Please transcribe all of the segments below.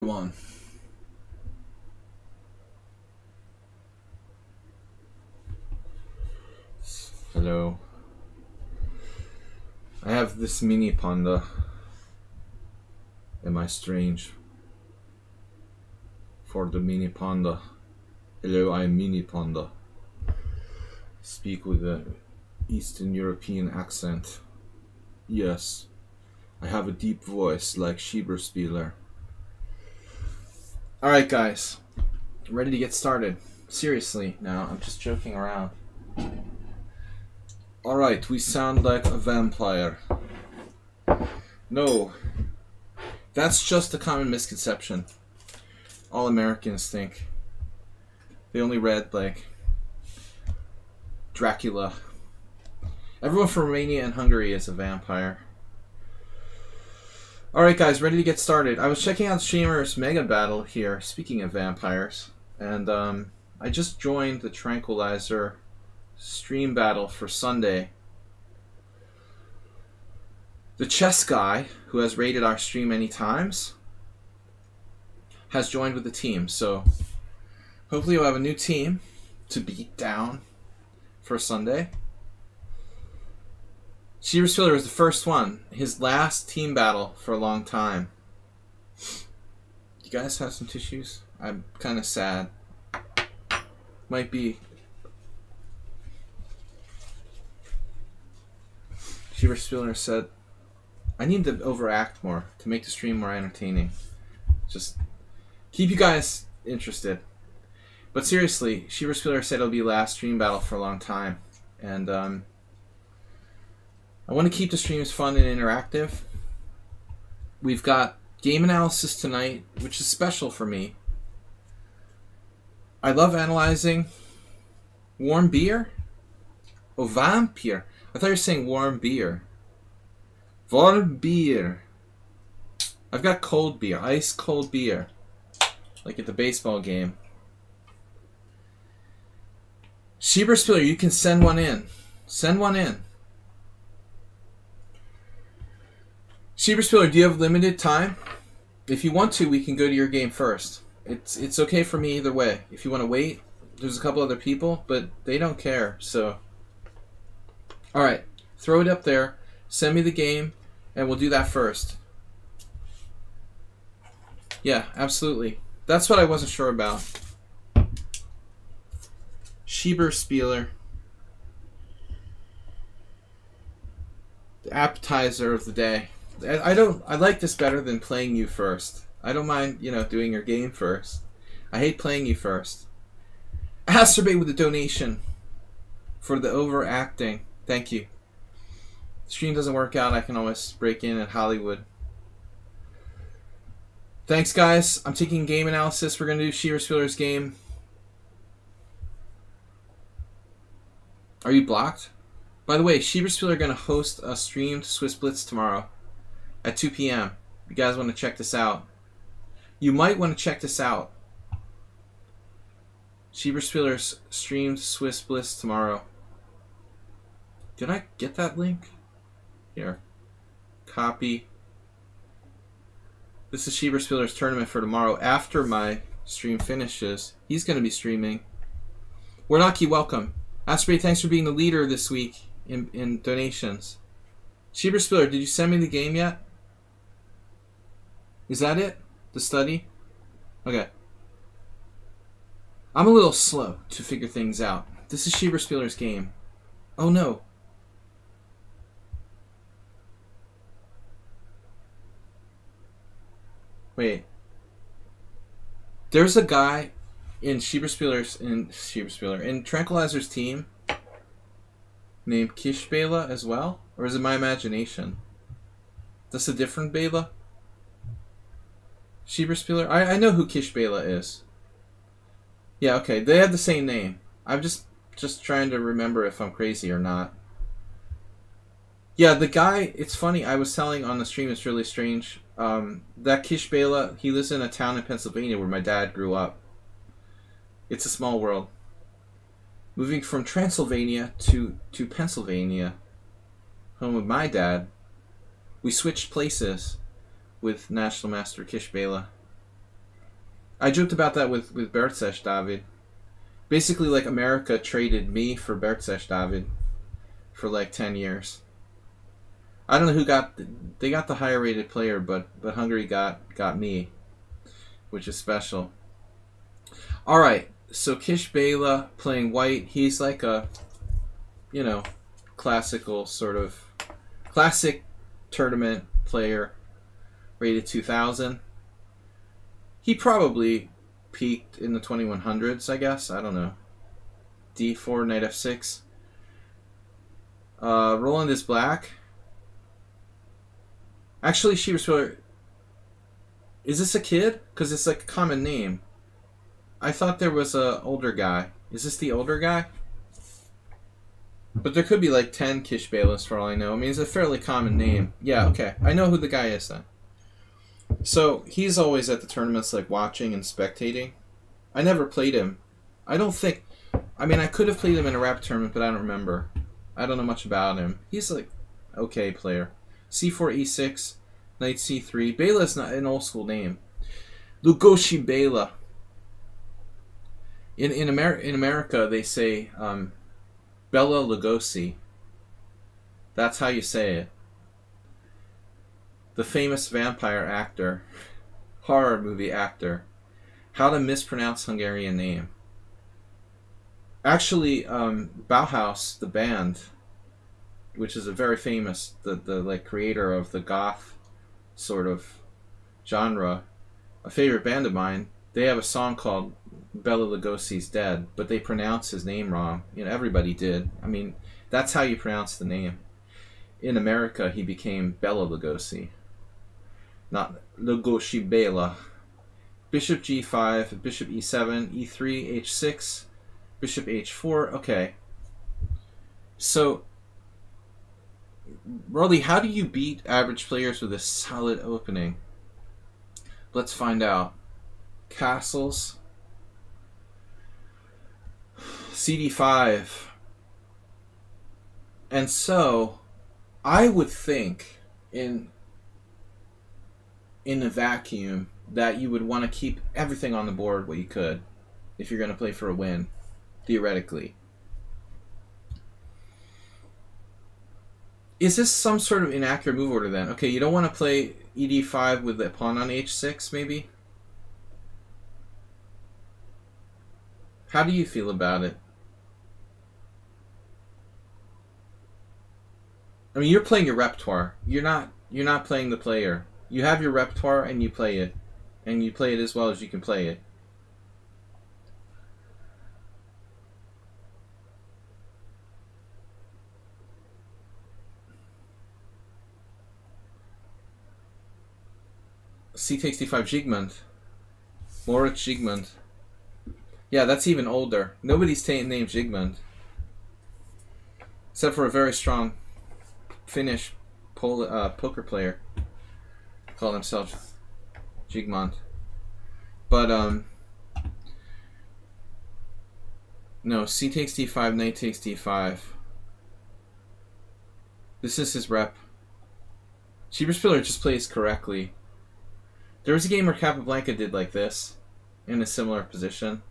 One. Hello. I have this mini panda. Am I strange? For the mini panda. Hello, I am mini panda. Speak with an Eastern European accent. Yes. I have a deep voice like Schieberspieler. Alright guys. Ready to get started. Seriously now, I'm just joking around. Alright, we sound like a vampire. No. That's just a common misconception. All Americans think. They only read, like, Dracula. Everyone from Romania and Hungary is a vampire. Alright guys, ready to get started. I was checking out Streamer's Mega Battle here, speaking of vampires. And I just joined the Tranquilizer stream battle for Sunday. The chess guy, who has rated our stream many times, has joined with the team. So hopefully we'll have a new team to beat down for Sunday. Schieberspieler was the first one. His last team battle for a long time. You guys have some tissues? I'm kind of sad. Might be. Schieberspieler said, I need to overact more to make the stream more entertaining. Just keep you guys interested. But seriously, Schieberspieler said it'll be last stream battle for a long time. And I want to keep the streams fun and interactive. We've got game analysis tonight, which is special for me. I love analyzing warm beer. Oh, vampire. I thought you were saying warm beer. Warm beer. I've got cold beer, ice cold beer. Like at the baseball game. Schieberspieler, you can send one in. Send one in. Schieberspieler, do you have limited time? If you want to, we can go to your game first. It's okay for me either way. If you want to wait, there's a couple other people, but they don't care, so. Alright, throw it up there. Send me the game, and we'll do that first. Yeah, absolutely. That's what I wasn't sure about. Schieberspieler. The appetizer of the day. I like this better than playing you first. I don't mind, doing your game first. I hate playing you first. Asterbate with a donation for the overacting. Thank you. The stream doesn't work out, I can always break in at Hollywood. Thanks, guys. I'm taking game analysis. We're going to do Schieberspieler's game. Are you blocked? By the way, Schieberspieler going to host a streamed Swiss Blitz tomorrow at 2 p.m. You guys want to check this out? You might want to check this out. Schieberspieler's streamed Swiss Blitz tomorrow. Did I get that link? Here. Copy. This is Schieberspieler's tournament for tomorrow after my stream finishes. He's going to be streaming. Warnocky, welcome. Asprey, thanks for being the leader this week in donations. Schieberspieler, did you send me the game yet? Is that it? The study? Okay. I'm a little slow to figure things out. This is Schieberspieler's game. Oh no. Wait. There's a guy in Tranquilizer's team named Kish Bela as well? Or is it my imagination? That's a different Bela? Schieberspieler? I know who Kish Bela is. Yeah, okay. They have the same name. I'm just trying to remember if I'm crazy or not. Yeah, the guy, it's funny, I was telling on the stream, it's really strange. That Kish Bela, he lives in a town in Pennsylvania where my dad grew up. It's a small world. Moving from Transylvania to Pennsylvania, home of my dad, we switched places with National Master Kish Bela. I joked about that with Bertsesh David. Basically, like, America traded me for Bertsesh David for like 10 years. I don't know who they got the higher rated player, but Hungary got me, which is special. All right, so Kish Bela playing white. He's like a, you know, classical sort of classic tournament player, rated 2000. He probably peaked in the 2100s, I guess. I don't know. D4, knight f6. Roland is black. Actually, she was really... Is this a kid? Because it's like a common name. I thought there was a older guy. Is this the older guy? But there could be like 10 Kish Belas for all I know. I mean, it's a fairly common name. Yeah, okay. I know who the guy is then. So, he's always at the tournaments like watching and spectating. I never played him. I don't think... I mean, I could have played him in a rap tournament, but I don't remember. I don't know much about him. He's like, okay player. C4, E6, knight C3. Bela is not an old school name. Lugosi Bela. In America, they say Bela Lugosi. That's how you say it. The famous vampire actor, horror movie actor. How to mispronounce Hungarian name. Actually, Bauhaus, the band, which is a very famous, the like creator of the goth sort of genre, a favorite band of mine, they have a song called Bela Lugosi's Dead, but they pronounce his name wrong. You know, everybody did. I mean, that's how you pronounce the name. In America, he became Bela Lugosi, not Lugosi Bela. Bishop g5, bishop e7, e3, h6, bishop h4. Okay. So, Rolly, how do you beat average players with a solid opening? Let's find out. Castles. CD5. And so, I would think in a vacuum that you would want to keep everything on the board what you could if you're going to play for a win, theoretically. Is this some sort of inaccurate move order then? Okay, you don't want to play ED5 with the pawn on H6, maybe? How do you feel about it? I mean, you're playing your repertoire. You're not playing the player. You have your repertoire and you play it. And you play it as well as you can play it. C takes d5 Zsigmond. Moritz Zsigmond. Yeah, that's even older. Nobody's named Zsigmond. Except for a very strong Finnish poker player. Called himself Zsigmond. But, no, C takes d5, knight takes d5. This is his rep. Schieberspieler just plays correctly. There was a game where Capablanca did like this, in a similar position.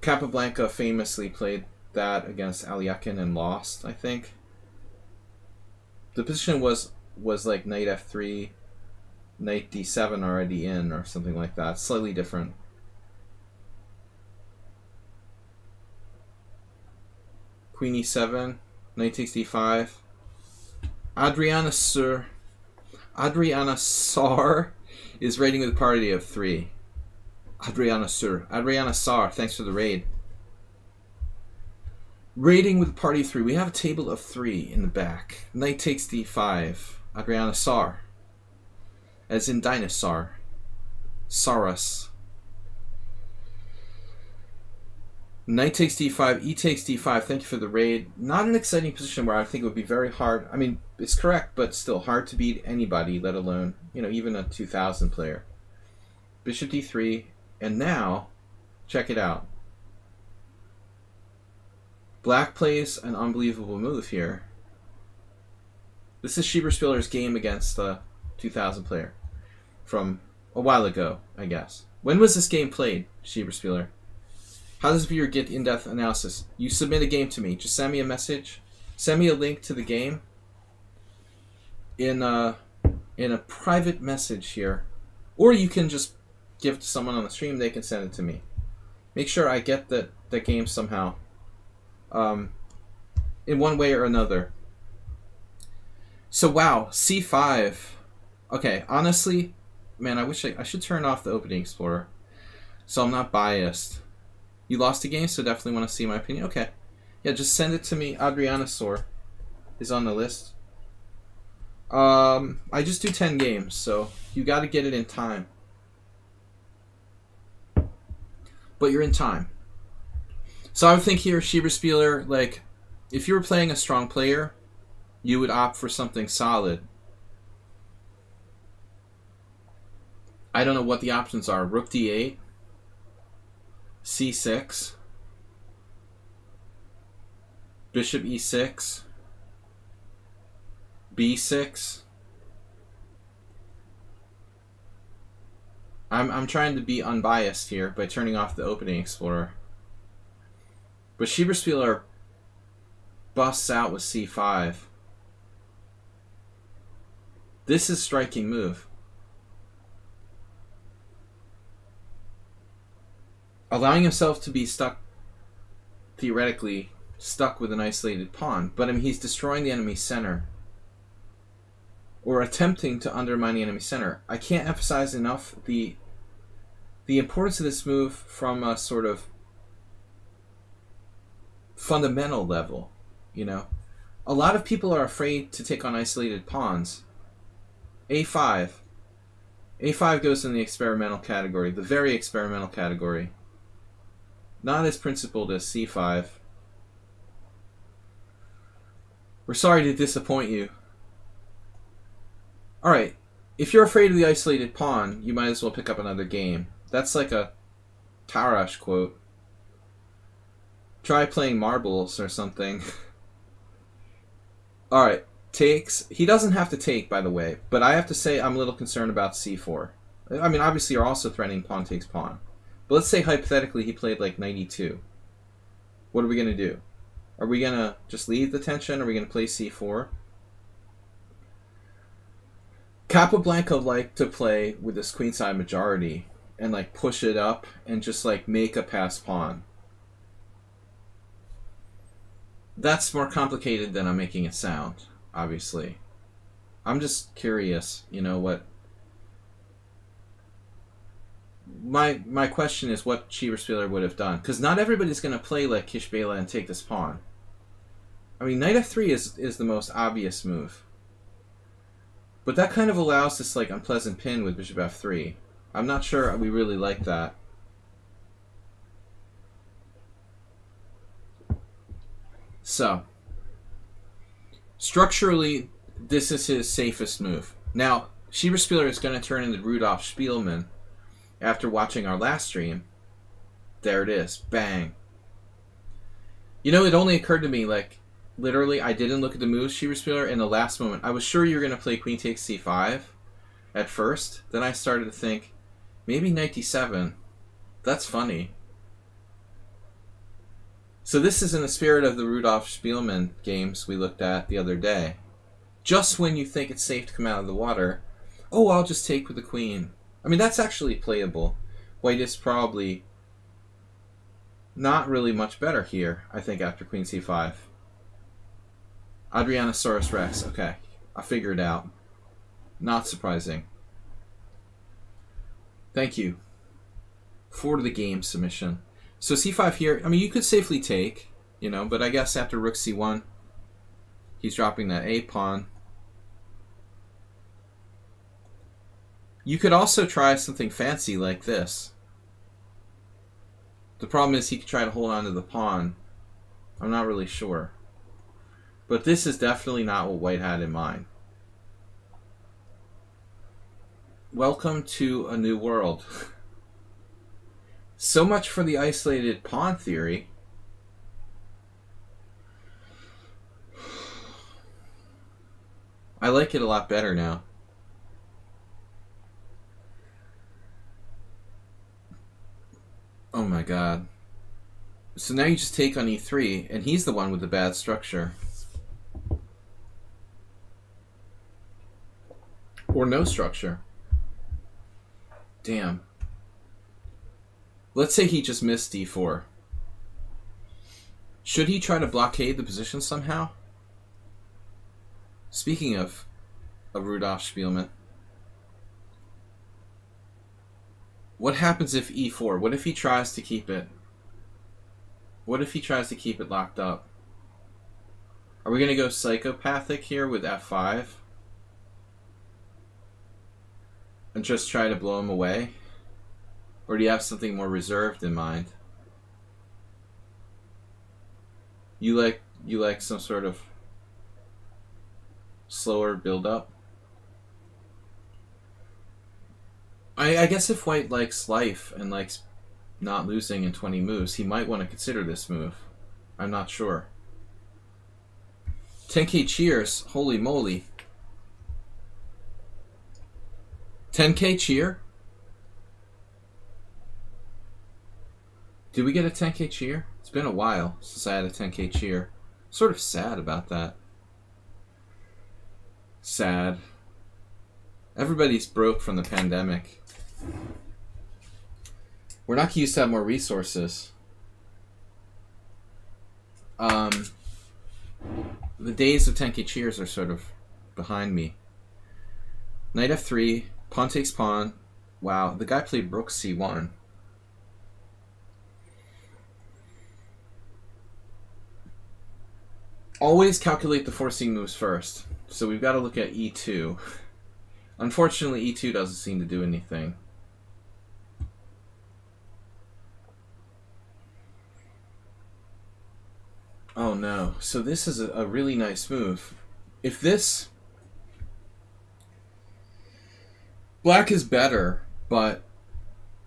Capablanca famously played that against Aliakin and lost, I think. The position was like knight f3, knight d7 already in, or something like that. Slightly different. Queen e7, knight takes d5. Adriana Sar is raiding with a party of 3. Adriana Sar, thanks for the raid. Raiding with a party of 3. We have a table of 3 in the back. Knight takes d5. Adriana Sar. As in dinosaur. Saurus. Knight takes d5, e takes d5. Thank you for the raid. Not an exciting position where I think it would be very hard. I mean, it's correct, but still hard to beat anybody, let alone, you know, even a 2000 player. Bishop d3, and now, check it out. Black plays an unbelievable move here. This is Schieberspieler's game against the 2000 player. from a while ago, I guess. When was this game played, Schieberspieler? How does a viewer get in-depth analysis? You submit a game to me. Just send me a message. Send me a link to the game in a private message here. Or you can just give it to someone on the stream. They can send it to me. Make sure I get that game somehow. In one way or another. So, wow. C5. Okay, honestly, man, I wish I should turn off the Opening Explorer. So I'm not biased. You lost a game, so definitely want to see my opinion. Okay. Yeah, just send it to me. Adrianosaur is on the list. I just do 10 games, so you got to get it in time. But you're in time. So I would think here, Schieberspieler, like, if you were playing a strong player, you would opt for something solid. I don't know what the options are. Rook d8, c6, bishop e6, b6. I'm trying to be unbiased here by turning off the Opening Explorer. But Schieberspieler busts out with c5. This is a striking move. Allowing himself to be stuck, theoretically, stuck with an isolated pawn. But I mean, he's destroying the enemy's center. Or attempting to undermine the enemy's center. I can't emphasize enough the importance of this move from a sort of fundamental level, you know. A lot of people are afraid to take on isolated pawns. A5. A5 goes in the experimental category, the very experimental category. Not as principled as C5. We're sorry to disappoint you. Alright, if you're afraid of the isolated pawn, you might as well pick up another game. That's like a Tarash quote. Try playing marbles or something. Alright, takes. He doesn't have to take, by the way, but I have to say I'm a little concerned about c4. I mean, obviously you're also threatening pawn takes pawn. But let's say hypothetically he played like 92. What are we going to do? Are we going to just leave the tension? Are we going to play c4? Capablanca liked to play with this queenside majority and like push it up and just like make a passed pawn. That's more complicated than I'm making it sound, obviously. I'm just curious, you know, what... My question is what Schieberspieler would have done. Because not everybody's going to play like Kish-Bela and take this pawn. I mean, knight f3 is the most obvious move. But that kind of allows this like unpleasant pin with bishop f3. I'm not sure we really like that. So, structurally, this is his safest move. Now, Schieberspieler is going to turn into Rudolf Spielmann after watching our last stream. There it is. Bang. You know, it only occurred to me, like, literally, I didn't look at the moves, Schieberspieler, in the last moment. I was sure you were going to play queen takes c5 at first. Then I started to think, maybe knight d7. That's funny. So this is in the spirit of the Rudolf Spielmann games we looked at the other day. Just when you think it's safe to come out of the water, oh, I'll just take with the queen. I mean, that's actually playable. White is probably not really much better here, I think, after queen c5. Adrianosaurus Rex. Okay, I figured it out. Not surprising. Thank you for the game submission. So c5 here, I mean, you could safely take, you know, but I guess after rook c1, he's dropping that a pawn. You could also try something fancy like this. The problem is he could try to hold on to the pawn. I'm not really sure. But this is definitely not what White had in mind. Welcome to a new world. So much for the isolated pawn theory. I like it a lot better now. Oh my god. So now you just take on e3, and he's the one with the bad structure. Or no structure. Damn. Let's say he just missed d4. Should he try to blockade the position somehow? Speaking of Rudolf Spielman, what happens if e4? What if he tries to keep it? What if he tries to keep it locked up? Are we going to go psychopathic here with f5? And just try to blow him away? Or do you have something more reserved in mind? You like some sort of slower build-up? I guess if white likes life and likes not losing in 20 moves, he might want to consider this move. I'm not sure. 10k cheers, holy moly. 10k cheer? Did we get a 10k cheer? It's been a while since I had a 10k cheer. Sort of sad about that. Sad. Everybody's broke from the pandemic. We're not used to have more resources. The days of 10k cheers are sort of behind me. Knight f3, pawn takes pawn. Wow, the guy played rook c1. Always calculate the forcing moves first. So we've got to look at e2. Unfortunately, e2 doesn't seem to do anything. Oh no. So this is a really nice move. If this... Black is better, but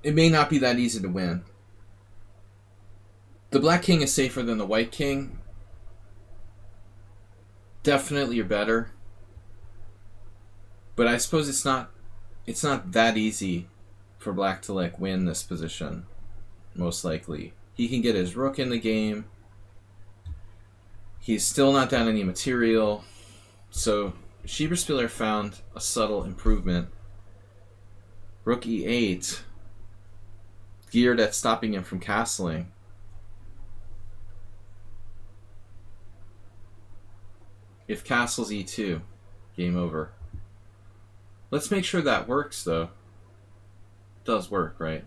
it may not be that easy to win. The black king is safer than the white king. Definitely you're better. But I suppose it's not that easy for black to like win this position. Most likely. He can get his rook in the game. He's still not down any material. So Schieberspieler found a subtle improvement. Rook e8, geared at stopping him from castling. If castles e2, game over. Let's make sure that works, though. It does work, right?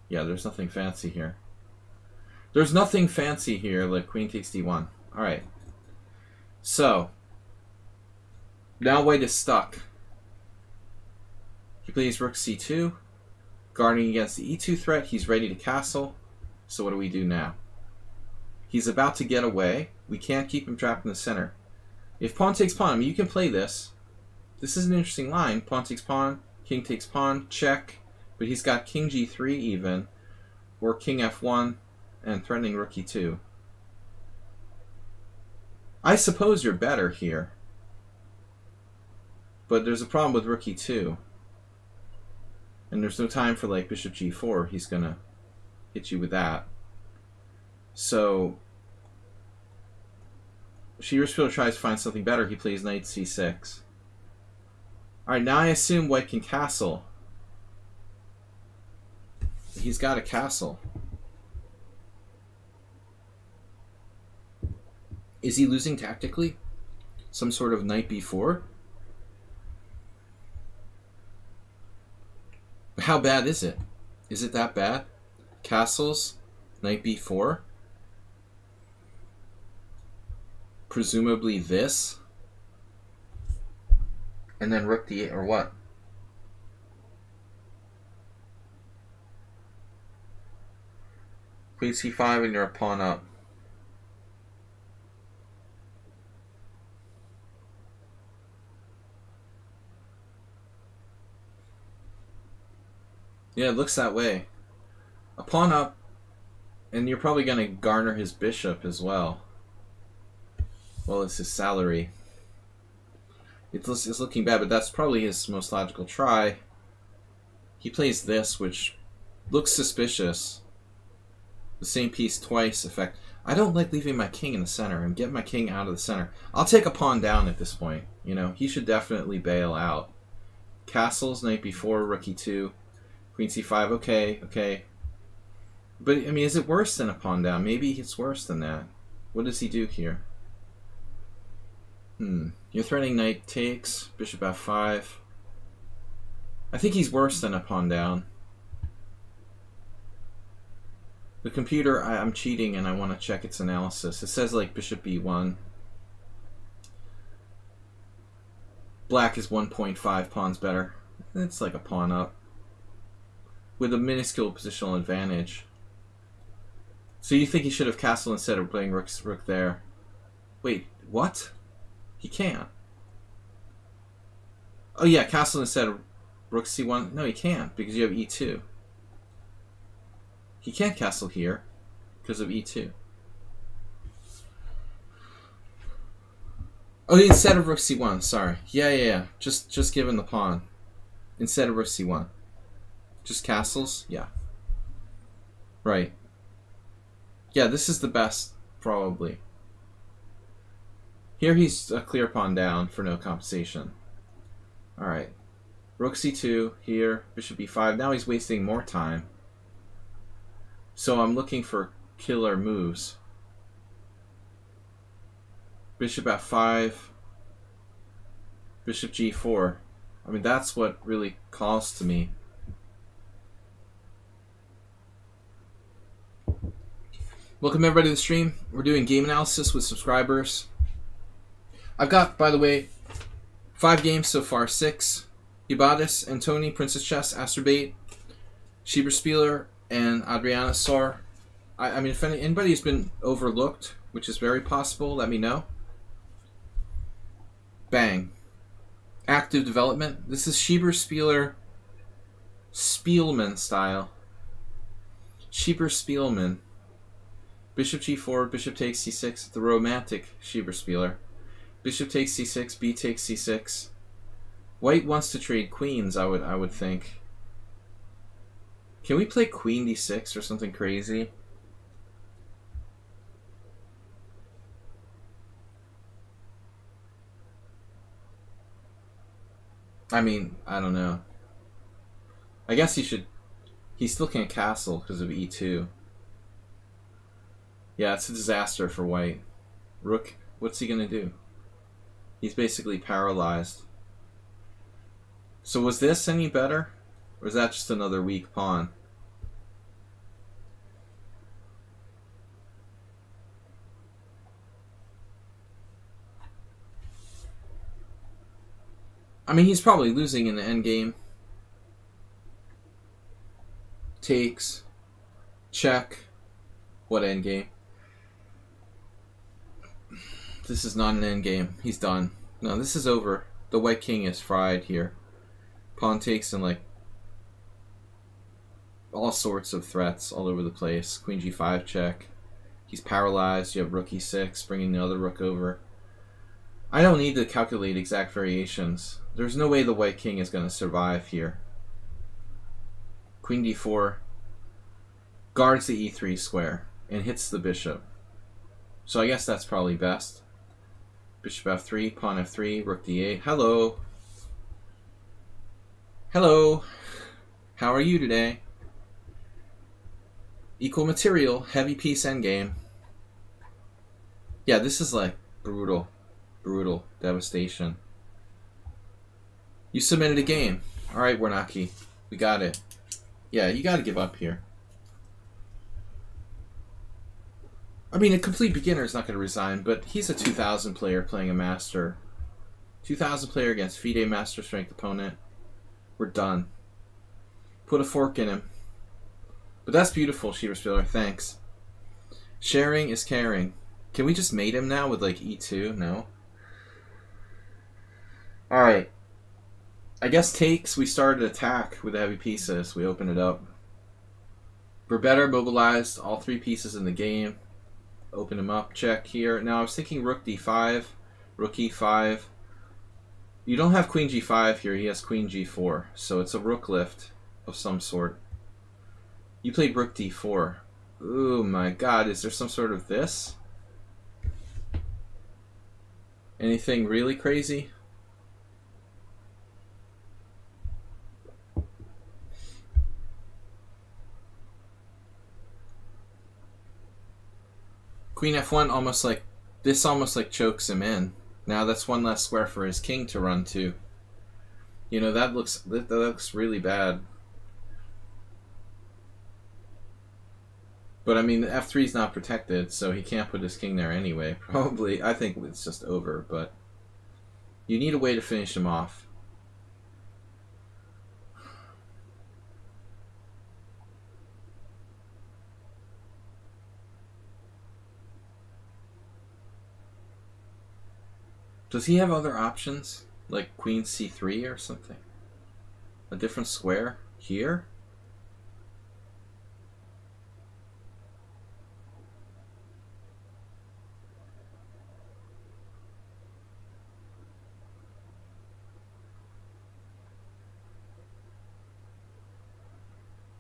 Yeah, there's nothing fancy here. There's nothing fancy here like queen takes d1. Alright. So, now white is stuck. He plays rook c2, guarding against the e2 threat. He's ready to castle. So what do we do now? He's about to get away. We can't keep him trapped in the center. If pawn takes pawn, I mean, you can play this. This is an interesting line. Pawn takes pawn, king takes pawn, check. But he's got king g3 even, or king f1, and threatening rook e2. I suppose you're better here. But there's a problem with rook e2. And there's no time for like bishop g4. He's going to hit you with that. So Schieberspieler tries to find something better. He plays knight c6. Alright, now I assume white can castle. He's got a castle. Is he losing tactically? Some sort of knight b4? How bad is it? Is it that bad? Castles, knight b4. Presumably this. And then rook d8, or what? Queen c5 and you're a pawn up. Yeah, it looks that way. A pawn up, and you're probably going to garner his bishop as well. Well, it's his salary. It's looking bad, but that's probably his most logical try. He plays this, which looks suspicious. The same piece twice effect. I don't like leaving my king in the center and get my king out of the center. I'll take a pawn down at this point. You know, he should definitely bail out. Castles, knight b4, rook e2, queen c5. Okay, okay. But, I mean, is it worse than a pawn down? Maybe it's worse than that. What does he do here? You're threatening knight takes, bishop f5. I think he's worse than a pawn down. The computer, I'm cheating and I want to check its analysis. It says like bishop b1. Black is 1.5 pawns better. It's like a pawn up. With a minuscule positional advantage. So you think he should have castled instead of playing rook there. Wait, what? He can't. Oh yeah, castle instead of rook c1. No, he can't because you have e2. He can't castle here because of e2. Oh, instead of rook c1. Sorry. Yeah. Just give him the pawn instead of rook c1. Just castles. Yeah. Right. Yeah, this is the best probably. Here he's a clear pawn down for no compensation. All right. Rook c2 here. Bishop e5. Now he's wasting more time. So I'm looking for killer moves. Bishop f5. Bishop g4. I mean, that's what really calls to me. Welcome everybody to the stream. We're doing game analysis with subscribers. I've got, by the way, 5 games so far. 6. Ibadis, Antoni, Princess Chess, Asterbait, Schieberspieler, and Adriana Sor. I mean, if anybody's been overlooked, which is very possible, let me know. Bang. Active development. This is Schieberspieler Spielman style. Schieberspielman. Bishop g4, bishop takes c6, the romantic Schieberspieler. Bishop takes c6, b takes c6. White wants to trade queens, I would think. Can we play queen d6 or something crazy? I mean, I don't know. I guess he should... He still can't castle because of e2. Yeah, it's a disaster for white. Rook, what's he going to do? He's basically paralyzed. So was this any better? Or is that just another weak pawn? I mean, he's probably losing in the endgame. Takes. Check. What endgame? This is not an endgame. He's done. No, this is over. The white king is fried here. Pawn takes and like all sorts of threats all over the place. Queen g5 check. He's paralyzed. You have rook e6, bringing the other rook over. I don't need to calculate exact variations. There's no way the white king is going to survive here. Queen d4 guards the e3 square and hits the bishop. So I guess that's probably best. Bishop f3, pawn f3, rook d8. Hello. Hello. How are you today? Equal material, heavy piece endgame. Yeah, this is like brutal. Brutal. Devastation. You submitted a game. Alright, Warnaki. We got it. Yeah, you gotta give up here. I mean, a complete beginner is not going to resign, but he's a 2,000 player playing a master. 2,000 player against FIDE master strength opponent. We're done. Put a fork in him. But that's beautiful, Schieberspieler. Thanks. Sharing is caring. Can we just mate him now with like e2? No. Alright. I guess takes. We started attack with the heavy pieces. We open it up. We're better mobilized. All 3 pieces in the game. Open him up, check here. Now I was thinking rook d5, rook e5. You don't have queen g5 here, he has queen g4. So it's a rook lift of some sort. You played rook d4. Oh my god, is there some sort of this? Anything really crazy? Queen F1 almost like... This almost like chokes him in. Now that's one less square for his king to run to. You know, that looks really bad. But I mean, F3 is not protected, so he can't put his king there anyway. Probably, I think it's just over, but you need a way to finish him off. Does he have other options? Like Queen C3 or something? A different square? Here?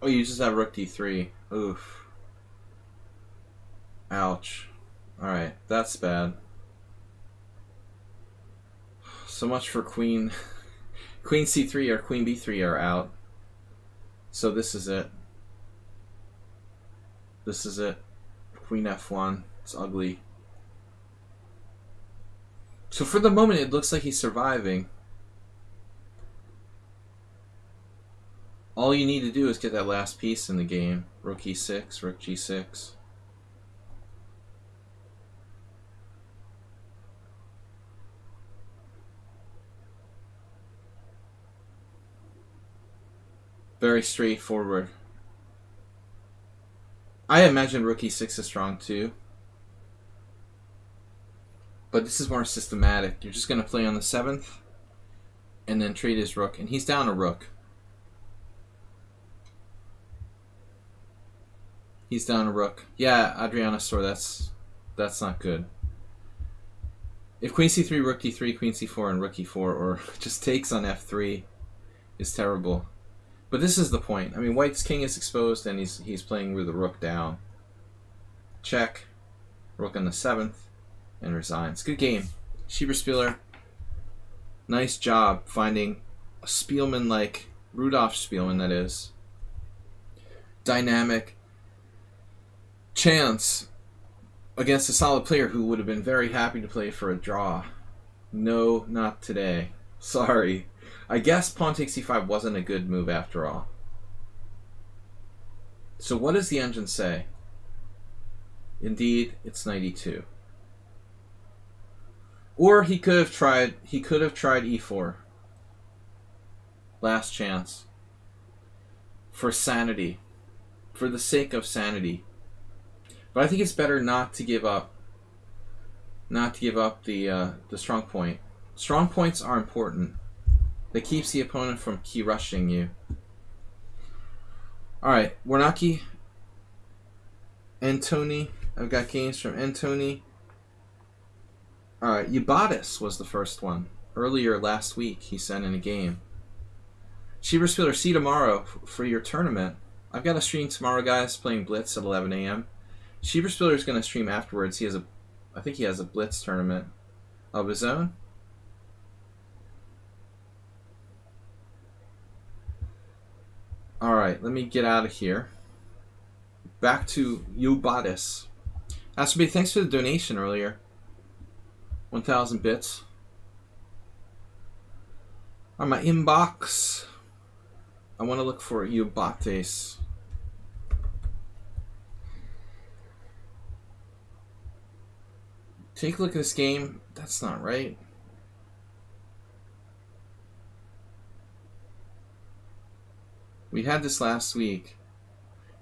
Oh, you just have Rook D3. Oof. Ouch. Alright, that's bad. So much for Queen... Queen C3 or Queen B3 are out. So this is it. This is it. Queen F1. It's ugly. So for the moment, it looks like he's surviving. All you need to do is get that last piece in the game. Rook E6, Rook G6. Very straightforward. I imagine Rook E6 is strong too. But this is more systematic. You're just going to play on the 7th and then trade his rook. And he's down a rook. He's down a rook. Yeah, Adriana Store, that's not good. If Queen C3, Rook D3, Queen C4, and Rook E4, or just takes on F3 is terrible. But this is the point. I mean, White's king is exposed and he's playing with the rook down. Check. Rook on the 7th. And resigns. Good game. Schieberspieler. Nice job finding a Spielman like Rudolf Spielman, that is. Dynamic chance against a solid player who would have been very happy to play for a draw. No, not today. Sorry. I guess pawn takes c5 wasn't a good move after all. So what does the engine say? Indeed, it's 92. Or he could have tried e4. Last chance. For sanity. For the sake of sanity. But I think it's better not to give up. Not to give up the strong point. Strong points are important. That keeps the opponent from key rushing you. Alright, Warnacki. Antoni. I've got games from Antoni. Alright, Ubatis was the first one. Earlier last week, he sent in a game. Schieberspieler, see you tomorrow for your tournament. I've got a stream tomorrow, guys, playing Blitz at 11 a.m. Schieberspieler is going to stream afterwards. I think he has a Blitz tournament of his own. Alright, let me get out of here. Back to Ubatis. Astrobay, thanks for the donation earlier. 1,000 bits. On my inbox, I want to look for Ubatis. Take a look at this game. That's not right. We had this last week.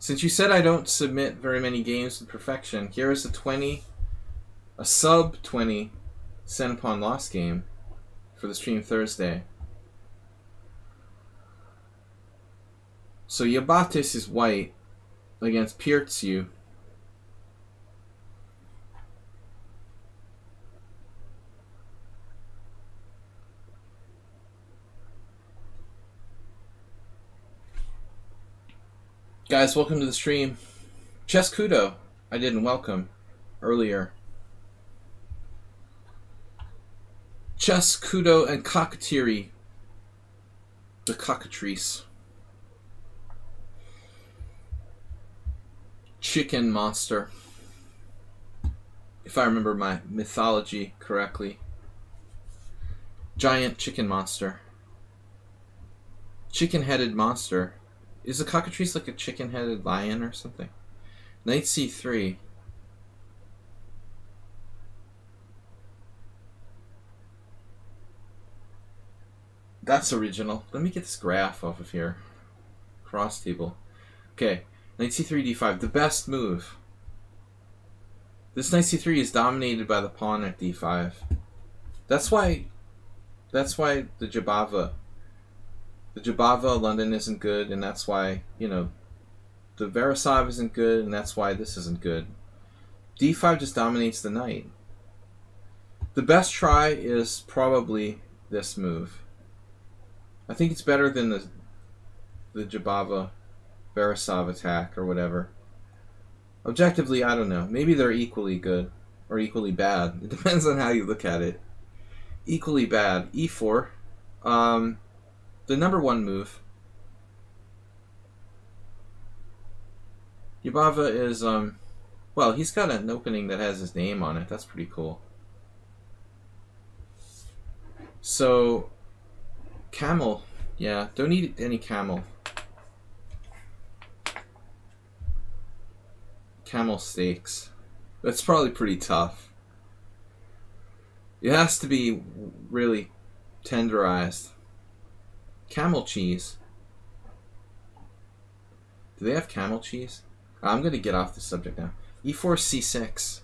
Since you said I don't submit very many games with perfection, here is a sub 20 Sen Pawn Lost game for the stream Thursday. So Ubatis is white against Pirtsu. Guys, welcome to the stream. Chess Kudo, I didn't welcome earlier. Chess Kudo and Cockatiri. The cockatrice. Chicken monster. If I remember my mythology correctly. Giant chicken monster. Chicken-headed monster. Is a cockatrice like a chicken-headed lion or something? Knight c3. That's original. Let me get this graph off of here. Cross table. Okay. Knight c3, d5. The best move. This knight c3 is dominated by the pawn at d5. That's why the Jabava London isn't good, and that's why, you know, the Veresov isn't good, and that's why this isn't good. d5 just dominates the knight. The best try is probably this move. I think it's better than the Jabava Veresov attack or whatever. Objectively, I don't know. Maybe they're equally good or equally bad. It depends on how you look at it. Equally bad. e4. The number one move. Jabava is, well, he's got an opening that has his name on it. That's pretty cool. So, camel. Yeah, don't eat any camel. Camel steaks. That's probably pretty tough. It has to be really tenderized. Camel cheese. Do they have camel cheese? I'm going to get off the subject now. e4, c6.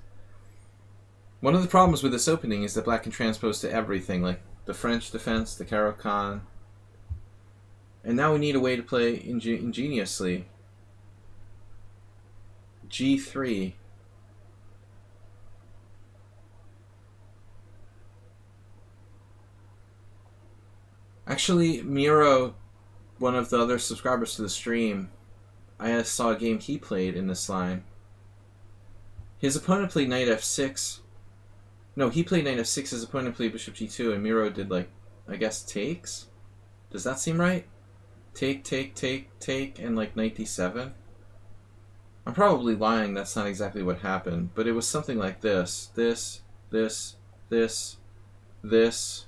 One of the problems with this opening is that black can transpose to everything, like the French defense, the Caro-Kann. And now we need a way to play ingeniously. g3. Actually, Miro, one of the other subscribers to the stream, I saw a game he played in this line. His opponent played knight f6. No, he played knight f6, his opponent played bishop g2, and Miro did, like, I guess, takes? Does that seem right? Take, take, take, take, and, like, knight d7? I'm probably lying, that's not exactly what happened, but it was something like this. This, this, this, this.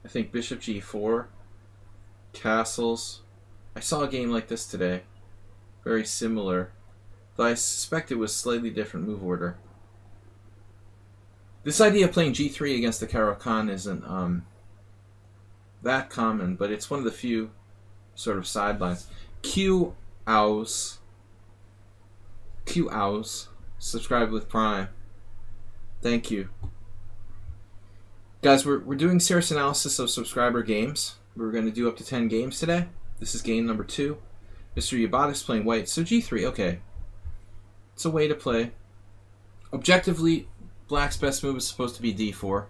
I think bishop g4. Castles. I saw a game like this today. Very similar. Though I suspect it was slightly different move order. This idea of playing g3 against the Caro-Kann isn't that common, but it's one of the few sort of sidelines. Q-Ows. Q-Ows. Subscribe with Prime. Thank you. Guys, we're doing serious analysis of subscriber games. We're going to do up to 10 games today. This is game number 2. Mr. Yabatis playing white. So g3, okay. It's a way to play. Objectively, black's best move is supposed to be d4.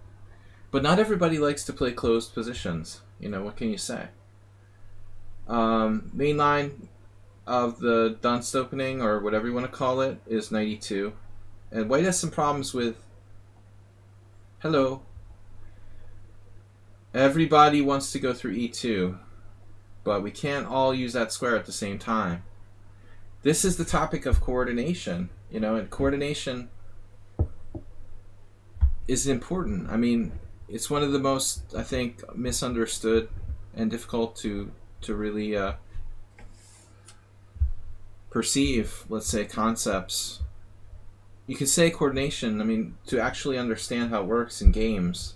But not everybody likes to play closed positions. You know, what can you say? Main line of the Dunst opening, or whatever you want to call it, is knight e2. And white has some problems with... Hello. Everybody wants to go through e2, but we can't all use that square at the same time. This is the topic of coordination, you know, and coordination is important. I mean, it's one of the most, I think, misunderstood and difficult to really perceive, let's say, concepts. You can say coordination, I mean, to actually understand how it works in games.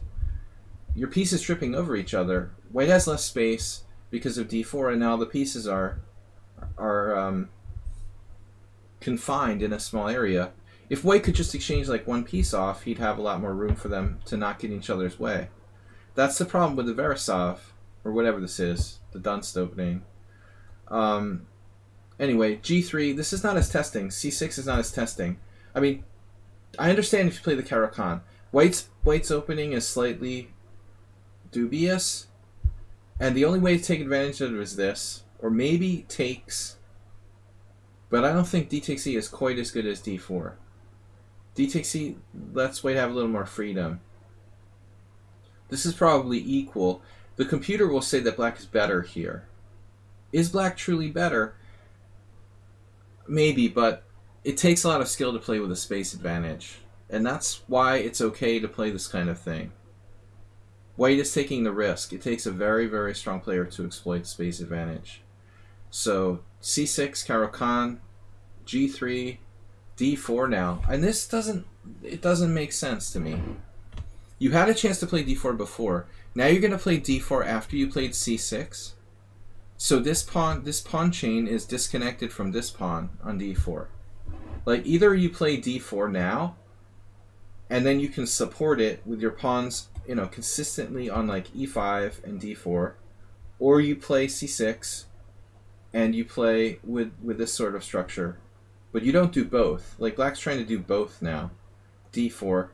Your pieces tripping over each other. White has less space because of d4, and now the pieces are confined in a small area. If white could just exchange like one piece off, he'd have a lot more room for them to not get in each other's way. That's the problem with the Veresov, or whatever this is, the Dunst opening. Anyway, g3, this is not as testing. c6 is not as testing. I mean, I understand if you play the Caro-Kann. White's opening is slightly dubious, and the only way to take advantage of it is this, or maybe takes, But I don't think d takes e is quite as good as d4. D takes e lets white have a little more freedom. This is probably equal. The computer will say that black is better here. Is black truly better? Maybe, but it takes a lot of skill to play with a space advantage. And that's why it's okay to play this kind of thing. White is taking the risk. It takes a very, very strong player to exploit space advantage. So c6, Caro-Kann, g3, d4 now. And this doesn't make sense to me. You had a chance to play d4 before. Now you're going to play d4 after you played c6. So this pawn chain is disconnected from this pawn on d4. Like, either you play d4 now, and then you can support it with your pawns, you know, consistently on like e5 and d4, or you play c6 and you play with this sort of structure. But you don't do both. Like, black's trying to do both now. d4.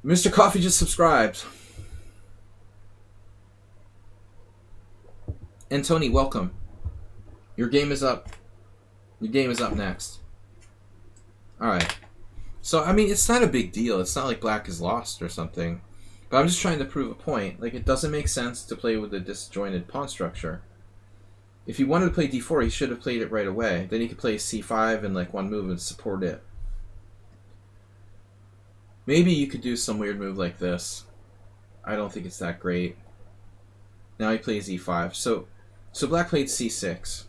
Mr. Coffee just subscribed. And Tony, welcome. Your game is up. Your game is up next. Alright. So, I mean, it's not a big deal. It's not like black is lost or something. But I'm just trying to prove a point. Like, it doesn't make sense to play with a disjointed pawn structure. If he wanted to play d4, he should have played it right away. Then he could play c5 in like one move and support it. Maybe you could do some weird move like this. I don't think it's that great. Now he plays e5. So black played c6.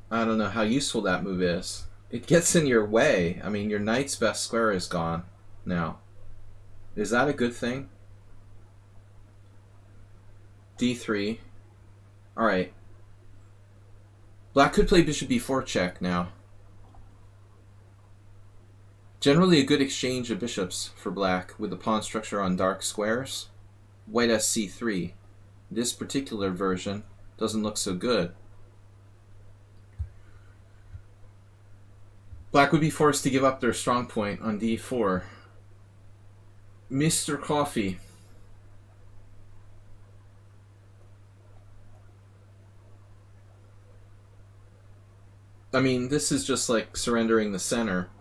I don't know how useful that move is. It gets in your way. I mean, your knight's best square is gone now. Is that a good thing? d3. Alright. Black could play bishop b4 check now. Generally a good exchange of bishops for black with the pawn structure on dark squares. White has c3. This particular version doesn't look so good. Black would be forced to give up their strong point on d4. Mr. Coffee. I mean, this is just like surrendering the center.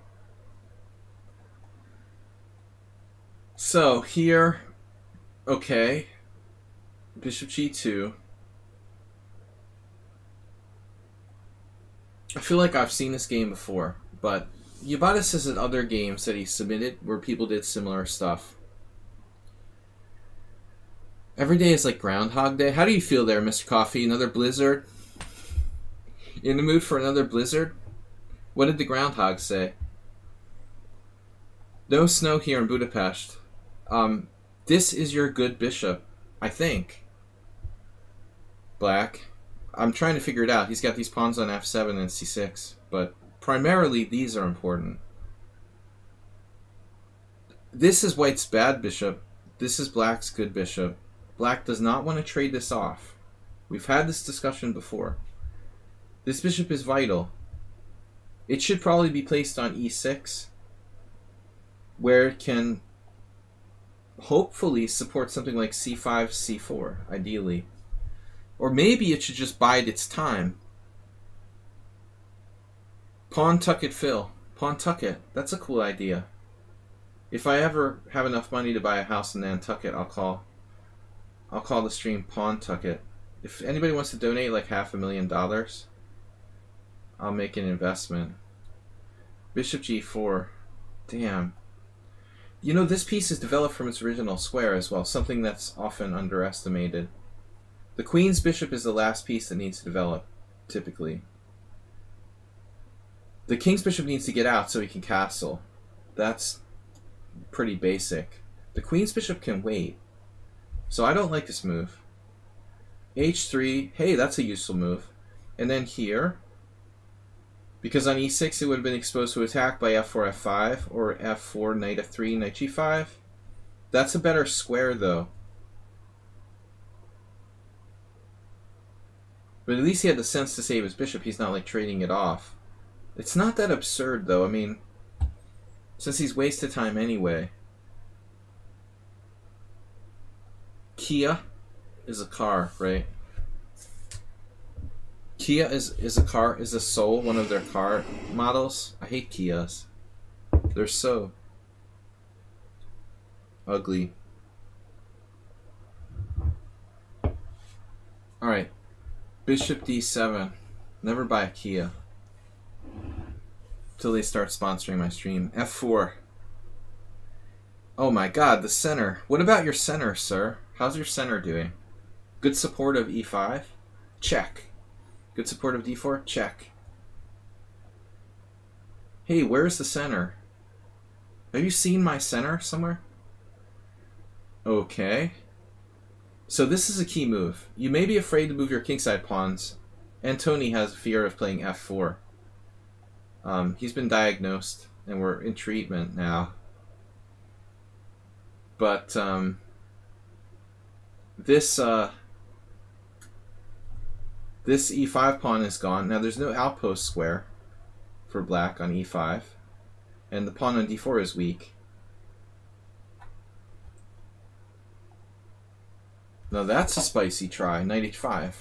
So here, okay, bishop g2. I feel like I've seen this game before, but Yabata says in other games that he submitted where people did similar stuff. Every day is like Groundhog Day. How do you feel there, Mr. Coffee? Another blizzard? In the mood for another blizzard? What did the groundhog say? No snow here in Budapest. This is your good bishop, I think. Black. I'm trying to figure it out. He's got these pawns on f7 and c6, but primarily these are important. This is white's bad bishop. This is black's good bishop. Black does not want to trade this off. We've had this discussion before. This bishop is vital. It should probably be placed on e6, where it can hopefully support something like c5, c4, ideally. Or maybe it should just bide its time. Pawn tuck it, Phil. Pawn tuck it. That's a cool idea. If I ever have enough money to buy a house in Nantucket, I'll call the stream Pawn Tuck It. If anybody wants to donate like $500,000, I'll make an investment. Bishop g4. Damn. You know, this piece is developed from its original square as well, something that's often underestimated. The queen's bishop is the last piece that needs to develop, typically. The king's bishop needs to get out so he can castle. That's pretty basic. The queen's bishop can wait. So I don't like this move. h3, hey, that's a useful move. And then here, because on e6 it would have been exposed to attack by f4, f5, or f4, knight f3, knight g5. That's a better square, though. But at least he had the sense to save his bishop. He's not like trading it off. It's not that absurd, though. I mean, since he's wasted time anyway. Kia, is a car, right? Kia is a car, is a Soul one of their car models? I hate Kias. They're so ugly. Alright. Bishop d7. Never buy a Kia. Till they start sponsoring my stream. f4. Oh my god, the center. What about your center, sir? How's your center doing? Good support of e5? Check. Good support of d4? Check. Hey, where's the center? Have you seen my center somewhere? Okay. So this is a key move. You may be afraid to move your kingside pawns. And Tony has a fear of playing f4. He's been diagnosed, and we're in treatment now. But this e5 pawn is gone. Now there's no outpost square for black on e5, and the pawn on d4 is weak. Now that's a spicy try. Knight h5.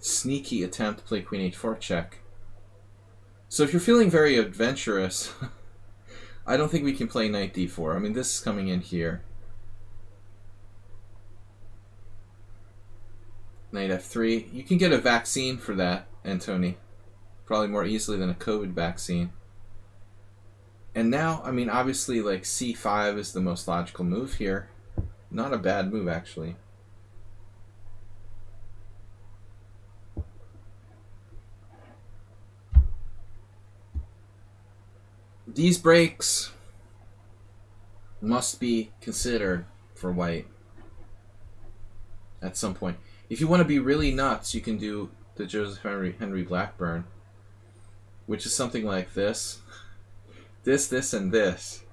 Sneaky attempt to play queen h4 check. So if you're feeling very adventurous, I don't think we can play knight d4. I mean, this is coming in here. Knight f3. You can get a vaccine for that, Antony. Probably more easily than a COVID vaccine. And now, I mean, obviously, like, c5 is the most logical move here. Not a bad move, actually. These breaks must be considered for white at some point. If you want to be really nuts, you can do the Joseph Henry Blackburn, which is something like this. This, and this.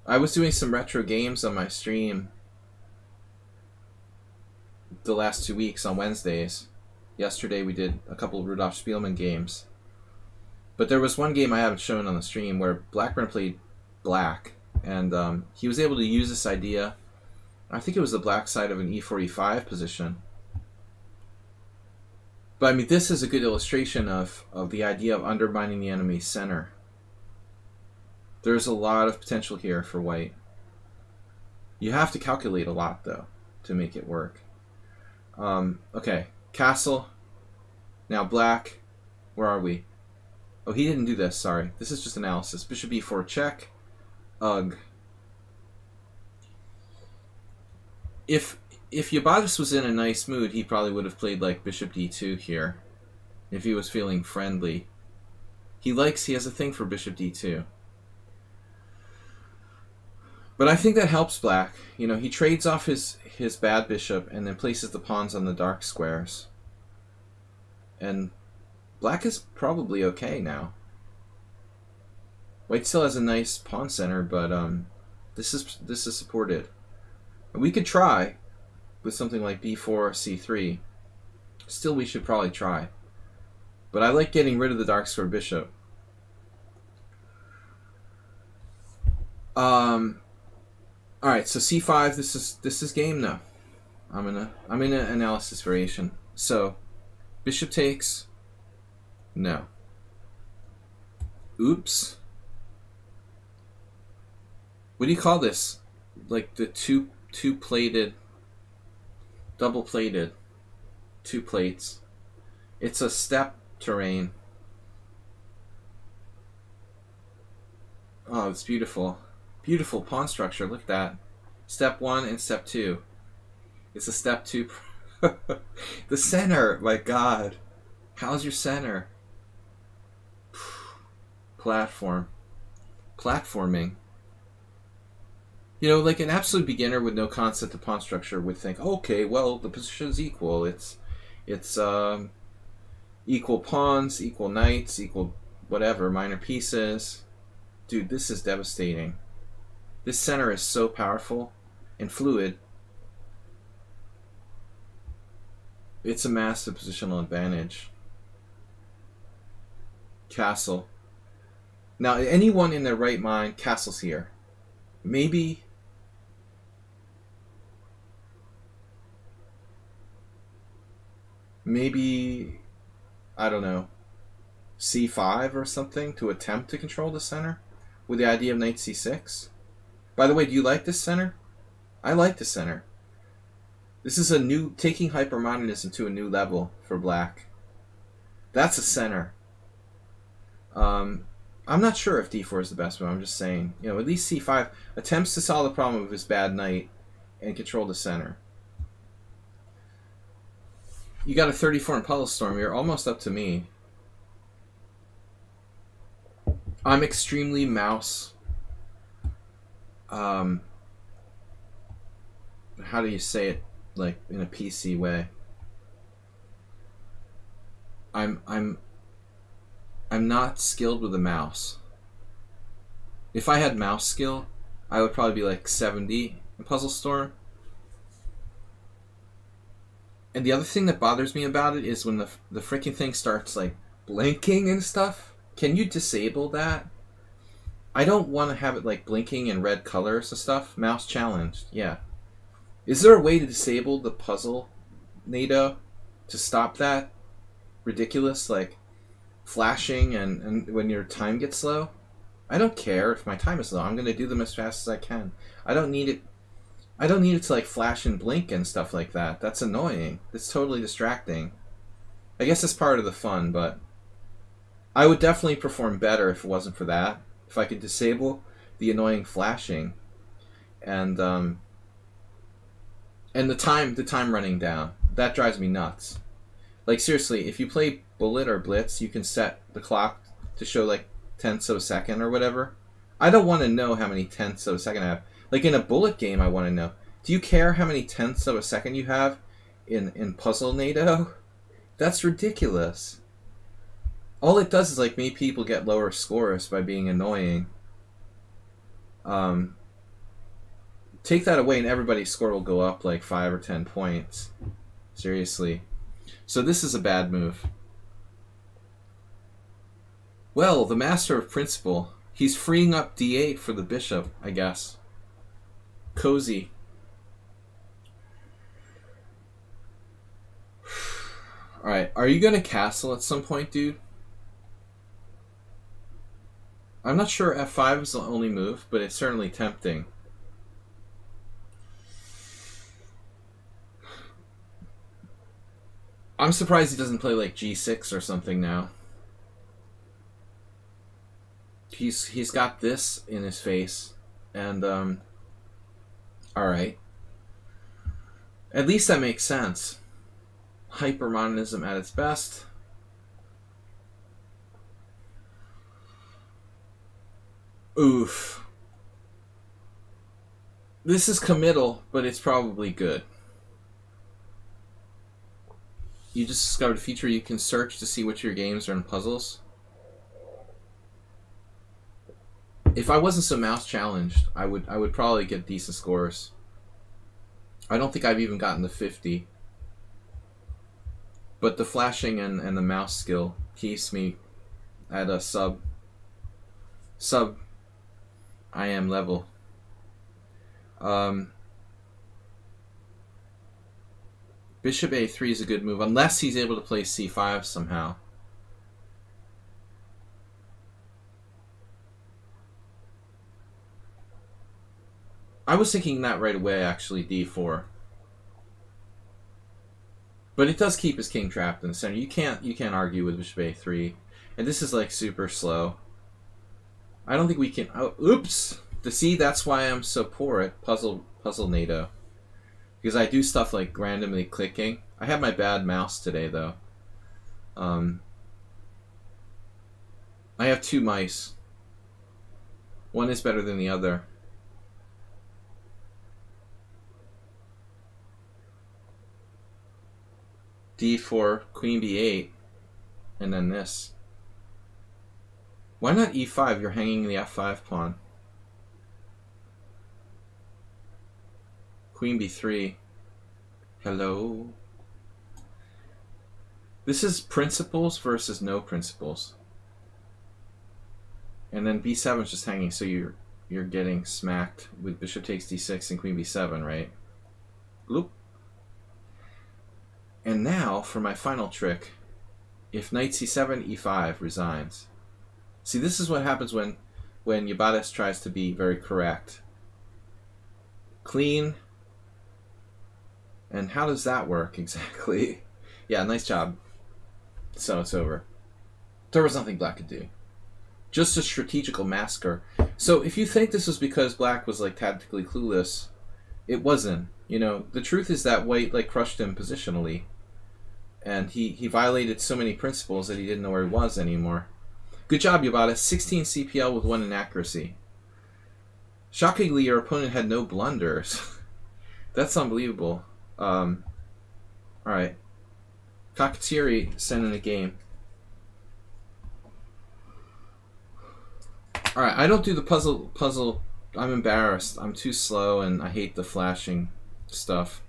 I was doing some retro games on my stream the last 2 weeks on Wednesdays. Yesterday we did a couple of Rudolf Spielmann games. But there was one game I haven't shown on the stream where Blackburn played black, and he was able to use this idea. I think it was the black side of an e4, e5 position. But I mean, this is a good illustration of the idea of undermining the enemy's center. There's a lot of potential here for white. You have to calculate a lot, though, to make it work. Okay, castle. Now black. Where are we? Oh, he didn't do this, sorry. This is just analysis. Bishop e4 check. Ugh. If Yabatis was in a nice mood, he probably would have played like bishop d2 here. If he was feeling friendly. He has a thing for bishop d2. But I think that helps black. You know, he trades off his bad bishop and then places the pawns on the dark squares. And black is probably okay now. White still has a nice pawn center, but this is supported. And we could try with something like b4, c3. Still, we should probably try. But I like getting rid of the dark square bishop. All right, so c5. This is game now. I'm in an analysis variation. So, bishop takes. No. Oops. What do you call this? Like the two-plated, double-plated, 2 plates. It's a step terrain. Oh, it's beautiful. Beautiful pawn structure. Look at that. Step 1 and step 2. It's a step 2. The center. My God. How's your center? Platforming. You know, like an absolute beginner with no concept of pawn structure would think, okay, well, the position is equal. It's equal pawns, equal knights, equal whatever, minor pieces. Dude, this is devastating. This center is so powerful and fluid. It's a massive positional advantage. Castle. Now, anyone in their right mind, castle's here. Maybe Maybe, I don't know, c5 or something to attempt to control the center with the idea of knight c6. By the way, do you like this center? I like the center. This is a new, taking hypermodernism to a new level for black. That's a center. I'm not sure if d4 is the best one. I'm just saying, you know, at least c5 attempts to solve the problem of his bad knight and control the center. You got a 34 in Puzzle Storm. You're almost up to me. I'm extremely mouse. How do you say it, like in a PC way? I'm not skilled with a mouse. If I had mouse skill, I would probably be like 70 in Puzzle Storm. And the other thing that bothers me about it is when the freaking thing starts like blinking and stuff. Can you disable that? I don't want to have it like blinking in red colors and stuff. Mouse challenged, yeah. Is there a way to disable the puzzle NATO to stop that ridiculous like flashing and when your time gets low? I don't care if my time is low. I'm going to do them as fast as I can. I don't need it to like flash and blink and stuff like that. That's annoying. It's totally distracting. I guess it's part of the fun, but I would definitely perform better if it wasn't for that. If I could disable the annoying flashing and the time running down. That drives me nuts. Like seriously, if you play Bullet or Blitz, you can set the clock to show like tenths of a second or whatever. I don't want to know how many tenths of a second I have. Like in a Bullet game, I want to know. Do you care how many tenths of a second you have in Puzzle NATO? That's ridiculous. All it does is like make people get lower scores by being annoying. Take that away and everybody's score will go up like 5 or 10 points. Seriously. So this is a bad move. Well, the master of principle. He's freeing up d8 for the bishop, I guess. Cozy. Alright, are you going to castle at some point, dude? I'm not sure f5 is the only move, but it's certainly tempting. I'm surprised he doesn't play like g6 or something now. He's got this in his face, and alright. At least that makes sense. Hypermodernism at its best. Oof. This is committal, but it's probably good. You just discovered a feature you can search to see which of your games are in puzzles. If I wasn't so mouse challenged, I would probably get decent scores. I don't think I've even gotten to 50. But the flashing and the mouse skill keeps me at a sub I am level. Bishop a3 is a good move, unless he's able to play c5 somehow. I was thinking that right away, actually, d4. But it does keep his king trapped in the center. You can't argue with bishop a3. And this is like super slow. I don't think we can... Oh, oops! To see, that's why I'm so poor at puzzle NATO. Because I do stuff like randomly clicking. I have my bad mouse today, though. I have 2 mice. One is better than the other. d4, queen b8, and then this. Why not e5? You're hanging the f5 pawn. Queen b3. Hello. This is principles versus no principles. And then b7 is just hanging, so you're getting smacked with bishop takes d6 and queen b7, right? Loop. And now for my final trick. If knight c7, e5 resigns. See, this is what happens when Yabatis tries to be very correct. Clean. And how does that work exactly? Yeah, nice job. So it's over. There was nothing black could do. Just a strategical massacre. So if you think this was because black was like tactically clueless, it wasn't. You know, the truth is that white like crushed him positionally. And he violated so many principles that he didn't know where he was anymore. Good job, Yabata. 16 CPL with 1 inaccuracy. Shockingly, your opponent had no blunders. That's unbelievable. Alright. Kakatiri sent in a game. Alright, I don't do the puzzle. I'm embarrassed. I'm too slow and I hate the flashing stuff.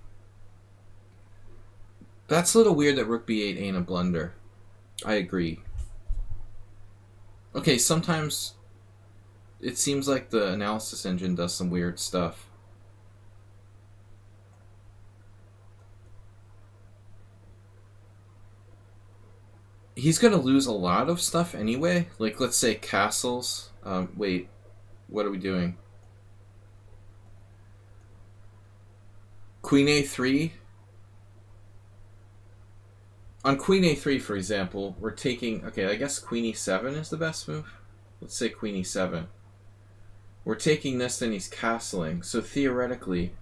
That's a little weird that rook b8 ain't a blunder. I agree. Okay, sometimes it seems like the analysis engine does some weird stuff. He's going to lose a lot of stuff anyway. Like, let's say castles. Wait, what are we doing? Queen a3. On queen a3, for example, we're taking... Okay, I guess queen e7 is the best move. Let's say queen e7. We're taking this, then he's castling. So theoretically,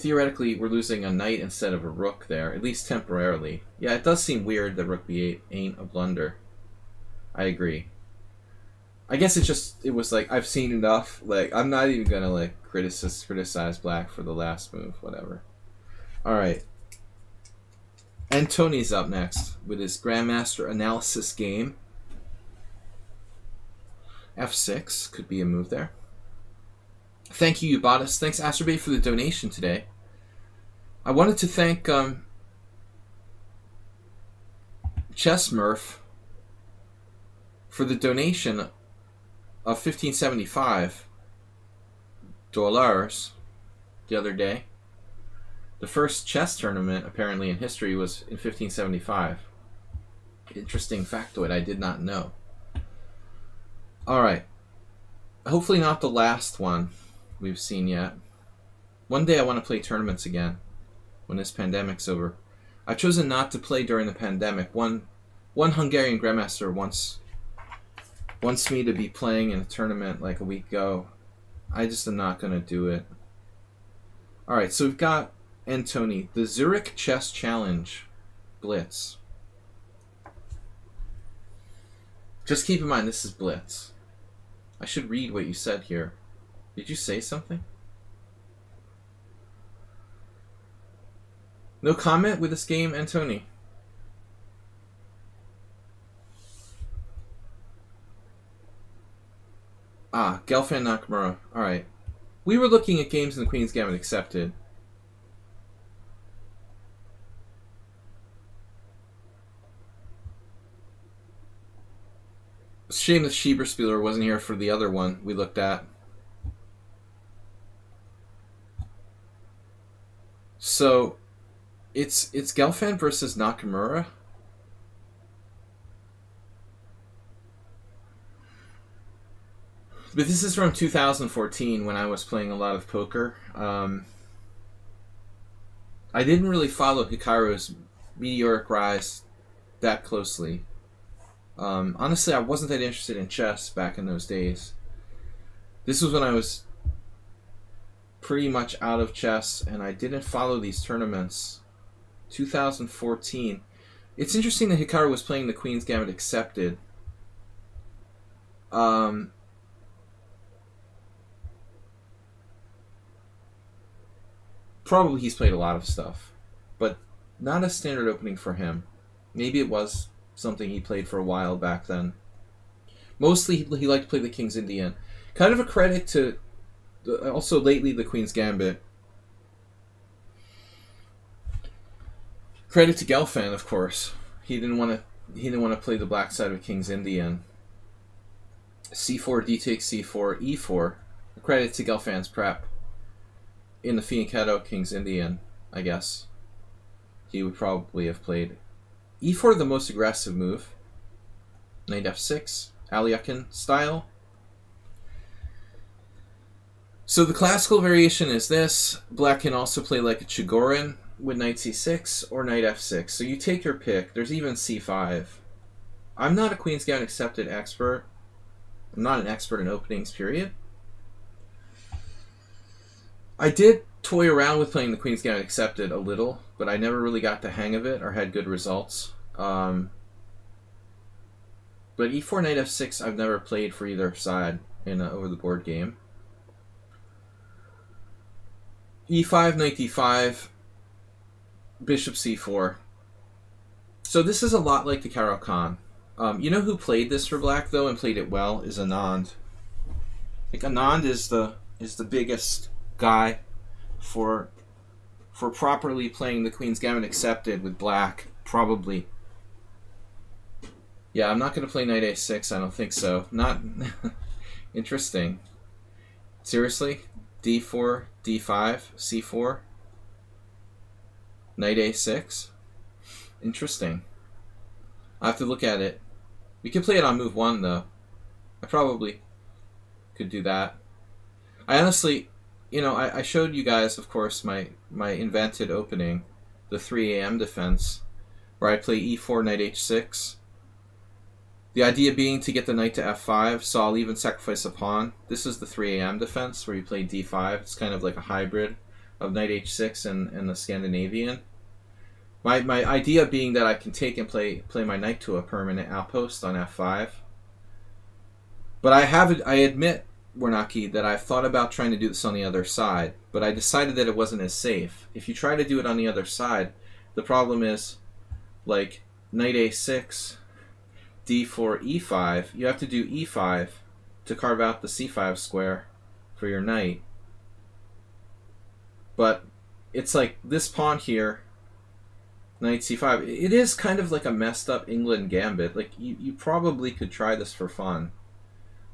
we're losing a knight instead of a rook there, at least temporarily. Yeah, it does seem weird that rook b8 ain't a blunder. I agree. I guess it was like, I've seen enough. Like, I'm not even gonna like criticize black for the last move, whatever. Alright. And Tony's up next with his Grandmaster analysis game. f6 could be a move there. Thank you, Ubatis. Thanks, Astrobay, for the donation today. I wanted to thank Chess Murph for the donation of $1575 the other day. The first chess tournament, apparently, in history was in 1575. Interesting factoid I did not know. Alright. Hopefully not the last one we've seen yet. One day I want to play tournaments again when this pandemic's over. I've chosen not to play during the pandemic. One Hungarian Grandmaster wants me to be playing in a tournament like a week ago. I just am not going to do it. Alright, so we've got Tony, the Zurich Chess Challenge Blitz. Just keep in mind this is Blitz. I should read what you said here. Did you say something? No comment with this game, Antony? Ah, Gelfand Nakamura. Alright. We were looking at games in the Queen's Gambit accepted. Shame that Schieberspieler wasn't here for the other one we looked at. So, it's Gelfand versus Nakamura. But this is from 2014 when I was playing a lot of poker. I didn't really follow Hikaru's meteoric rise that closely. Honestly, I wasn't that interested in chess back in those days. This was when I was pretty much out of chess, and I didn't follow these tournaments. 2014. It's interesting that Hikaru was playing the Queen's Gambit accepted. Probably he's played a lot of stuff, but not a standard opening for him. Maybe it was something he played for a while back then. Mostly he liked to play the King's Indian. Kind of a credit to also lately the Queen's Gambit. Credit to Gelfand, of course. He didn't want to play the black side of King's Indian. C4, D takes C4, E4. A credit to Gelfand's prep. in the fianchetto King's Indian, I guess, he would probably have played e4, the most aggressive move. Knight f6, Alekhine style. So the classical variation is this. Black can also play like a Chigorin with knight c6 or knight f6. So you take your pick. There's even c5. I'm not a Queen's Gambit Accepted expert. I'm not an expert in openings, period. I did toy around with playing the Queen's Gambit Accepted a little, but I never really got the hang of it or had good results. But e4, knight f6 I've never played for either side in an over-the-board game. e5, knight d5, bishop c4. So this is a lot like the Caro-Kann. You know who played this for black though and played it well is Anand. I think Anand is the biggest guy for properly playing the Queen's Gambit Accepted with black, probably. Yeah, I'm not going to play knight a6. I don't think so. Not interesting. Seriously? d4, d5, c4, knight a6. Interesting. I have to look at it. We could play it on move 1 though. I probably could do that. I honestly, you know, I showed you guys, of course, my invented opening, the 3 a.m. defense, where I play e4, knight h6. The idea being to get the knight to f5, so I'll even sacrifice a pawn. This is the 3 a.m. defense, where you play d5. It's kind of like a hybrid of knight h6 and the Scandinavian. My idea being that I can take and play my knight to a permanent outpost on f5. But I admit, Warnaki, that I've thought about trying to do this on the other side, but I decided that it wasn't as safe. If you try to do it on the other side, the problem is, like, knight a6, d4, e5, you have to do e5 to carve out the c5 square for your knight. But it's like this pawn here, knight c5, it is kind of like a messed up England gambit. Like, you probably could try this for fun.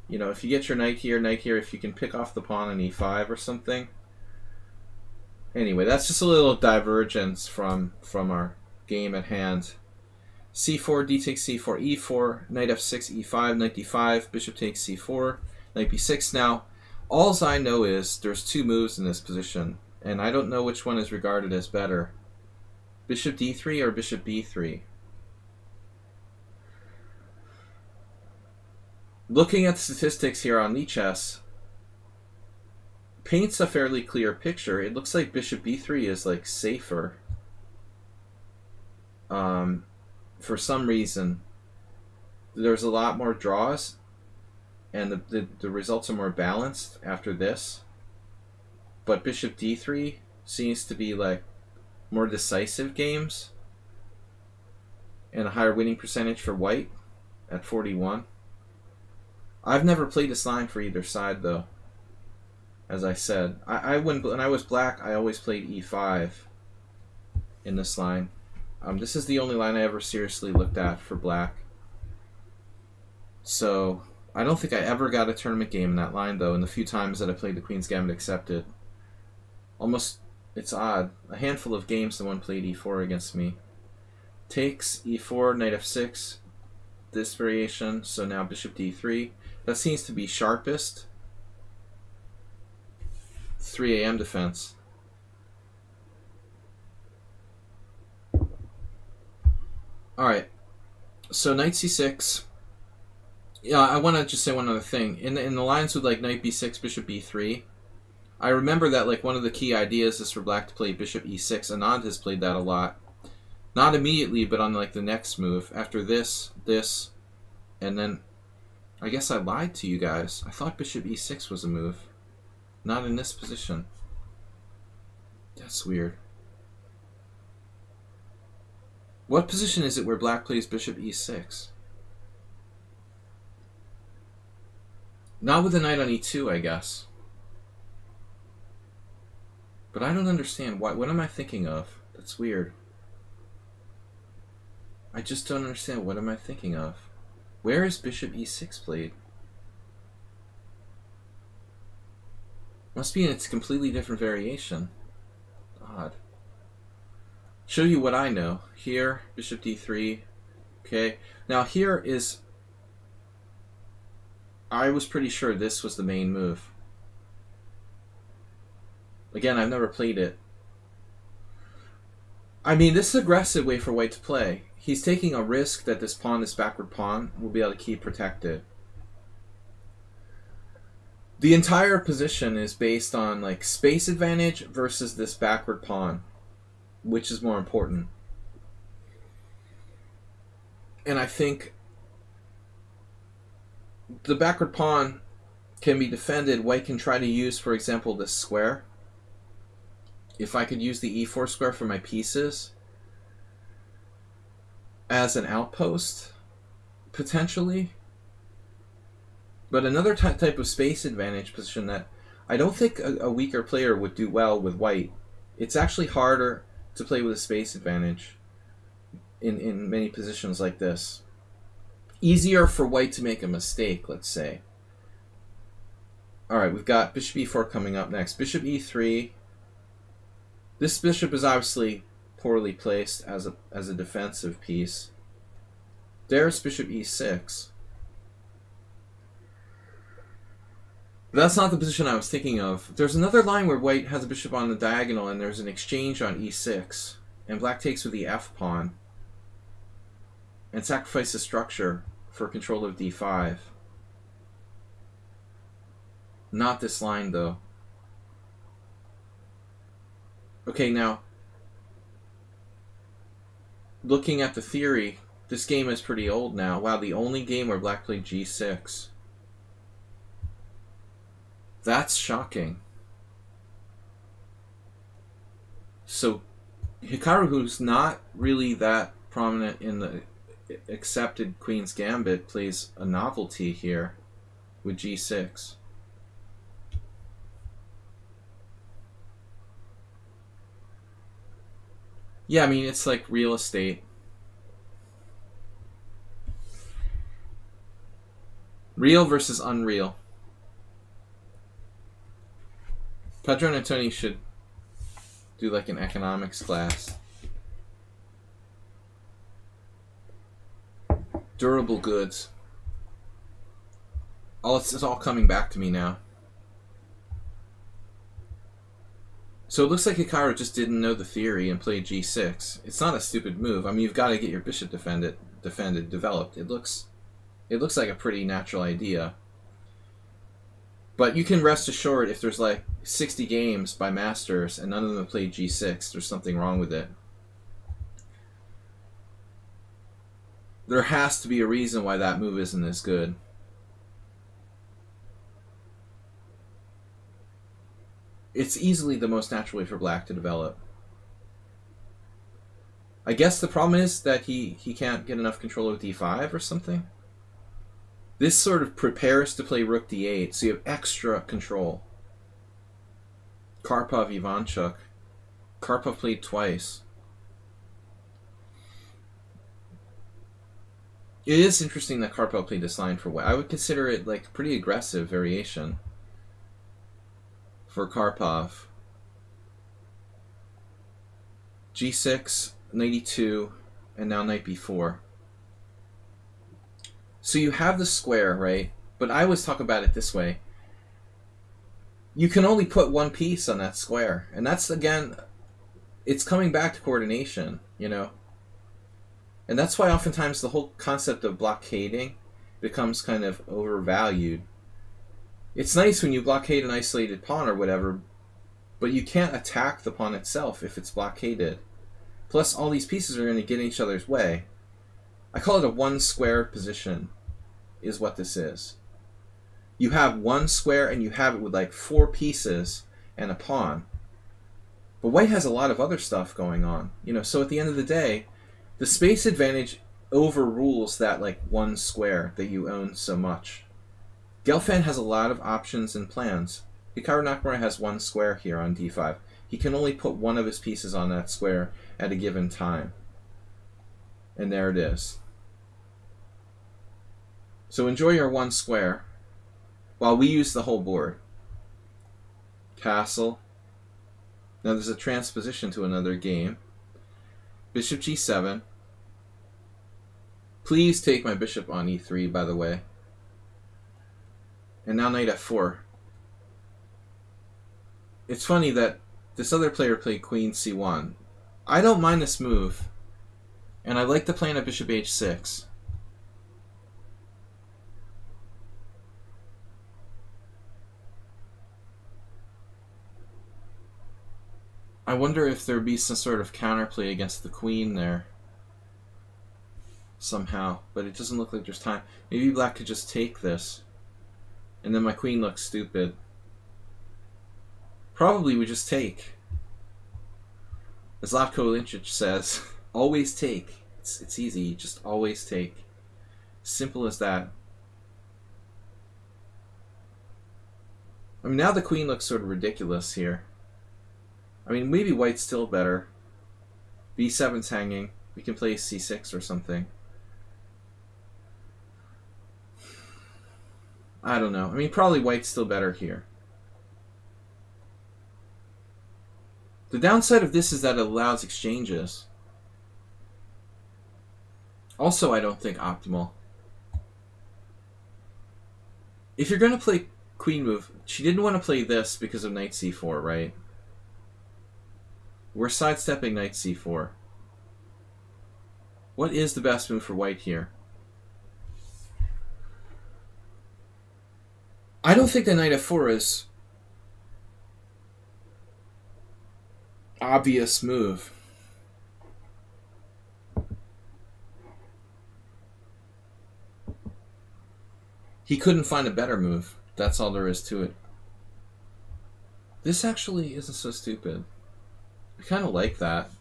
You know, if you get your knight here, if you can pick off the pawn on e5 or something. Anyway, that's just a little divergence from our game at hand. c4, d takes c4, e4, knight f6, e5, knight d5, bishop takes c4, knight b6. Now, alls I know is there's two moves in this position, and I don't know which one is regarded as better. Bishop d3 or bishop b3? Looking at the statistics here on lichess, paints a fairly clear picture. It looks like bishop b3 is like safer. For some reason, there's a lot more draws, and the results are more balanced after this. But bishop d3 seems to be like more decisive games, and a higher winning percentage for white at 41. I've never played this line for either side though. As I said, when I was black, I always played e5 in this line. This is the only line I ever seriously looked at for black. So I don't think I ever got a tournament game in that line though. In the few times that I played the Queen's Gambit Accepted, almost, it's odd, a handful of games the one played e4 against me. Takes e4, knight f6, this variation. So now bishop d3. That seems to be sharpest. 3 a.m. defense. Alright, so knight c6. Yeah, I want to just say one other thing. In the lines with like knight b6, bishop b3, I remember that like one of the key ideas is for black to play bishop e6. Anand has played that a lot. Not immediately, but on like the next move. After this, and then I guess I lied to you guys. I thought bishop e6 was a move. Not in this position. That's weird. What position is it where black plays bishop e6? Not with the knight on e2, I guess. But I don't understand. What am I thinking of? That's weird. I just don't understand. What am I thinking of? Where is bishop e6 played? Must be in its completely different variation. Odd. Show you what I know. Here, bishop d3. Okay. Now here is... I was pretty sure this was the main move. Again, I've never played it. I mean, this is an aggressive way for white to play. He's taking a risk that this pawn, this backward pawn, will be able to keep protected. The entire position is based on like space advantage versus this backward pawn. Which is more important? And I think the backward pawn can be defended. White can try to use, for example, this square. If I could use the e4 square for my pieces as an outpost, potentially. But another type of space advantage position that I don't think a weaker player would do well with white. It's actually harder to play with a space advantage in many positions like this. Easier for white to make a mistake, let's say. Alright, we've got bishop e4 coming up next. Bishop e3. This bishop is obviously poorly placed as a defensive piece. There's bishop e6. That's not the position I was thinking of. There's another line where white has a bishop on the diagonal and there's an exchange on e6. And black takes with the f pawn. And sacrifices structure for control of d5. Not this line, though. Okay, now, looking at the theory, this game is pretty old now. Wow, the only game where black played g6. That's shocking. So, Hikaru, who's not really that prominent in the accepted Queen's Gambit, plays a novelty here with g6. Yeah, I mean, it's like real estate. Real versus unreal. Pedro and Tony should do like an economics class. Durable goods. It's all coming back to me now. So it looks like Hikaru just didn't know the theory and played g6. It's not a stupid move. I mean, you've got to get your bishop defended, developed. It looks like a pretty natural idea. But you can rest assured if there's like 60 games by masters and none of them have played g6, there's something wrong with it. There has to be a reason why that move isn't as good. It's easily the most natural way for black to develop. I guess the problem is that he can't get enough control of d5 or something. This sort of prepares to play rook d8, so you have extra control. Karpov, Ivanchuk. Karpov played twice. It is interesting that Karpov played this line for white. I would consider it like a pretty aggressive variation for Karpov. g6, knight e2, and now knight b4. So you have the square, right? But I always talk about it this way. You can only put one piece on that square. And that's, again, it's coming back to coordination, you know? And that's why oftentimes the whole concept of blockading becomes kind of overvalued. It's nice when you blockade an isolated pawn or whatever, but you can't attack the pawn itself if it's blockaded. Plus, all these pieces are going to get in each other's way. I call it a one square position, is what this is. You have one square and you have it with like 4 pieces and a pawn. But white has a lot of other stuff going on, you know, so at the end of the day, the space advantage overrules that like one square that you own so much. Gelfand has a lot of options and plans. Hikaru Nakamura has one square here on d5. He can only put one of his pieces on that square at a given time. And there it is. So enjoy your one square while we use the whole board. Castle. Now there's a transposition to another game. Bishop g7. Please take my bishop on e3, by the way. And now knight f4. It's funny that this other player played queen c1. I don't mind this move. And I like the plan of bishop h6. I wonder if there'd be some sort of counterplay against the queen there. Somehow. But it doesn't look like there's time. Maybe black could just take this. And then my queen looks stupid. Probably we just take. As Latko Linčić says, always take. It's easy, just always take. Simple as that. I mean, now the queen looks sort of ridiculous here. I mean, maybe white's still better. b7's hanging. We can play c6 or something. I don't know. I mean, probably white's still better here. The downside of this is that it allows exchanges. Also, I don't think optimal. If you're going to play queen move, she didn't want to play this because of knight c4, right? We're sidestepping knight c4. What is the best move for white here? I don't think the knight f4 is obvious move. He couldn't find a better move. That's all there is to it. This actually isn't so stupid. I kind of like that.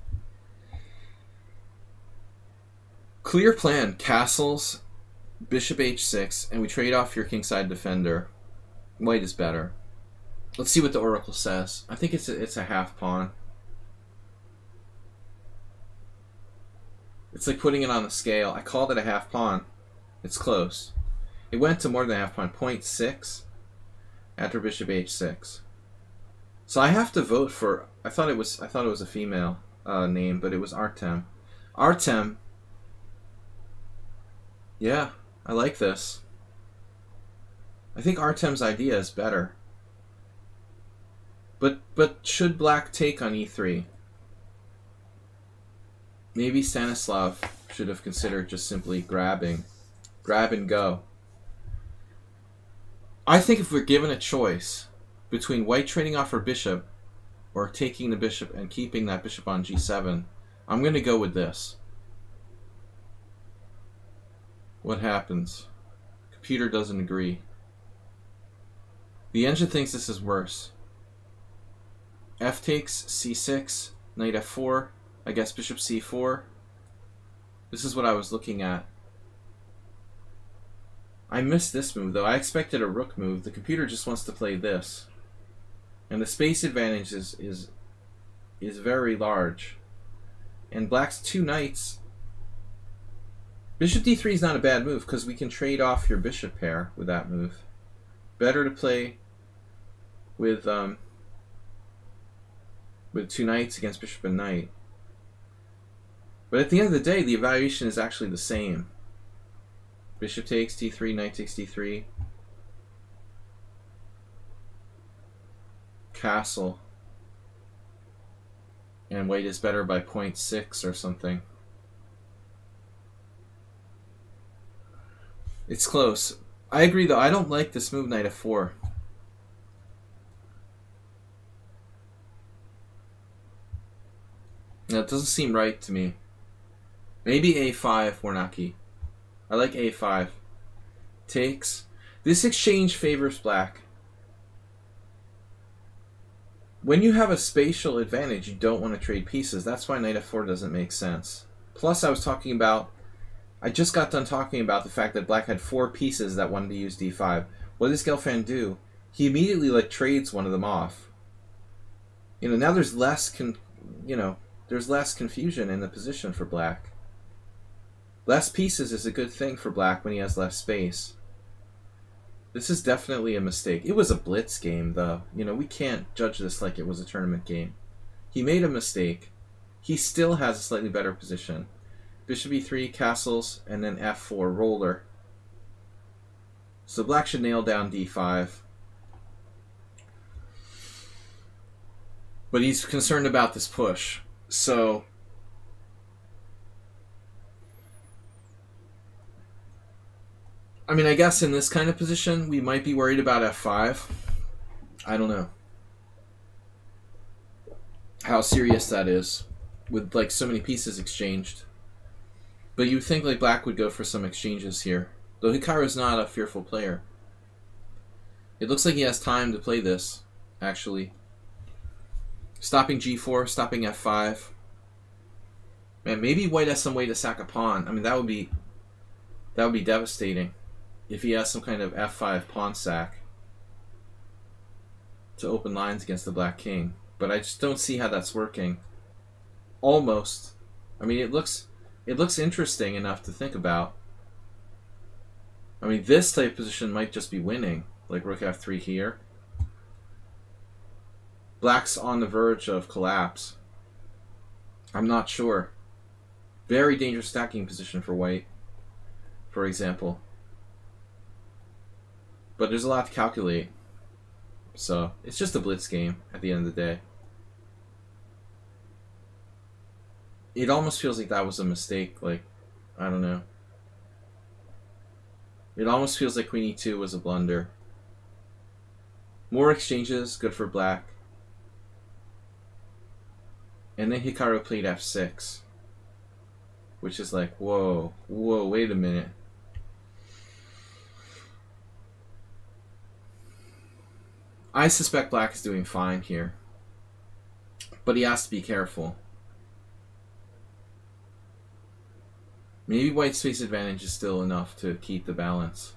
Clear plan. Castles, bishop h6, and we trade off your kingside defender. White is better. Let's see what the oracle says. I think it's a half pawn. It's like putting it on the scale. I called it a half pawn. It's close. It went to more than a half pawn. 0.6 after bishop h6. So I have to vote for. I thought it was a female name, but it was Artem. Artem. Yeah, I like this. I think Artem's idea is better. But should black take on e3? Maybe Stanislav should have considered just simply grabbing. Grab and go. I think if we're given a choice between white trading off her bishop or taking the bishop and keeping that bishop on g7, I'm going to go with this. What happens? Computer doesn't agree. The engine thinks this is worse. F takes, c6, knight f4, I guess bishop c4. This is what I was looking at. I missed this move though. I expected a rook move. The computer just wants to play this. And the space advantage is very large. And black's two knights. Bishop d3 is not a bad move because we can trade off your bishop pair with that move. Better to play with two knights against bishop and knight. But at the end of the day, the evaluation is actually the same. Bishop takes d3, knight takes d3. Castle. And white is better by 0.6 or something. It's close. I agree though, I don't like this move knight f4. No, it doesn't seem right to me. Maybe a5, Warnacki. I like a5. Takes. This exchange favors black. When you have a spatial advantage, you don't want to trade pieces. That's why knight f4 doesn't make sense. Plus, I just got done talking about the fact that black had 4 pieces that wanted to use d5. What does Gelfand do? He immediately trades one of them off. Now there's less there's less confusion in the position for black. Less pieces is a good thing for black when he has less space. This is definitely a mistake. It was a blitz game, though. You know, we can't judge this like it was a tournament game. He made a mistake. He still has a slightly better position. Bishop e3, castles, and then f4, roller. So black should nail down d5. But he's concerned about this push. So I mean, I guess in this kind of position, we might be worried about f5. I don't know how serious that is with like so many pieces exchanged. But you'd think like black would go for some exchanges here. Though Hikaru's not a fearful player. It looks like he has time to play this, actually. Stopping g4, stopping f5. Man, maybe white has some way to sack a pawn. I mean, that would be devastating if he has some kind of f5 pawn sack to open lines against the black king. But I just don't see how that's working. Almost. I mean, it looks interesting enough to think about. I mean, this type of position might just be winning, like rook f3 here. Black's on the verge of collapse. I'm not sure. Very dangerous stacking position for white, for example. But there's a lot to calculate. So, it's just a blitz game at the end of the day. It almost feels like that was a mistake. Like, I don't know. It almost feels like queen e2 was a blunder. More exchanges, good for black. And then Hikaru played f6. Which is like, whoa, wait a minute. I suspect black is doing fine here. But he has to be careful. Maybe white's space advantage is still enough to keep the balance.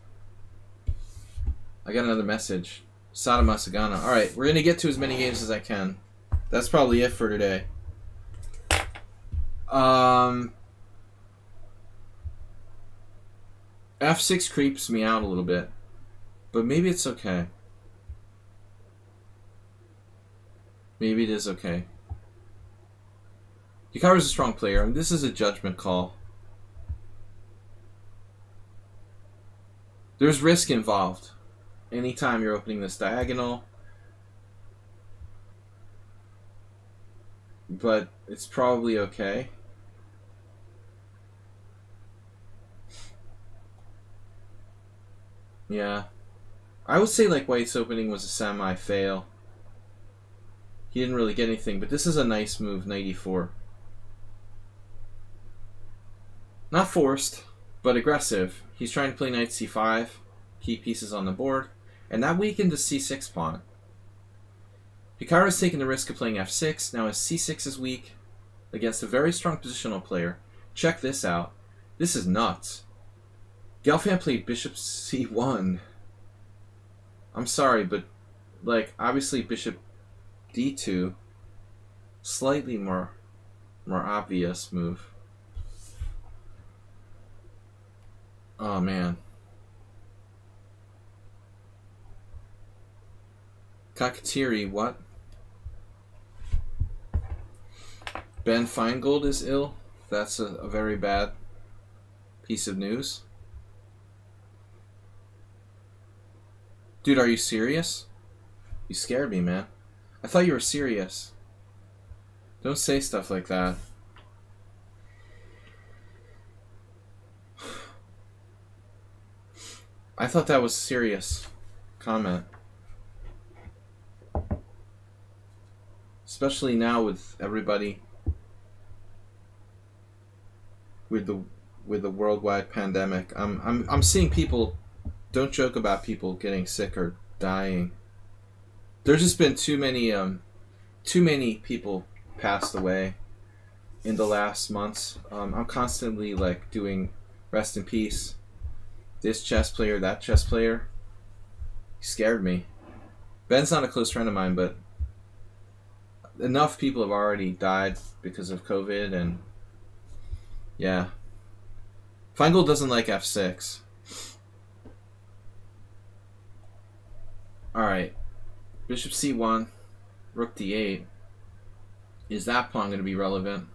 I got another message. Sada Masagana. Alright, we're going to get to as many games as I can. That's probably it for today. F6 creeps me out a little bit. But maybe it's okay. Maybe it is okay. Hikaru's a strong player. I mean, this is a judgment call. There's risk involved. Anytime you're opening this diagonal. But it's probably okay. Yeah. I would say like white's opening was a semi-fail. He didn't really get anything, but this is a nice move, knight e4. Not forced, but aggressive. He's trying to play knight c5, keep pieces on the board, and that weakened the c6 pawn. Hikaru's taking the risk of playing f6. Now his c6 is weak against a very strong positional player. Check this out. This is nuts. Gelfand played bishop c1. I'm sorry, but like obviously bishop d2, slightly more obvious move. Oh man. Kakatiri, what? Ben Feingold is ill? That's a very bad piece of news. Dude, are you serious? You scared me, man. I thought you were serious. Don't say stuff like that. I thought that was a serious comment. Especially now with everybody with the worldwide pandemic. I'm seeing people, don't joke about people getting sick or dying. There's just been too many people passed away in the last months. I'm constantly like doing rest in peace. This chess player, that chess player. He scared me. Ben's not a close friend of mine, but enough people have already died because of COVID, and yeah. Feingold doesn't like f6. Alright. Bishop c1. Rook d8. Is that pawn going to be relevant?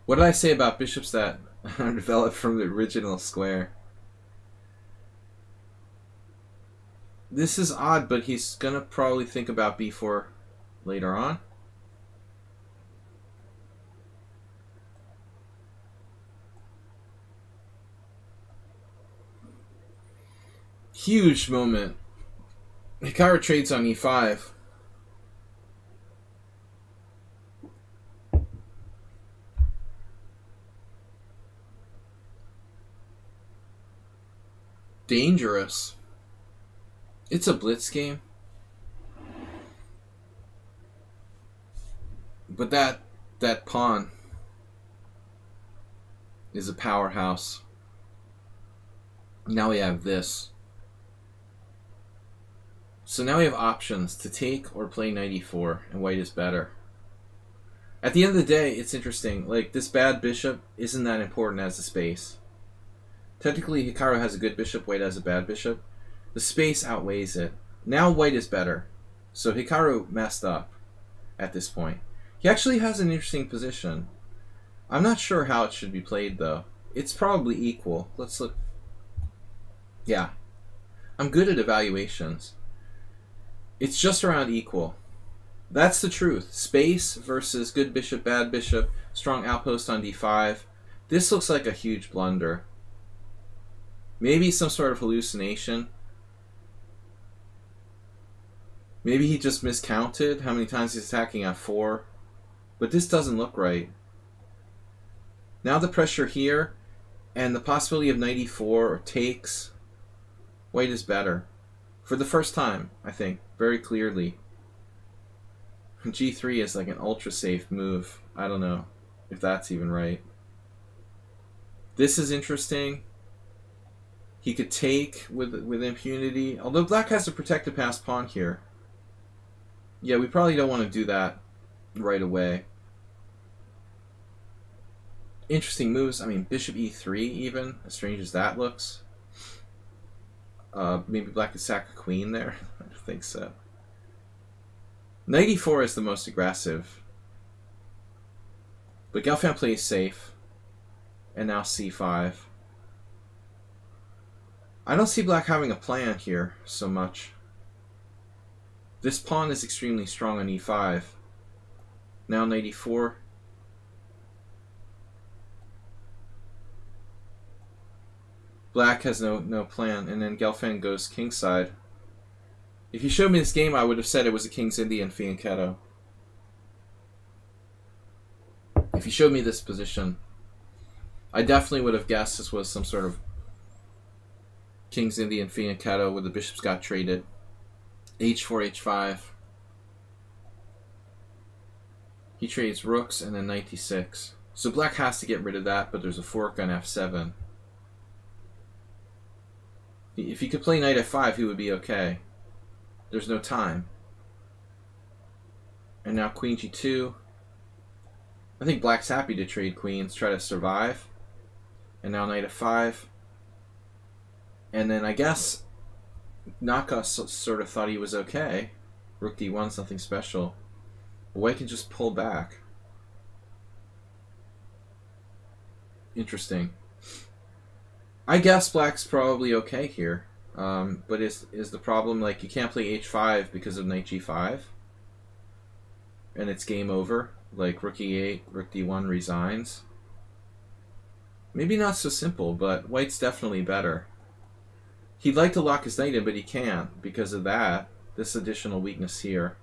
What did I say about bishops that are developed from the original square? This is odd, but he's going to probably think about b4 later on. Huge moment. Hikaru trades on e5. Dangerous. It's a blitz game. But that pawn is a powerhouse. Now we have this. So now we have options to take or play knight e4, and white is better. At the end of the day, it's interesting. Like, this bad bishop isn't that important as a space. Technically, Hikaru has a good bishop, white has a bad bishop. The space outweighs it. Now white is better. So Hikaru messed up at this point. He actually has an interesting position. I'm not sure how it should be played, though. It's probably equal. Let's look. Yeah. I'm good at evaluations. It's just around equal. That's the truth. Space versus good bishop, bad bishop, strong outpost on d5. This looks like a huge blunder. Maybe some sort of hallucination. Maybe he just miscounted how many times he's attacking f4. But this doesn't look right. Now the pressure here and the possibility of knight e4 or takes. White is better. For the first time, I think, very clearly. g3 is like an ultra safe move. I don't know if that's even right. This is interesting. He could take with impunity. Although black has a protected passed pawn here. Yeah, we probably don't want to do that right away. Interesting moves. I mean, bishop e3 even, as strange as that looks. Maybe black could sack a queen there. I don't think so. Knight e4 is the most aggressive. But Gelfand plays safe. And now c5. I don't see black having a plan here so much. This pawn is extremely strong on e5. Now knight e4. Black has no plan, and then Gelfand goes kingside. If you showed me this game, I would have said it was a King's Indian fianchetto. If you showed me this position, I definitely would have guessed this was some sort of King's Indian fianchetto where the bishops got traded. h4, h5. He trades rooks and then knight d6. So black has to get rid of that, but there's a fork on f7. If he could play knight f5, he would be okay. There's no time. And now queen g2. I think black's happy to trade queens, try to survive. And now knight f5. And then I guess Naka sort of thought he was okay. Rook d1, something special. But white can just pull back. Interesting. I guess black's probably okay here. But is the problem like you can't play h5 because of knight g5? And it's game over? Like rook e8, rook d1 resigns? Maybe not so simple, but white's definitely better. He'd like to lock his knight in, but he can't because of that. This additional weakness here.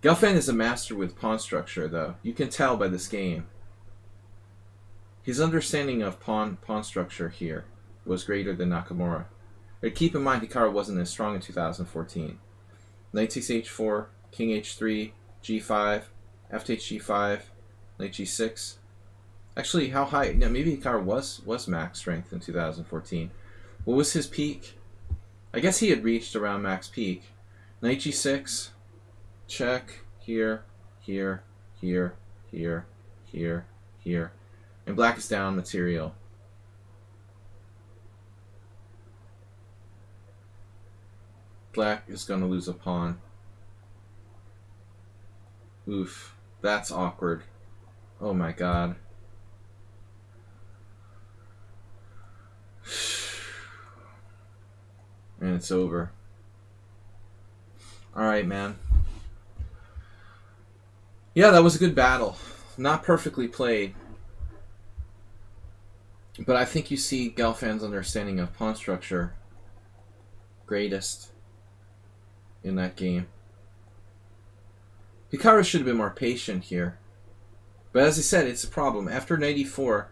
Gelfand is a master with pawn structure, though. You can tell by this game. His understanding of pawn structure here was greater than Nakamura. But keep in mind, Hikaru wasn't as strong in 2014. Knight takes h4, king h3, g5, f takes g5, knight g6. Actually, how high? No, maybe Hikaru was max strength in 2014. What was his peak? I guess he had reached around max peak. Knight g6, check, here, here, here, here, here, here. And black is down material. Black is going to lose a pawn. Oof. That's awkward. Oh my god. And it's over. Alright, man. Yeah, that was a good battle. Not perfectly played. But I think you see Gelfand's understanding of pawn structure greatest in that game. Hikaru should have been more patient here. But as I said, it's a problem. After knight e4,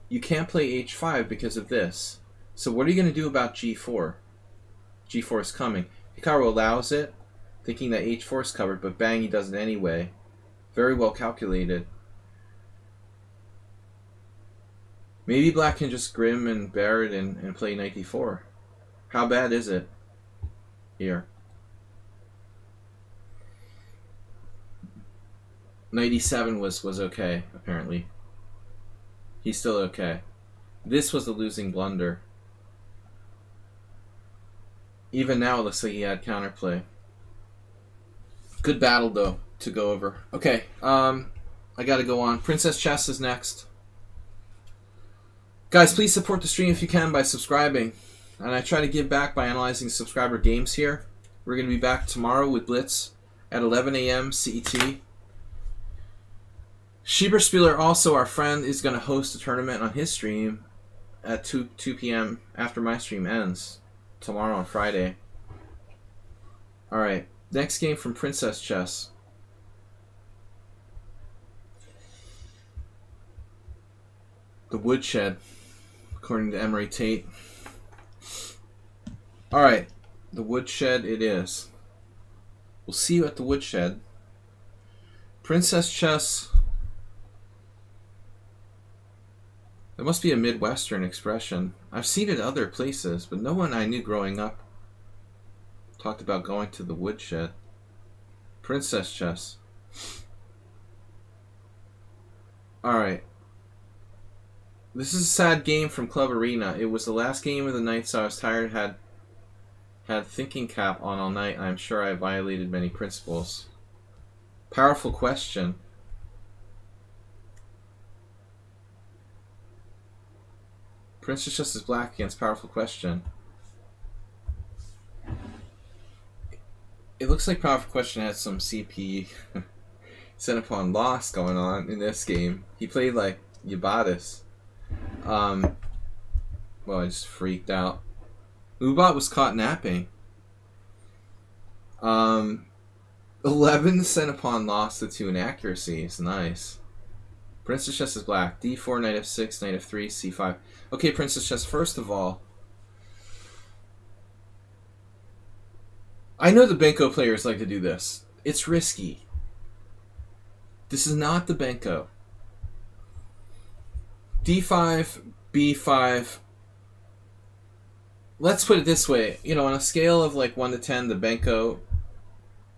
you can't play h5 because of this. So what are you going to do about g4? g4 is coming. Hikaru allows it, thinking that h4 is covered, but bang, he does it anyway. Very well calculated. Maybe Black can just grim and bear it and play knight d4. How bad is it here? Knight e7 was okay, apparently. He's still okay. This was a losing blunder. Even now it looks like he had counterplay. Good battle, though, to go over. Okay, I gotta go on. Princess Chess is next. Guys, please support the stream if you can by subscribing. And I try to give back by analyzing subscriber games here. We're going to be back tomorrow with Blitz at 11 a.m. CET. Schieberspieler, also our friend, is going to host a tournament on his stream at 2 p.m. after my stream ends. Tomorrow on Friday. Alright, next game from Princess Chess. The Woodshed, according to Emery Tate. Alright, the Woodshed it is. We'll see you at the Woodshed. Princess Chess. It must be a Midwestern expression. I've seen it other places, but no one I knew growing up talked about going to the Woodshed. Princess Chess. Alright. This is a sad game from Club Arena. It was the last game of the night, so I was tired, had thinking cap on all night, and I'm sure I violated many principles. Powerful question. Princess Chess is Black against Powerful Question. It looks like Powerful Question has some CP set upon loss going on in this game. He played like Yabatis. Well, I just freaked out. Ubot was caught napping. 11 sent upon loss to 2 inaccuracies. Nice. Princess Chess is Black. D4, knight f6, knight f3, c5. Okay, Princess Chess, first of all, I know the Benko players like to do this. It's risky. This is not the Benko. D5, B5. Let's put it this way. You know, on a scale of like 1 to 10, the Benko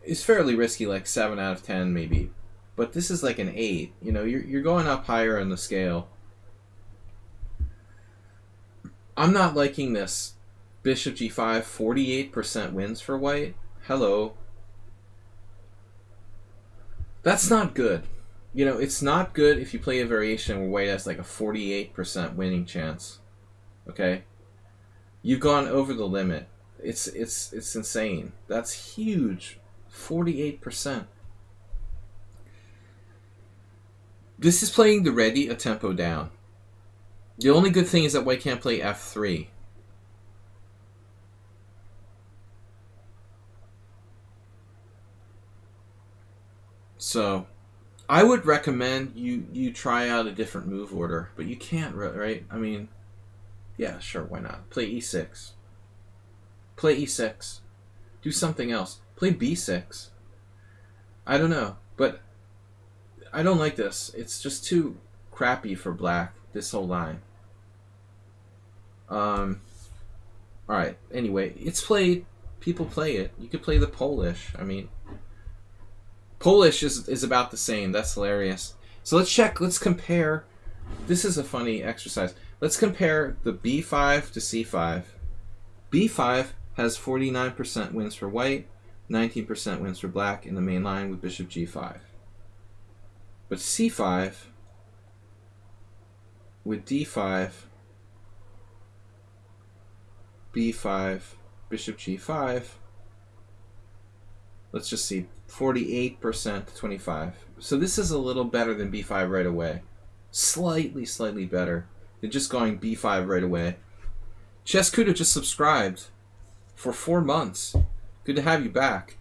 is fairly risky, like 7 out of 10 maybe. But this is like an 8. You know, you're going up higher in the scale. I'm not liking this. Bishop g5, 48% wins for white. Hello. That's not good. You know, it's not good if you play a variation where white has like a 48% winning chance. Okay? You've gone over the limit. It's insane. That's huge. 48%. This is playing the ready a tempo down. The only good thing is that white can't play f3. So, I would recommend you try out a different move order, but you can't, right? I mean, yeah, sure, why not? Play e6. Play e6. Do something else. Play b6. I don't know, but I don't like this. It's just too crappy for black, this whole line. Alright, anyway, it's played. People play it. You could play the Polish. I mean, Polish is about the same. That's hilarious. So let's check. Let's compare. This is a funny exercise. Let's compare the b5 to c5. b5 has 49% wins for white, 19% wins for black in the main line with bishop g5. But c5 with d5, b5, bishop g5, let's just see, 48% to 25. So this is a little better than b5 right away. Slightly better than just going b5 right away. Chess Kuda just subscribed for 4 months. Good to have you back.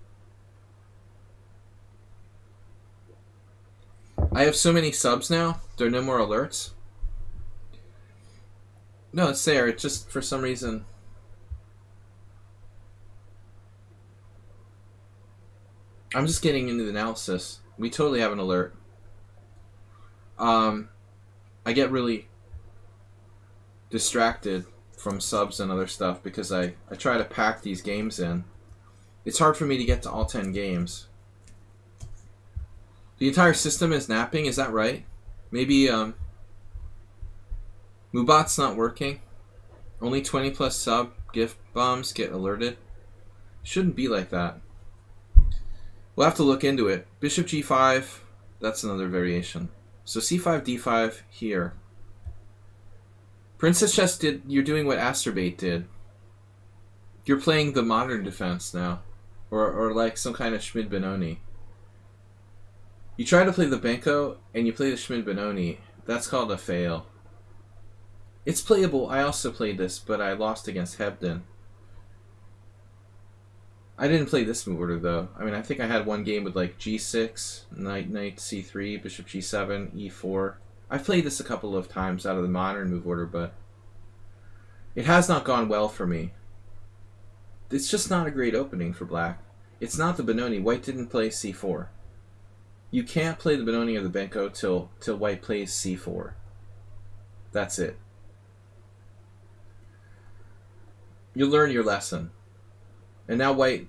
I have so many subs now, there are no more alerts. No, it's there. It just, for some reason... I'm just getting into the analysis. We totally have an alert. I get really distracted from subs and other stuff because I try to pack these games in. It's hard for me to get to all 10 games. The entire system is napping, is that right? Maybe Mubot's not working. Only 20 plus sub gift bombs get alerted. Shouldn't be like that. We'll have to look into it. Bishop g5, that's another variation. So c5, d5 here. Princess Chess you're doing what Asterbait did. You're playing the modern defense now. Or like some kind of Schmid-Benoni. You try to play the Benko and you play the Schmid-Benoni. That's called a fail. It's playable. I also played this, but I lost against Hebden. I didn't play this move order though. I mean, I think I had one game with like g6, knight c3, bishop g7, e4. I've played this a couple of times out of the modern move order, but it has not gone well for me. It's just not a great opening for black. It's not the Benoni. White didn't play c4. You can't play the Benoni or the Benko till white plays c4. That's it. You'll learn your lesson. And now white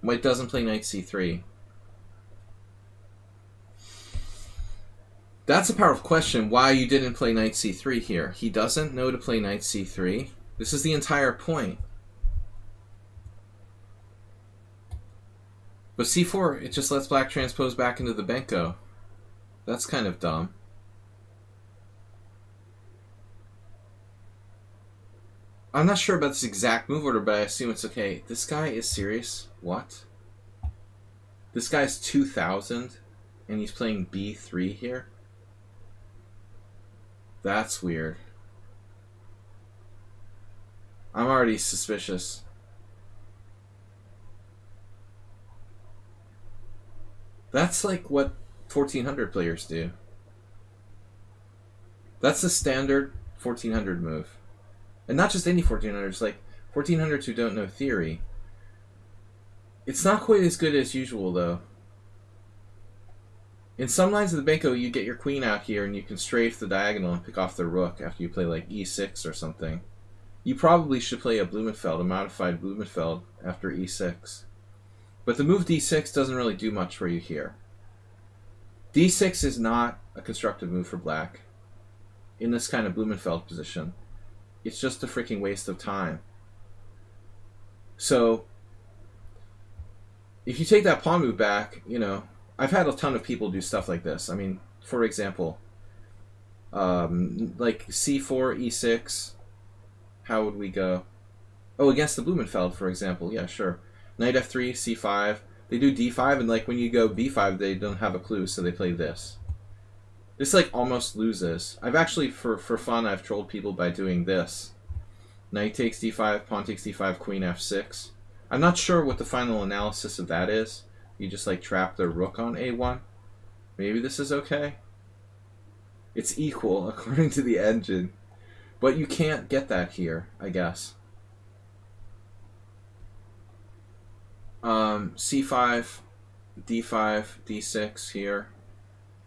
doesn't play knight c3. That's a powerful question, why you didn't play knight c3 here. He doesn't know to play knight c3. This is the entire point. But c4, it just lets black transpose back into the Benko. That's kind of dumb. I'm not sure about this exact move order, but I assume it's okay. This guy is serious? What? This guy's 2,000, and he's playing b3 here? That's weird. I'm already suspicious. That's like what 1400 players do. That's the standard 1400 move. And not just any 1400s, like 1400s who don't know theory. It's not quite as good as usual, though. In some lines of the Benko, you get your queen out here and you can strafe the diagonal and pick off the rook after you play like e6 or something. You probably should play a Blumenfeld, a modified Blumenfeld, after e6. But the move d6 doesn't really do much for you here. d6 is not a constructive move for black in this kind of Blumenfeld position. It's just a freaking waste of time. So, if you take that pawn move back, you know, I've had a ton of people do stuff like this. I mean, for example, like c4, e6, how would we go? Oh, against the Blumenfeld, for example. Yeah, sure. Knight f3, c5. They do d5, and like when you go b5, they don't have a clue, so they play this. This like almost loses. I've actually, for fun, I've trolled people by doing this. Knight takes d5, pawn takes d5, queen f6. I'm not sure what the final analysis of that is. You just like trap their rook on a1. Maybe this is okay. It's equal according to the engine. But you can't get that here, I guess. C5, d5, d6 here.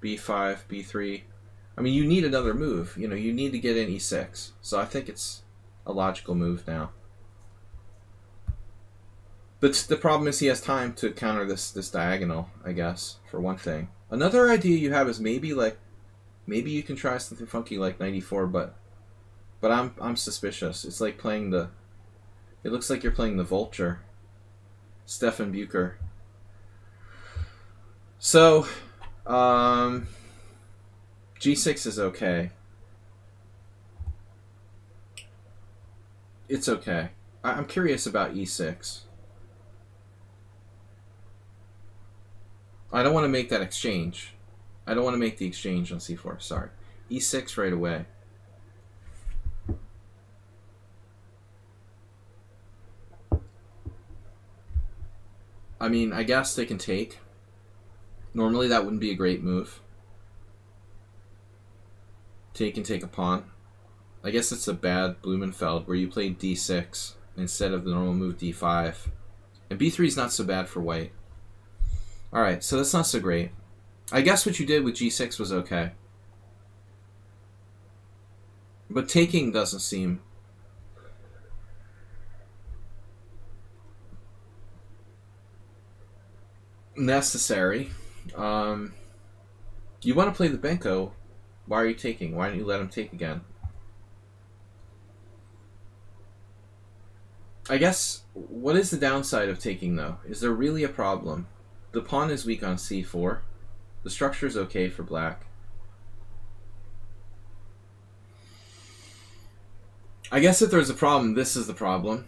b5, b3. I mean, you need another move. You know, you need to get in e6. So I think it's a logical move now. But the problem is he has time to counter this diagonal, I guess, for one thing. Another idea you have is maybe you can try something funky like knight e4, but I'm suspicious. It's like playing the It looks like you're playing the vulture. Stefan Bucher. So, g6 is okay. It's okay. I'm curious about e6. I don't want to make that exchange. I don't want to make the exchange on c4. Sorry. e6 right away. I mean, I guess they can take. Normally that wouldn't be a great move. Take and take a pawn. I guess it's a bad Blumenfeld where you played d6 instead of the normal move d5. And b3 is not so bad for white. Alright, so that's not so great. I guess what you did with g6 was okay. But taking doesn't seem necessary. You want to play the Benko. Why are you taking? Why don't you let him take again? I guess, what is the downside of taking, though? Is there really a problem? The pawn is weak on c4. The structure is okay for black. I guess if there's a problem, this is the problem.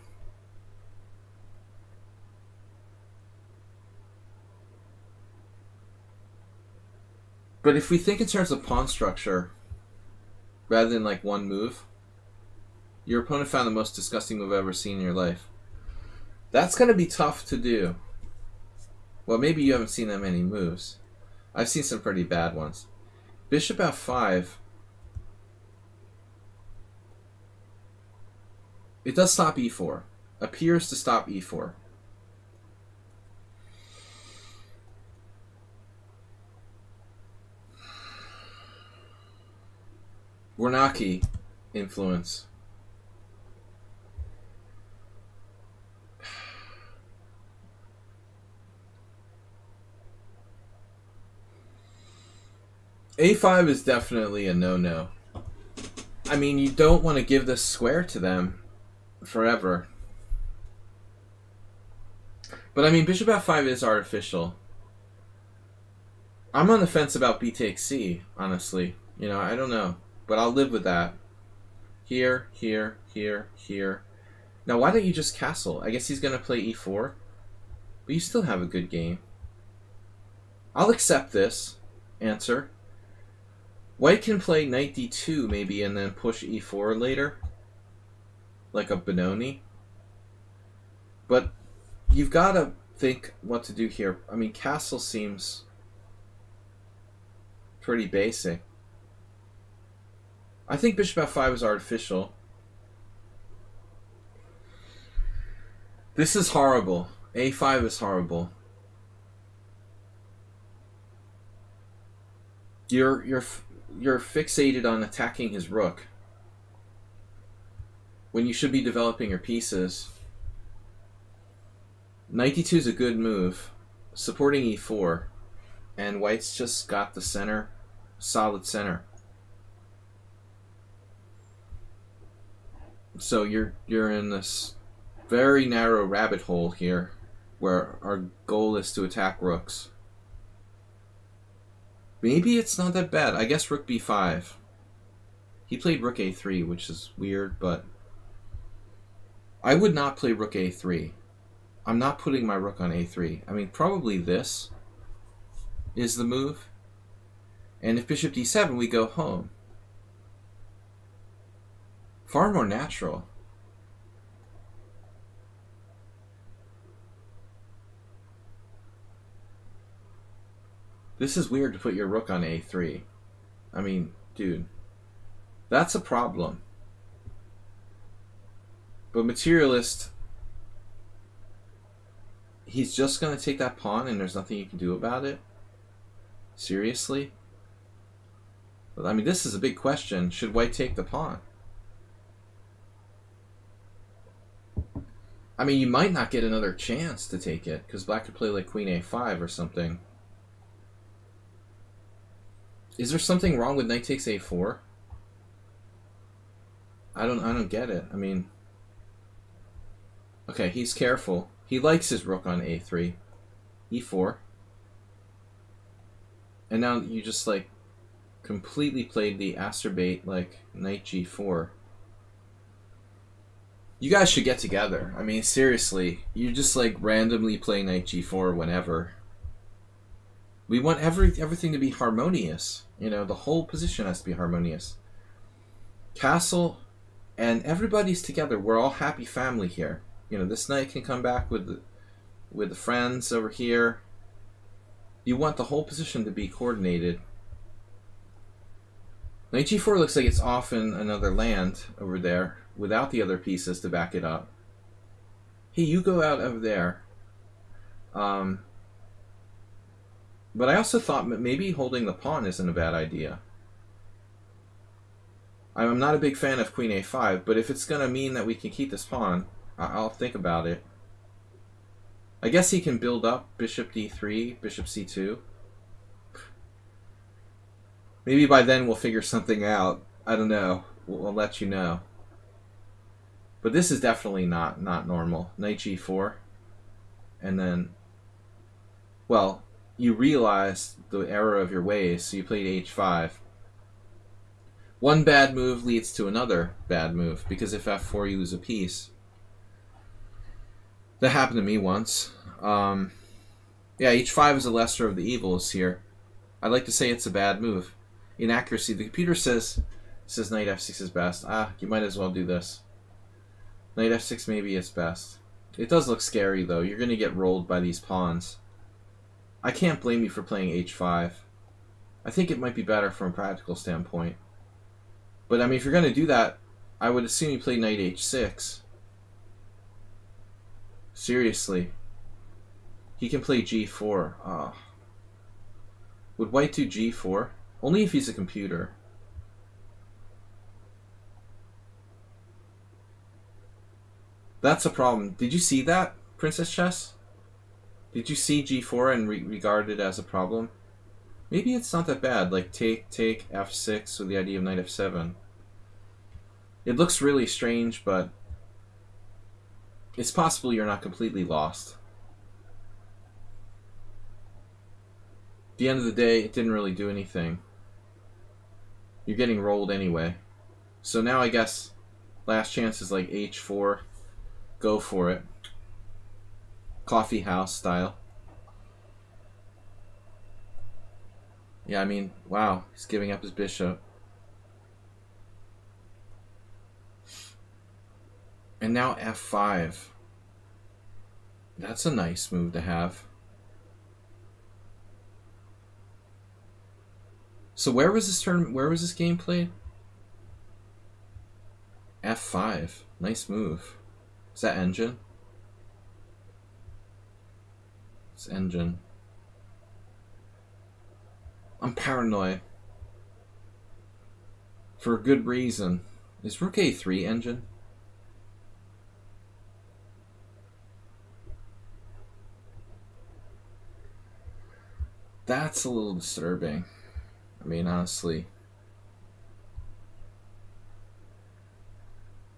But if we think in terms of pawn structure, rather than like one move, your opponent found the most disgusting move I've ever seen in your life. That's going to be tough to do. Well, maybe you haven't seen that many moves. I've seen some pretty bad ones. Bishop f5. It does stop e4. Appears to stop e4. Warnacki influence. A5 is definitely a no-no. I mean, you don't want to give this square to them forever. But I mean, bishop f5 is artificial. I'm on the fence about b takes c, honestly. You know, I don't know. But I'll live with that. Here, here, here, here. Now, why don't you just castle? I guess he's going to play e4. But you still have a good game. I'll accept this answer. White can play knight d2 maybe and then push e4 later. Like a Benoni. But you've got to think what to do here. I mean, castle seems pretty basic. I think bishop f5 is artificial. This is horrible. a5 is horrible. You're fixated on attacking his rook when you should be developing your pieces. Knight d2 is a good move, supporting e4, and white's just got the center, solid center. So you're in this very narrow rabbit hole here, where our goal is to attack rooks. Maybe it's not that bad. I guess rook b5. He played rook a3, which is weird, but I would not play rook a3. I'm not putting my rook on a3. I mean, probably this is the move. And if bishop d7, we go home. Far more natural. This is weird to put your rook on a3. I mean, dude, that's a problem. But materialist, he's just going to take that pawn and there's nothing you can do about it? Seriously? But, I mean, this is a big question. Should white take the pawn? I mean, you might not get another chance to take it, because black could play like queen a5 or something. Is there something wrong with knight takes a4? I don't get it. I mean, Okay, he's careful. He likes his rook on a3. e4. And now you just, like, completely played the acerbate, like, knight g4. You guys should get together. I mean, seriously. You just, like, randomly play knight g4 whenever. We want everything to be harmonious. You know, the whole position has to be harmonious. Castle, and everybody's together. We're all happy family here. You know, this knight can come back with the friends over here. You want the whole position to be coordinated. Knight g4 looks like it's off in another land over there without the other pieces to back it up. Hey, you go out over there. But I also thought maybe holding the pawn isn't a bad idea. I'm not a big fan of queen a5, but if it's going to mean that we can keep this pawn, I'll think about it. I guess he can build up bishop d3, bishop c2. Maybe by then we'll figure something out. I don't know. We'll let you know. But this is definitely not normal. Knight g4. And then, well, you realized the error of your ways, so you played h5. One bad move leads to another bad move, because if f4 you lose a piece. That happened to me once. Yeah, h5 is the lesser of the evils here. I'd like to say it's a bad move. Inaccuracy. The computer says knight f6 is best. You might as well do this. Knight f6 maybe is best. It does look scary, though. You're going to get rolled by these pawns. I can't blame you for playing h5. I think it might be better from a practical standpoint. But, I mean, if you're going to do that, I would assume you play knight h6. Seriously. He can play g4. Oh. Would white do g4? Only if he's a computer. That's a problem. Did you see that, Princess Chess? Did you see g4 and regard it as a problem? Maybe it's not that bad. Like, take f6 with the idea of knight f7. It looks really strange, but it's possible you're not completely lost. At the end of the day, it didn't really do anything. You're getting rolled anyway. So now I guess last chance is like h4. Go for it. Coffee house style. Yeah, I mean, wow. He's giving up his bishop. And now f5. That's a nice move to have. So where was this tournament? Where was this game played? f5. Nice move. Is that engine? It's engine. I'm paranoid. For a good reason. Is rook a3 engine? That's a little disturbing. I mean, honestly.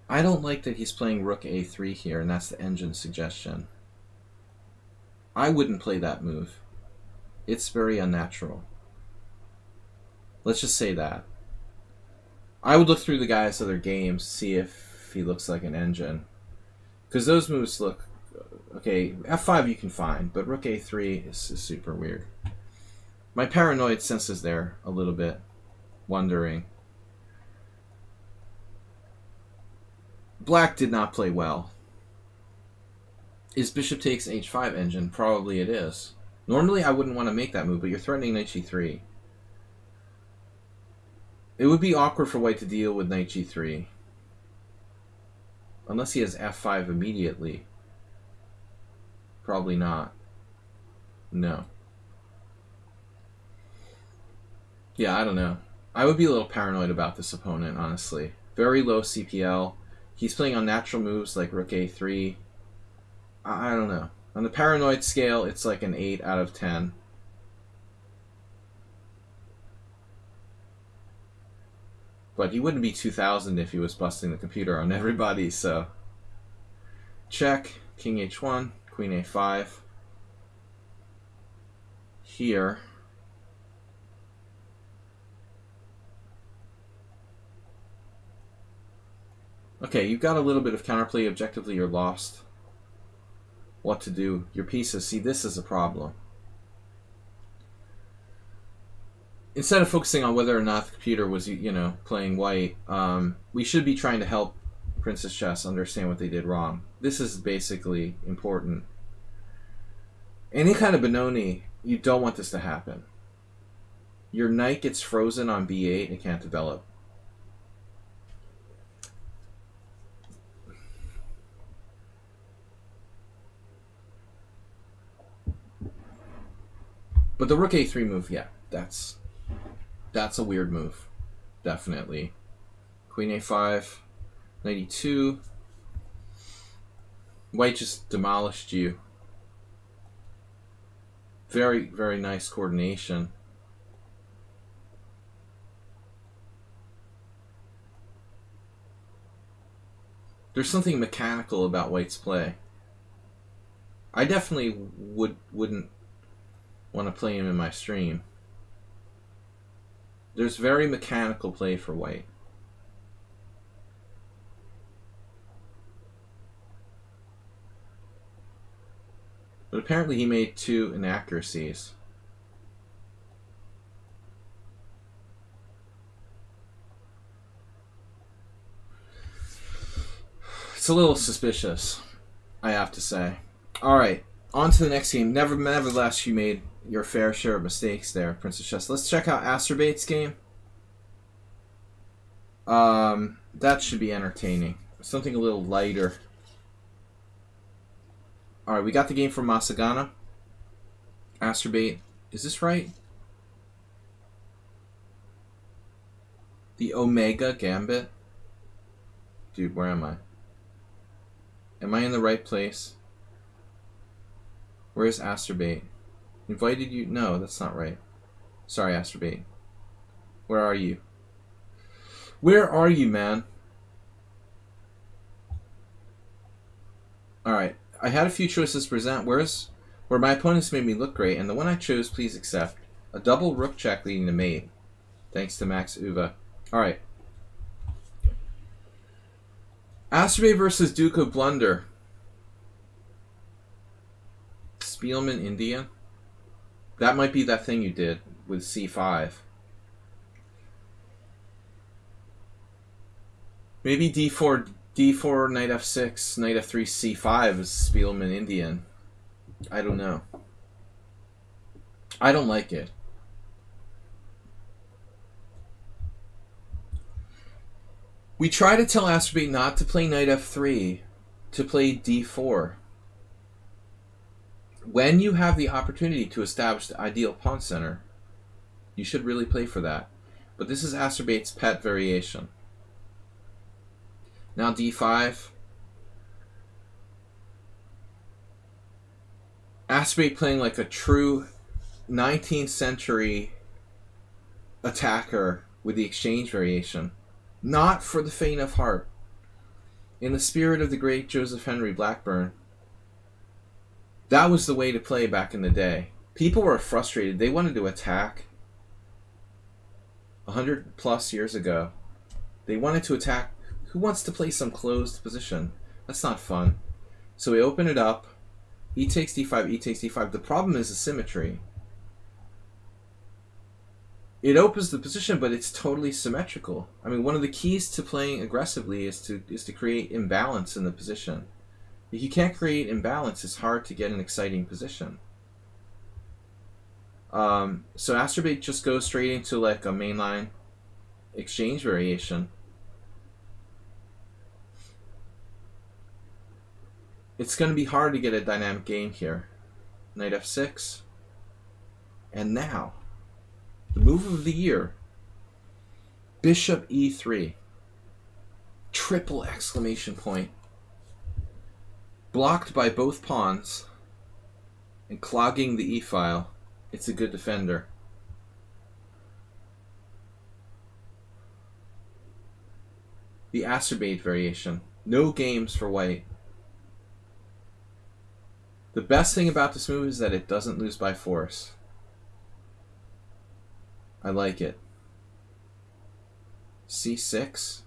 I don't like that he's playing rook a3 here, and that's the engine suggestion. I wouldn't play that move. It's very unnatural. Let's just say that. I would look through the guy's other games to see if he looks like an engine. Because those moves look... Okay, f5 you can find, but rook a3 is super weird. My paranoid sense is there a little bit, wondering. Black did not play well. Is bishop takes h5 engine? Probably it is. Normally I wouldn't want to make that move, but you're threatening knight g3. It would be awkward for white to deal with knight g3. Unless he has f5 immediately. Probably not. No. Yeah, I don't know. I would be a little paranoid about this opponent, honestly. Very low CPL. He's playing on natural moves like rook a3. I don't know. On the paranoid scale, it's like an 8 out of 10. But he wouldn't be 2000 if he was busting the computer on everybody, so... Check. King h1, queen a5. Here. Okay, you've got a little bit of counterplay. Objectively, you're lost. What to do? Your pieces. See, this is a problem. Instead of focusing on whether or not the computer was, playing white, we should be trying to help Princess Chess understand what they did wrong. This is basically important. Any kind of Benoni, you don't want this to happen. Your knight gets frozen on b8 and can't develop. But the rook a3 move, yeah, that's a weird move. Definitely. Queen a5, knight e2. White just demolished you. Very, very nice coordination. There's something mechanical about White's play. I definitely wouldn't want to play him in my stream. There's very mechanical play for White. But apparently he made 2 inaccuracies. It's a little suspicious, I have to say. Alright, on to the next game. Nevertheless, you made your fair share of mistakes there, Princess Chess. Let's check out Astrobai's game. That should be entertaining. Something a little lighter. Alright, we got the game from Masagana. Astrobait. Is this right? The Omega Gambit? Dude, where am I? Am I in the right place? Where's Astrobait? Invited you? No, that's not right. Sorry, Astrobait. Where are you? Where are you, man? Alright. I had a few choices to present. Where my opponents made me look great, and the one I chose, please accept. A double rook check leading to mate. Thanks to Max Uva. Alright. Astrobait versus Duke of Blunder. Spielman Indian. That might be that thing you did with c5. Maybe d4, knight f6, knight f3, c5 is Spielman Indian. I don't know. I don't like it. We try to tell Astrobait not to play knight f3, to play d4. When you have the opportunity to establish the ideal pawn center, you should really play for that. But this is Astrobait's pet variation. Now d5. Astrobait playing like a true 19th century attacker with the exchange variation. Not for the faint of heart. In the spirit of the great Joseph Henry Blackburn, that was the way to play back in the day. People were frustrated. They wanted to attack 100 plus years ago. They wanted to attack. Who wants to play some closed position? That's not fun. So we open it up. E takes d5, e takes d5. The problem is the symmetry. It opens the position, but it's totally symmetrical. I mean, one of the keys to playing aggressively is to create imbalance in the position. If you can't create imbalance, it's hard to get an exciting position. So Astrobait just goes straight into like a mainline exchange variation. It's going to be hard to get a dynamic game here. Knight f6. And now, the move of the year. Bishop e3. Triple exclamation point. Blocked by both pawns. And clogging the e-file. It's a good defender. The Astrobait variation. No games for white. The best thing about this move is that it doesn't lose by force. I like it. C6.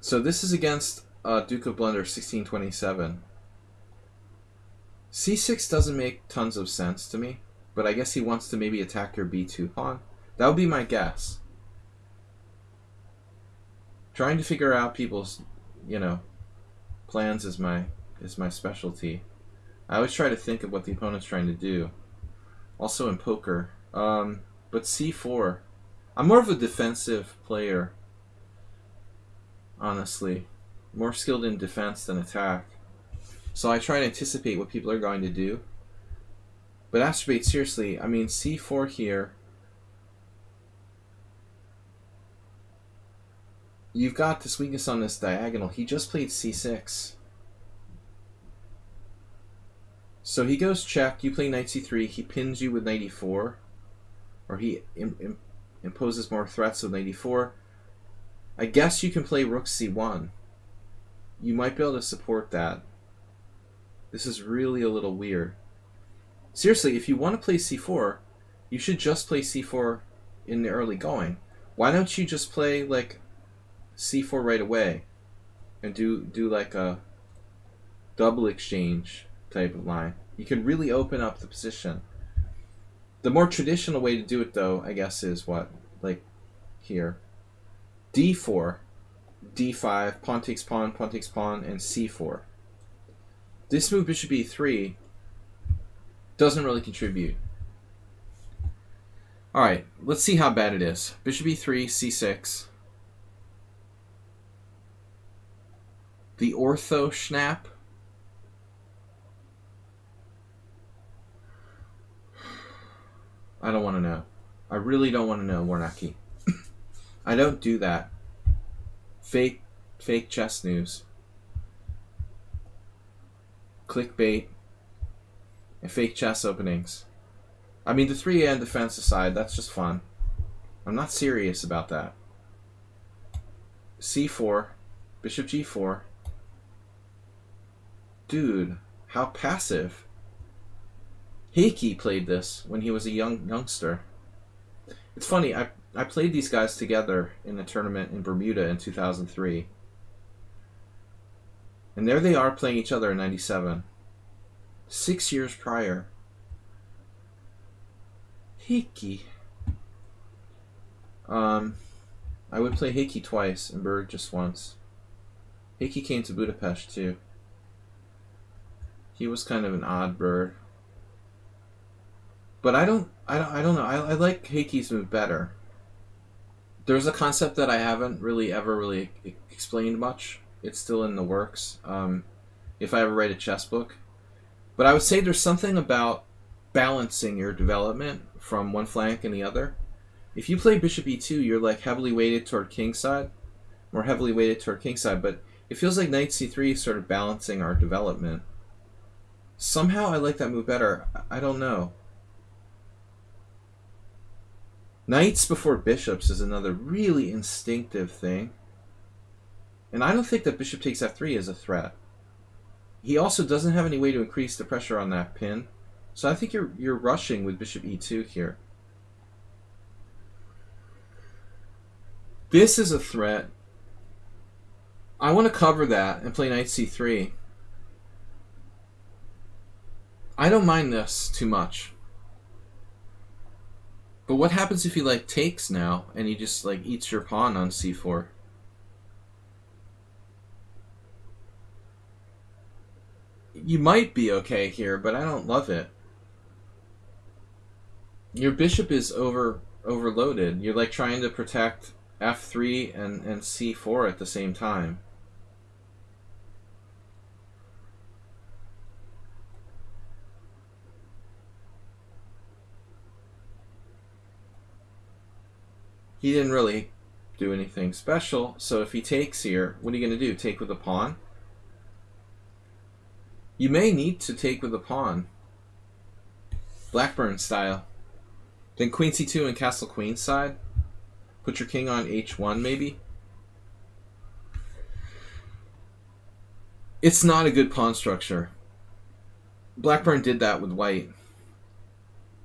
So this is against Duke of Blunder 1627. C6 doesn't make tons of sense to me, but I guess he wants to maybe attack your B2 pawn. That would be my guess. Trying to figure out people's, you know, plans is my specialty. I always try to think of what the opponent's trying to do. Also in poker. But C4. I'm more of a defensive player, honestly. More skilled in defense than attack. So I try to anticipate what people are going to do. But Astrobate, seriously, I mean, C4 here. You've got this weakness on this diagonal. He just played C6. So he goes check, you play knight C3, he pins you with knight E4. Or he imposes more threats with knight E4. I guess you can play rook C1. You might be able to support that. This is really a little weird. Seriously, if you want to play C4, you should just play C4 in the early going. Why don't you just play like C4 right away and do like a double exchange type of line? You could really open up the position. The more traditional way to do it, though, I guess, is what? Like here. D4, D5, pawn takes pawn, and C4. This move, bishop E3, doesn't really contribute. Alright, let's see how bad it is. Bishop E3, C6. The ortho schnapp. I don't want to know. I really don't want to know, Warnacki. I don't do that. Fake chess news. Clickbait. And fake chess openings. I mean, the 3-and defense aside, that's just fun. I'm not serious about that. C4. Bishop G4. Dude, how passive. Heikki played this when he was a youngster. It's funny, I played these guys together in a tournament in Bermuda in 2003. And there they are playing each other in 97. 6 years prior. Heikki. I would play Heikki twice and Berg just once. Heikki came to Budapest too. He was kind of an odd bird. But I don't know. I like Heikki's move better. There's a concept that I haven't ever explained much. It's still in the works. If I ever write a chess book. But I would say there's something about balancing your development from one flank and the other. If you play bishop e2, you're like heavily weighted toward kingside. More heavily weighted toward kingside. But it feels like knight c3 is sort of balancing our development. Somehow I like that move better. I don't know. Knights before bishops is another really instinctive thing. And I don't think that bishop takes f3 is a threat. He also doesn't have any way to increase the pressure on that pin. So I think you're rushing with bishop e2 here. This is a threat. I want to cover that and play knight c3. I don't mind this too much. But what happens if he like takes now and he just like eats your pawn on c4? You might be okay here, but I don't love it. Your bishop is overloaded. You're like trying to protect f3 and c4 at the same time. He didn't really do anything special, so if he takes here, what are you going to do? Take with a pawn? You may need to take with a pawn. Blackburn style. Then queen c2 and castle queen side. Put your king on h1 maybe. It's not a good pawn structure. Blackburn did that with white,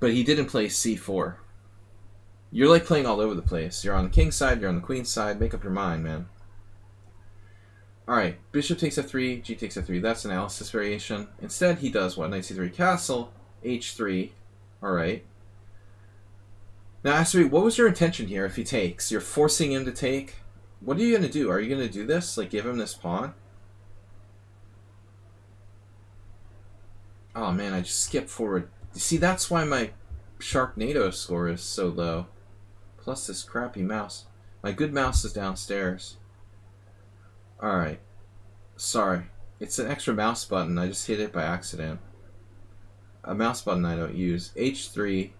but he didn't play c4. You're like playing all over the place. You're on the king's side, you're on the queen's side. Make up your mind, man. Alright, bishop takes f3, g takes f3. That's analysis variation. Instead, he does what? Knight c3 castle, h3. Alright. Now, Asteroid, what was your intention here if he takes? You're forcing him to take? What are you going to do? Are you going to do this? Like, give him this pawn? Oh, man, I just skipped forward. You see, that's why my Sharknado score is so low. Plus this crappy mouse. My good mouse is downstairs. Alright. Sorry. It's an extra mouse button. I just hit it by accident. A mouse button I don't use. H3.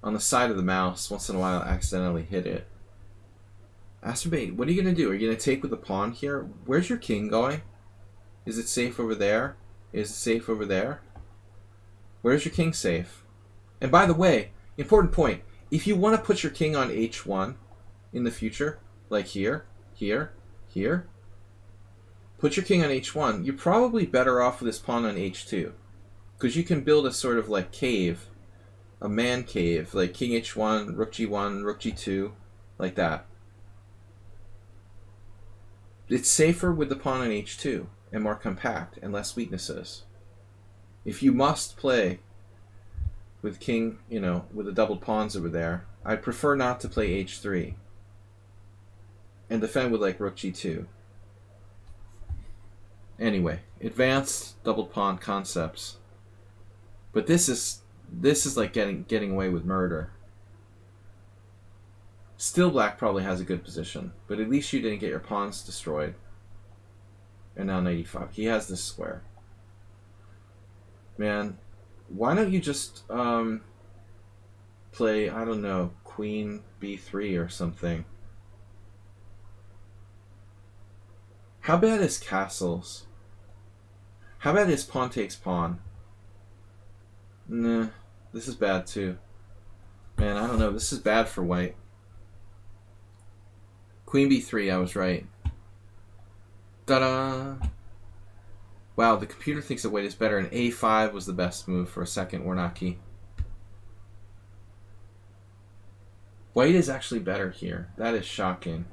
On the side of the mouse. Once in a while I accidentally hit it. Asterbait, what are you going to do? Are you going to take with the pawn here? Where's your king going? Is it safe over there? Is it safe over there? Where's your king safe? And by the way, important point. If you want to put your king on h1 in the future, like here, here, here, put your king on h1, you're probably better off with this pawn on h2. Because you can build a sort of like cave, a man cave, like king h1, rook g1, rook g2, like that. It's safer with the pawn on h2 and more compact and less weaknesses. If you must play with king, you know, with the doubled pawns over there, I'd prefer not to play h3 and defend with like rook g2. Anyway, advanced doubled pawn concepts. But this is like getting away with murder. Still, black probably has a good position, but at least you didn't get your pawns destroyed. And now knight e5. He has this square. Man, why don't you just play, I don't know, queen b3 or something? How bad is castles? How bad is pawn takes pawn? Nah, this is bad too. Man, I don't know. This is bad for white. Queen b3, I was right. Ta-da! Wow, the computer thinks that white is better, and a5 was the best move for a second, Warnaki. White is actually better here. That is shocking.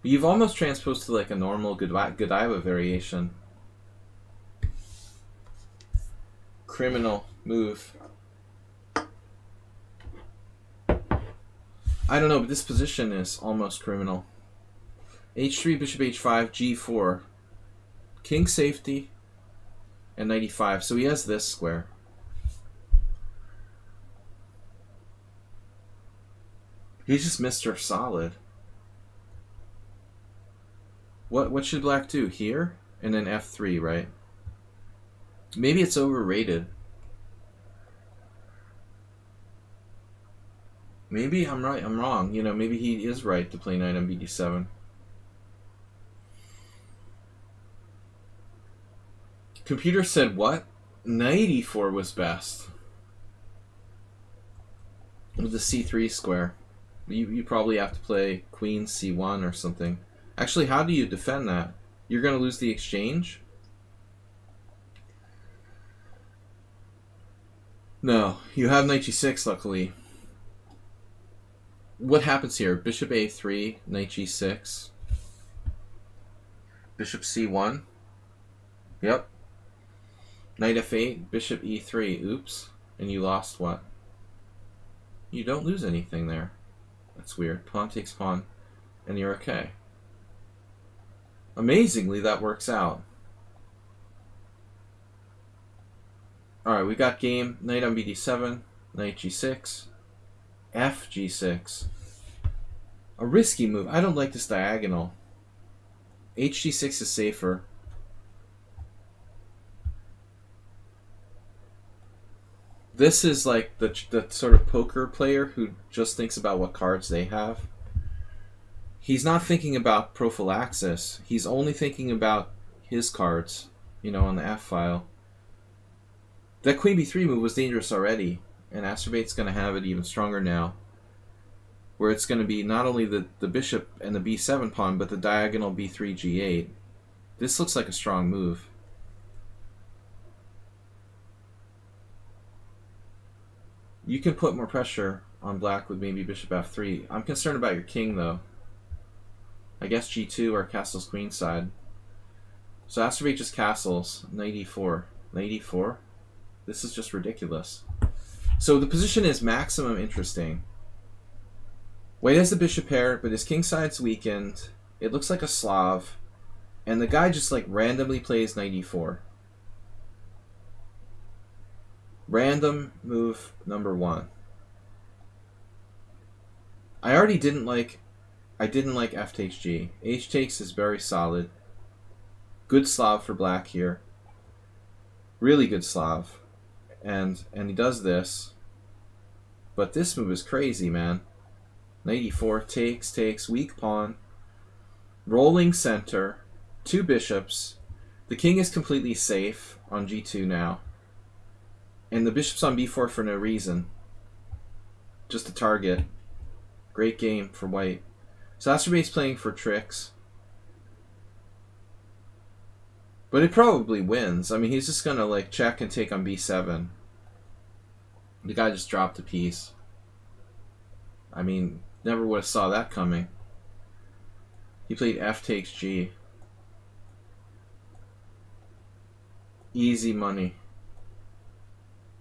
But you've almost transposed to like a normal Godiva variation. Criminal move. I don't know, but this position is almost criminal. h3, bishop h5, g4. King safety, and knight e5. So he has this square. He's just Mr. Solid. What should black do? Here? And then f3, right? Maybe it's overrated. Maybe I'm right, I'm wrong. You know, maybe he is right to play knight on bd7. Computer said what? Knight e4 was best. With the c3 square. You probably have to play queen c1 or something. Actually, how do you defend that? You're going to lose the exchange? No, you have knight g6, luckily. What happens here? Bishop a3, knight g6. Bishop c1. Yep. Knight f8, bishop e3. Oops. And you lost what? You don't lose anything there. That's weird. Pawn takes pawn, and you're okay. Amazingly, that works out. Alright, we got game. Knight on bd7, knight g6, f g6. A risky move. I don't like this diagonal. hg6 is safer. This is like the sort of poker player who just thinks about what cards they have. He's not thinking about prophylaxis. He's only thinking about his cards, you know, on the F file. That queen b3 move was dangerous already, and Acerbate's going to have it even stronger now. where it's going to be not only the bishop and the b7 pawn, but the diagonal b3, g8. This looks like a strong move. You can put more pressure on black with maybe bishop f3. I'm concerned about your king, though. I guess g2 or castles queenside. So Asterbate just castles. Knight e4. Knight e4? This is just ridiculous. So the position is maximum interesting. White has the bishop pair, but his king side's weakened. It looks like a Slav. And the guy just like randomly plays knight e4. Random move number 1. I didn't like f takes g. H takes is very solid. Good Slav for black here. Really good Slav. And he does this. But this move is crazy, man. Knight e4, takes, weak pawn. Rolling center. 2 bishops. The king is completely safe on g2 now. And the bishop's on b4 for no reason. Just a target. Great game for white. So Asterbate's playing for tricks. But it probably wins. I mean, he's just going to like check and take on b7. The guy just dropped a piece. I mean, never would have saw that coming. He played f takes g. Easy money.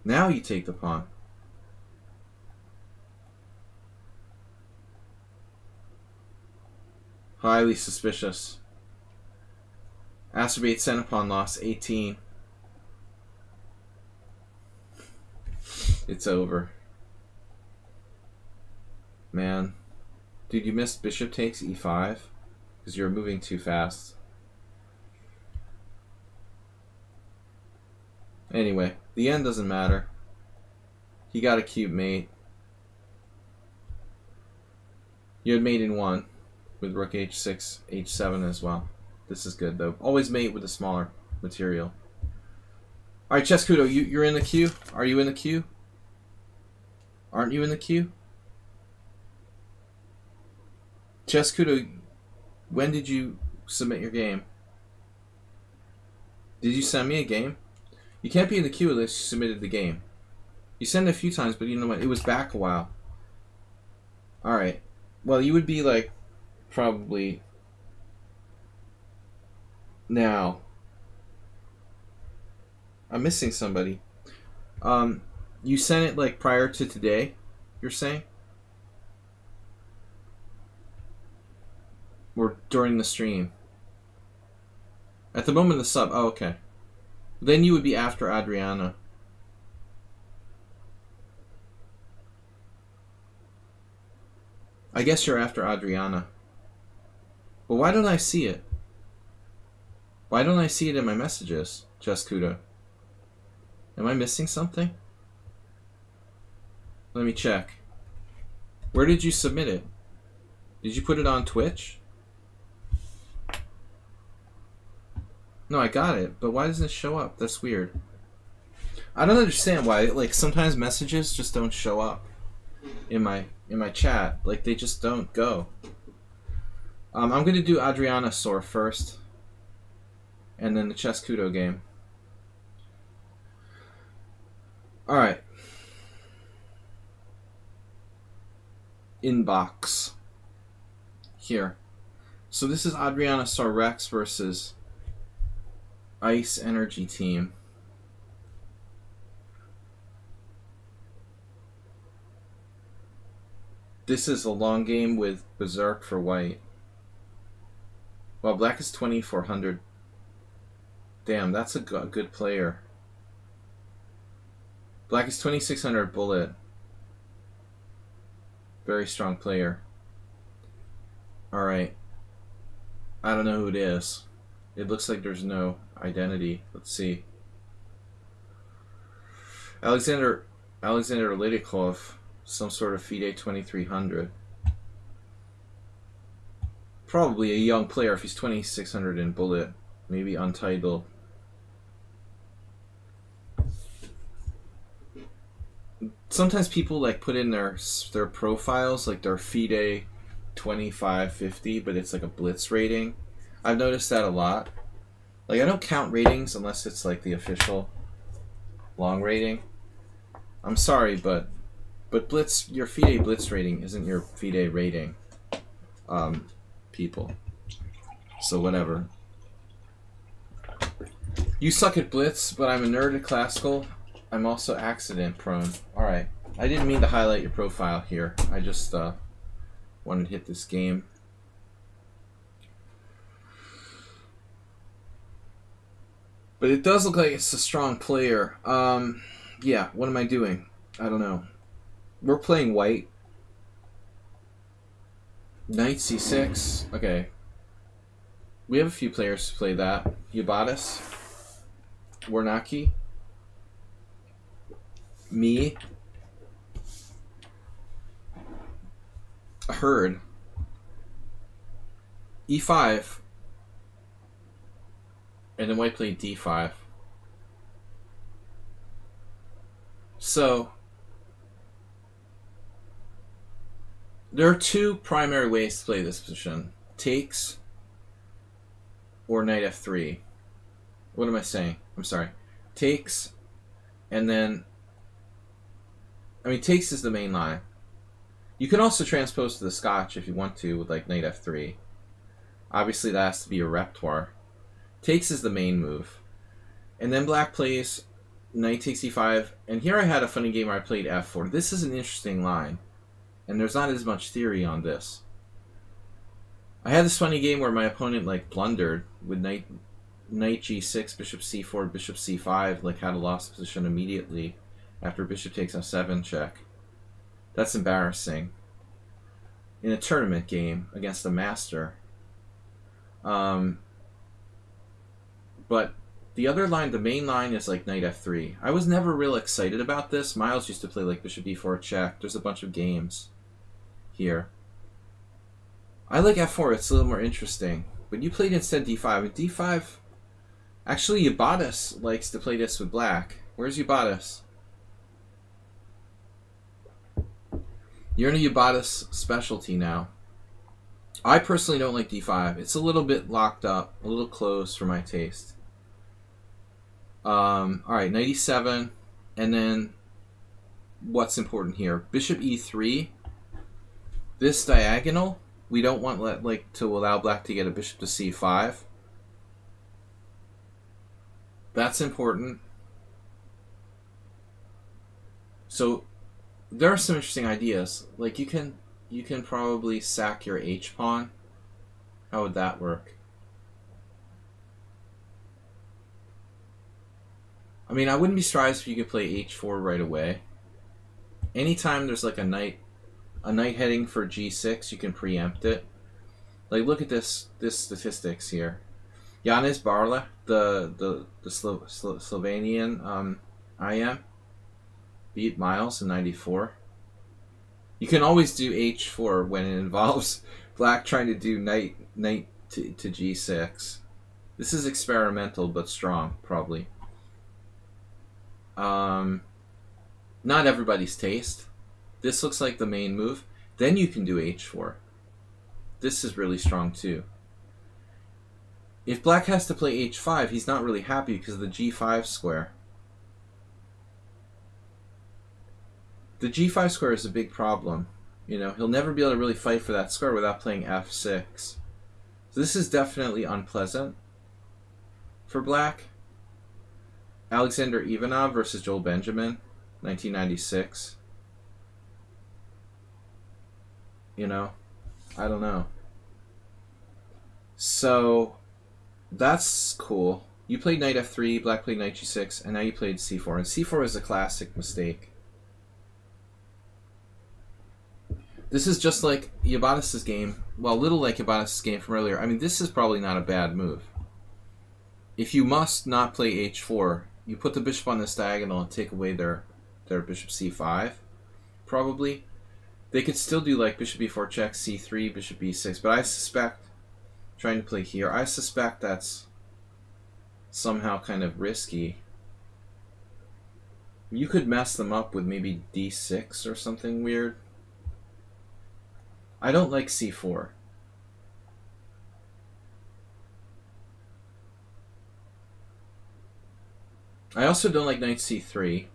Now you take the pawn. Highly suspicious. Asterbate center pawn loss 18. It's over. Man. Dude, you missed bishop takes e5 because you're moving too fast. Anyway, the end doesn't matter. He got a cute mate. You had mate in 1 with rook h6, h7 as well. This is good though. Always mate with a smaller material. Alright, Chescudo, you're in the queue? Are you in the queue? Aren't you in the queue? Chescudo, when did you submit your game? Did you send me a game? You can't be in the queue unless you submitted the game. You sent it a few times, but you know what? It was back a while. Alright. Well, you would be like, probably now. I'm missing somebody. You sent it like prior to today, you're saying? Or during the stream? At the moment of the sub. Oh, okay. Then you would be after Adriana. I guess you're after Adriana. But why don't I see it? Why don't I see it in my messages, Chescudo? Am I missing something? Let me check. Where did you submit it? Did you put it on Twitch? No, I got it, but why doesn't it show up? That's weird. I don't understand why. Like sometimes messages just don't show up in my chat. Like they just don't go. I'm gonna do Adriana Sor first, and then the Chescudo game. All right. Inbox. Here. So this is Adriana Sor Rex versus Ice Energy Team. This is a long game with Berserk for white. Well, black is 2400. Damn, that's a good player. Black is 2600 bullet. Very strong player. Alright. I don't know who it is. It looks like there's no identity. Let's see. Alexander Lidikov, some sort of FIDE 2300. Probably a young player if he's 2600 in bullet. Maybe untitled. sometimes people like put in their profiles, like their FIDE 2550, but it's like a blitz rating. I've noticed that a lot. Like, I don't count ratings unless it's like the official long rating. I'm sorry, but blitz, your FIDE blitz rating isn't your FIDE rating, people. So whatever. You suck at blitz, but I'm a nerd at classical. I'm also accident prone. Alright. I didn't mean to highlight your profile here. I just wanted to hit this game. But it does look like it's a strong player. Yeah, what am I doing? I don't know. We're playing white. Knight c6. Okay. We have a few players who play that. Yabatis. Warnaki. Me. Herd. E5. And then white played d5. So, there are two primary ways to play this position. Takes or knight f3. What am I saying? I'm sorry. Takes, and then, I mean, takes is the main line. You can also transpose to the Scotch if you want to with like knight f3. Obviously that has to be a repertoire. Takes is the main move. And then black plays knight takes e5. And here I had a funny game where I played f4. This is an interesting line. And there's not as much theory on this. I had this funny game where my opponent like blundered with knight g6, bishop c4, bishop c5, like had a lost position immediately after bishop takes f7 check. That's embarrassing. In a tournament game against a master. But the other line, the main line, is like knight f3. I was never real excited about this. Miles used to play like bishop e4 check. There's a bunch of games here. I like f4. It's a little more interesting. But you played instead d5. And d5... Actually, Yabatis likes to play this with black. Where's Yabatis? You're in a Yabatis specialty now. I personally don't like d5. It's a little bit locked up, a little closed for my taste. Alright, knight e7, and then what's important here? Bishop e3. This diagonal, we don't want to allow black to get a bishop to c5. That's important. So there are some interesting ideas. Like you can probably sack your h pawn. How would that work? I mean, I wouldn't be surprised if you could play h4 right away. Anytime there's like a knight heading for g6, you can preempt it. Like look at this statistics here. Janez Barla, the Slovenian IM, beat Miles in '94. You can always do h4 when it involves black trying to do knight to g6. This is experimental but strong, probably. Not everybody's taste. This looks like the main move. Then you can do h4. This is really strong too. If black has to play h5, he's not really happy because of the g5 square. The g5 square is a big problem. You know, he'll never be able to really fight for that square without playing f6. So this is definitely unpleasant for black. Alexander Ivanov versus Joel Benjamin, 1996. You know, I don't know. So that's cool. You played knight f3, black played knight g6, and now you played c4. And c4 is a classic mistake. This is just like Yabatis' game. Well, a little like Yabatis' game from earlier. I mean, this is probably not a bad move. If you must not play h4, you put the bishop on this diagonal and take away their bishop c5, probably. They could still do like bishop e4 check, c3, bishop e6, but I suspect, trying to play here, I suspect that's somehow kind of risky. You could mess them up with maybe d6 or something weird. I don't like c4. I also don't like knight c3.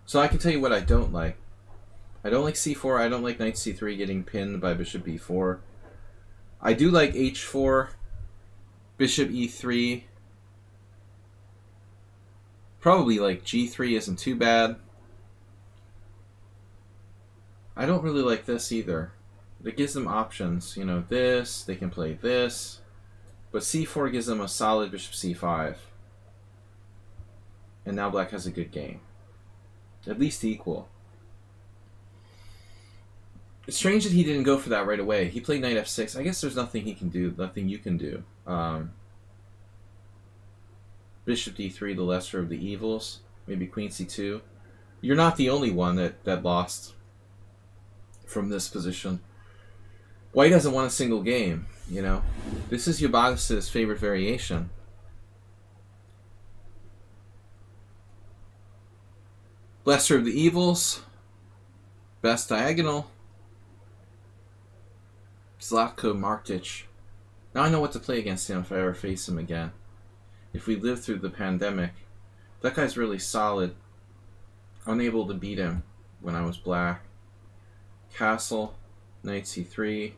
So I can tell you what I don't like. I don't like c4. I don't like knight c3 getting pinned by bishop b4. I do like h4, bishop e3. Probably like g3 isn't too bad. I don't really like this either. It gives them options. You know, this, they can play this. But c4 gives them a solid bishop c5. And now black has a good game. At least equal. It's strange that he didn't go for that right away. He played knight f6. I guess there's nothing he can do, nothing you can do. Bishop d3, the lesser of the evils. Maybe queen c2. You're not the only one that lost from this position. White hasn't won a single game, you know. This is Yabadis' favorite variation. Lesser of the evils. Best diagonal. Zlatko Martic. Now I know what to play against him if I ever face him again. If we live through the pandemic. That guy's really solid. Unable to beat him when I was black. Castle, knight c3,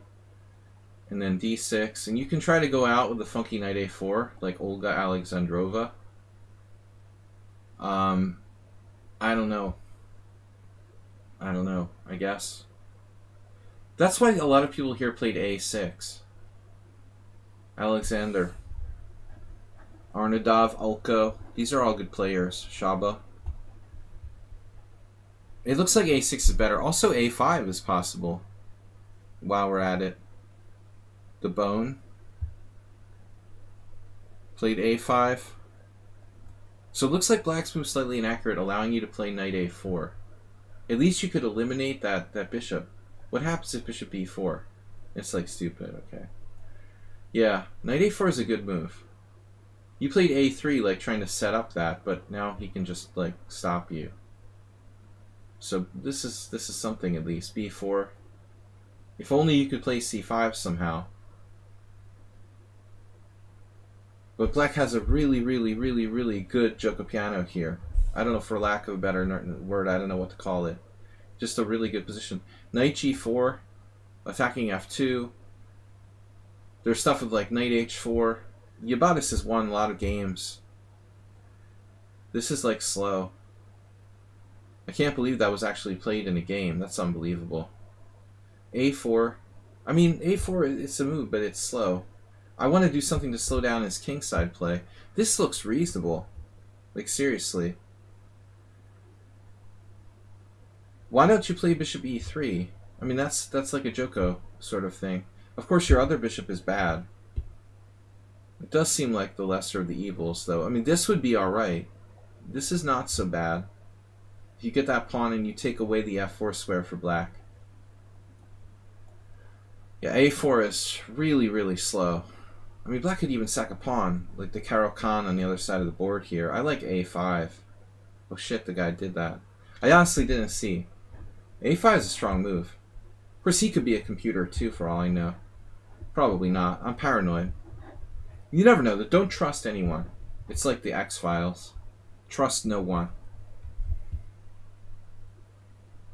and then d6. And you can try to go out with the funky knight a4, like Olga Alexandrova. I don't know. I guess. That's why a lot of people here played a6. Alexander. Arnadov, Ulko. These are all good players. Shaba. It looks like a6 is better. Also a5 is possible. While we're at it. The Bone. Played a5. So it looks like black's move slightly inaccurate, allowing you to play knight a4. At least you could eliminate that bishop. What happens if bishop b4? It's like stupid, okay. Yeah, knight a4 is a good move. You played a3 like trying to set up that, but now he can just like stop you. So this is something at least. b4. If only you could play c5 somehow. But black has a really good Giocopiano here. I don't know, for lack of a better word, I don't know what to call it. Just a really good position. Knight g4, attacking f2. There's stuff with like knight h4. Yabadis has won a lot of games. This is like slow. I can't believe that was actually played in a game. That's unbelievable. a4. I mean, a4, it's a move, but it's slow. I want to do something to slow down his kingside play. This looks reasonable. Like, seriously. Why don't you play bishop e3? I mean, that's like a Joko sort of thing. Of course, your other bishop is bad. It does seem like the lesser of the evils, though. I mean, this would be alright. This is not so bad. If you get that pawn and you take away the f4 square for black. Yeah, a4 is really slow. I mean, black could even sack a pawn, like the Caro-Kann on the other side of the board here. I like a5. Oh shit, the guy did that. I honestly didn't see. a5 is a strong move. Of course, he could be a computer too, for all I know. Probably not. I'm paranoid. You never know. Don't trust anyone. It's like the X-Files. Trust no one.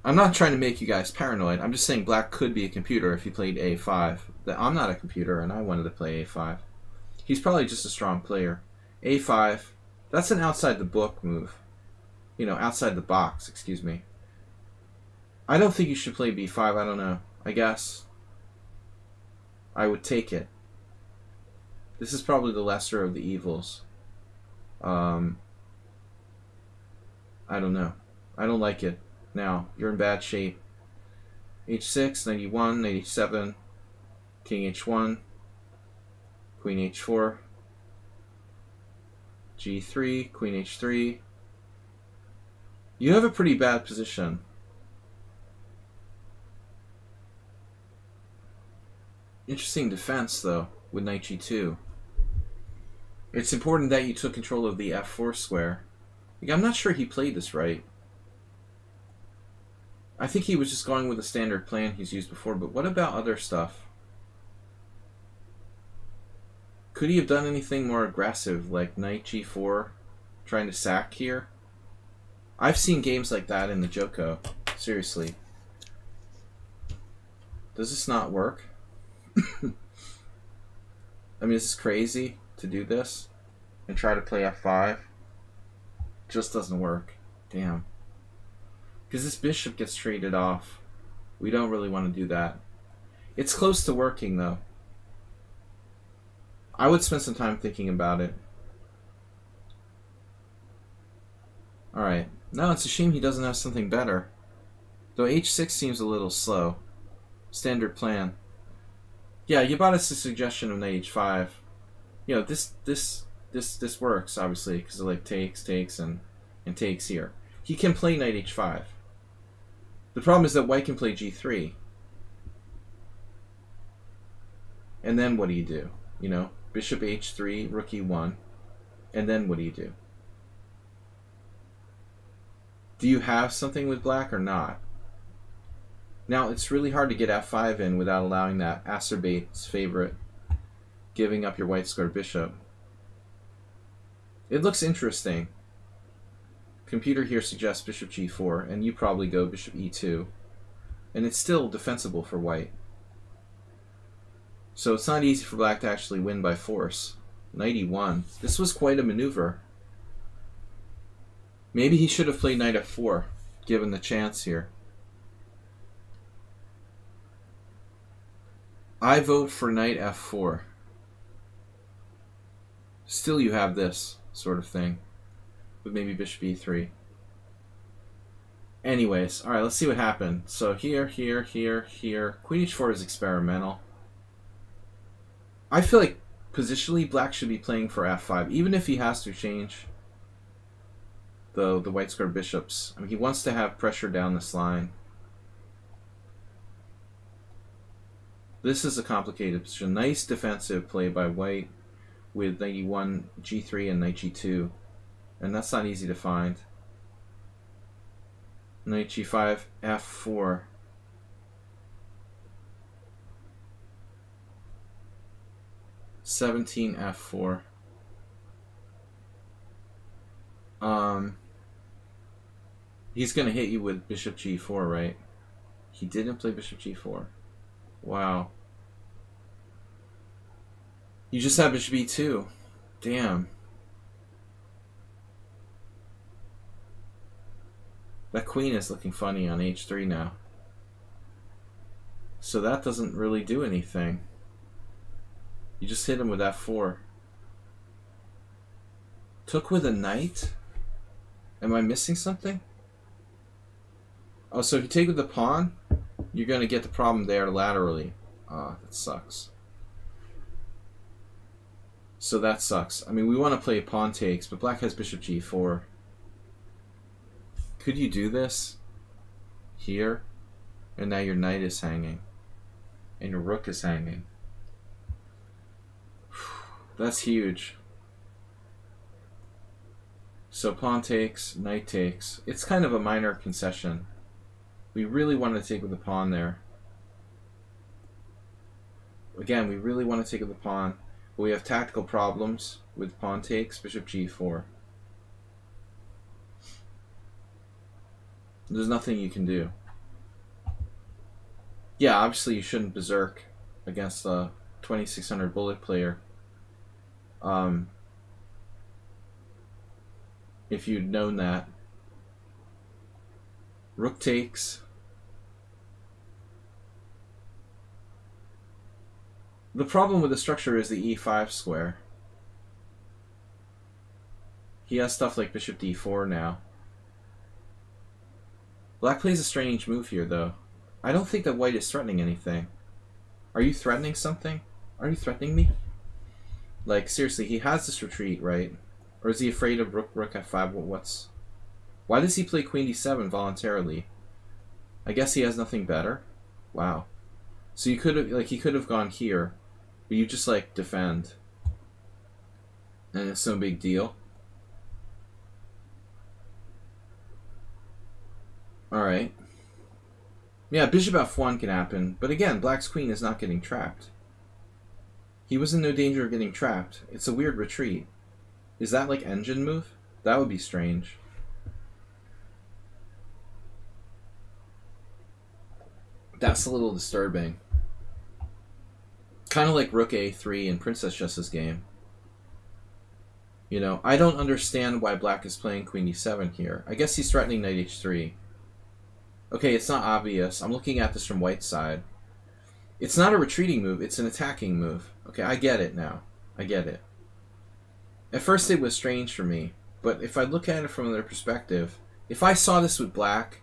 I'm not trying to make you guys paranoid. I'm just saying black could be a computer if he played a5. I'm not a computer, and I wanted to play a5. He's probably just a strong player. a5. That's an outside-the-book move. You know, outside the box, excuse me. I don't think you should play b5. I don't know. I guess I would take it. This is probably the lesser of the evils. I don't know. I don't like it. Now, you're in bad shape. h6, 91, 87, king h1, queen h4, g3, queen h3. You have a pretty bad position. Interesting defense, though, with knight g2. It's important that you took control of the f4 square. Like, I'm not sure he played this right. I think he was just going with the standard plan he's used before, but what about other stuff? Could he have done anything more aggressive, like knight g4, trying to sack here? I've seen games like that in the Joko. Seriously. Does this not work? I mean, is this crazy to do this? And try to play f5? Just doesn't work. Damn. Because this bishop gets traded off. We don't really want to do that. It's close to working, though. I would spend some time thinking about it. Alright. No, it's a shame he doesn't have something better. Though h6 seems a little slow. Standard plan. Yeah, you bought us a suggestion of knight h5. You know, this works, obviously, because it like takes, and takes here. He can play knight h5. The problem is that white can play g3. And then what do you do? You know, bishop h3, rook e1. And then what do you do? Do you have something with black or not? Now, it's really hard to get f5 in without allowing that acerbate's favorite, giving up your white square bishop. It looks interesting. Computer here suggests bishop g4, and you probably go bishop e2. And it's still defensible for white. So it's not easy for black to actually win by force. Knight e1. This was quite a maneuver. Maybe he should have played knight f4, given the chance here. I vote for knight f4. Still you have this sort of thing. With maybe bishop e3. Anyways, alright, let's see what happened. So here. Queen h4 is experimental. I feel like positionally black should be playing for f5, even if he has to change the white square bishops. I mean, he wants to have pressure down this line. This is a complicated position. Nice defensive play by white with knight e1, g3, and knight g2. And that's not easy to find. Knight g5, f4. (17) f4. He's gonna hit you with bishop g4, right? He didn't play bishop g4. Wow. You just have bishop e2. Damn. That queen is looking funny on h3 now. So that doesn't really do anything. You just hit him with f4. Took with a knight? Am I missing something? Oh, so if you take with the pawn, you're going to get the problem there laterally. Ah, that sucks. So that sucks. I mean, we want to play pawn takes, but black has bishop g4. Could you do this? Here? And now your knight is hanging. And your rook is hanging. That's huge. So pawn takes, knight takes. It's kind of a minor concession. We really want to take with the pawn there. Again, we really want to take with the pawn. But we have tactical problems with pawn takes, bishop g4. There's nothing you can do. Yeah, obviously you shouldn't berserk against a 2600 bullet player. If you'd known that. Rook takes. The problem with the structure is the e5 square. He has stuff like bishop d4 now. Black plays a strange move here, though. I don't think that white is threatening anything. Are you threatening something? Are you threatening me? Like, seriously, he has this retreat, right? Or is he afraid of rook f5? What's... Why does he play queen d7 voluntarily? I guess he has nothing better? Wow. So you could have, like, he could have gone here, but you just, like, defend. And it's no big deal. Alright. Yeah, bishop f1 can happen, but again, black's queen is not getting trapped. He was in no danger of getting trapped. It's a weird retreat. Is that like engine move? That would be strange. That's a little disturbing. Kind of like rook a3 in Princess Chess's game. You know, I don't understand why black is playing queen e7 here. I guess he's threatening knight h3. Okay, it's not obvious. I'm looking at this from white's side. It's not a retreating move, it's an attacking move. Okay, I get it now. I get it. At first it was strange for me, but if I look at it from their perspective, if I saw this with black,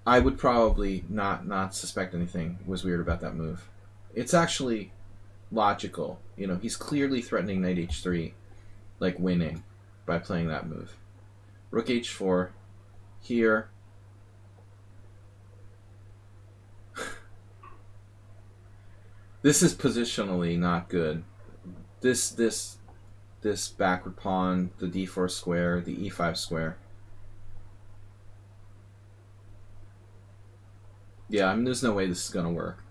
I would probably not suspect anything was weird about that move. It's actually logical. You know, he's clearly threatening knight h3, like winning, by playing that move. Rook h4, here. This is positionally not good. This backward pawn, the d4 square, the e5 square. Yeah, I mean, there's no way this is gonna work.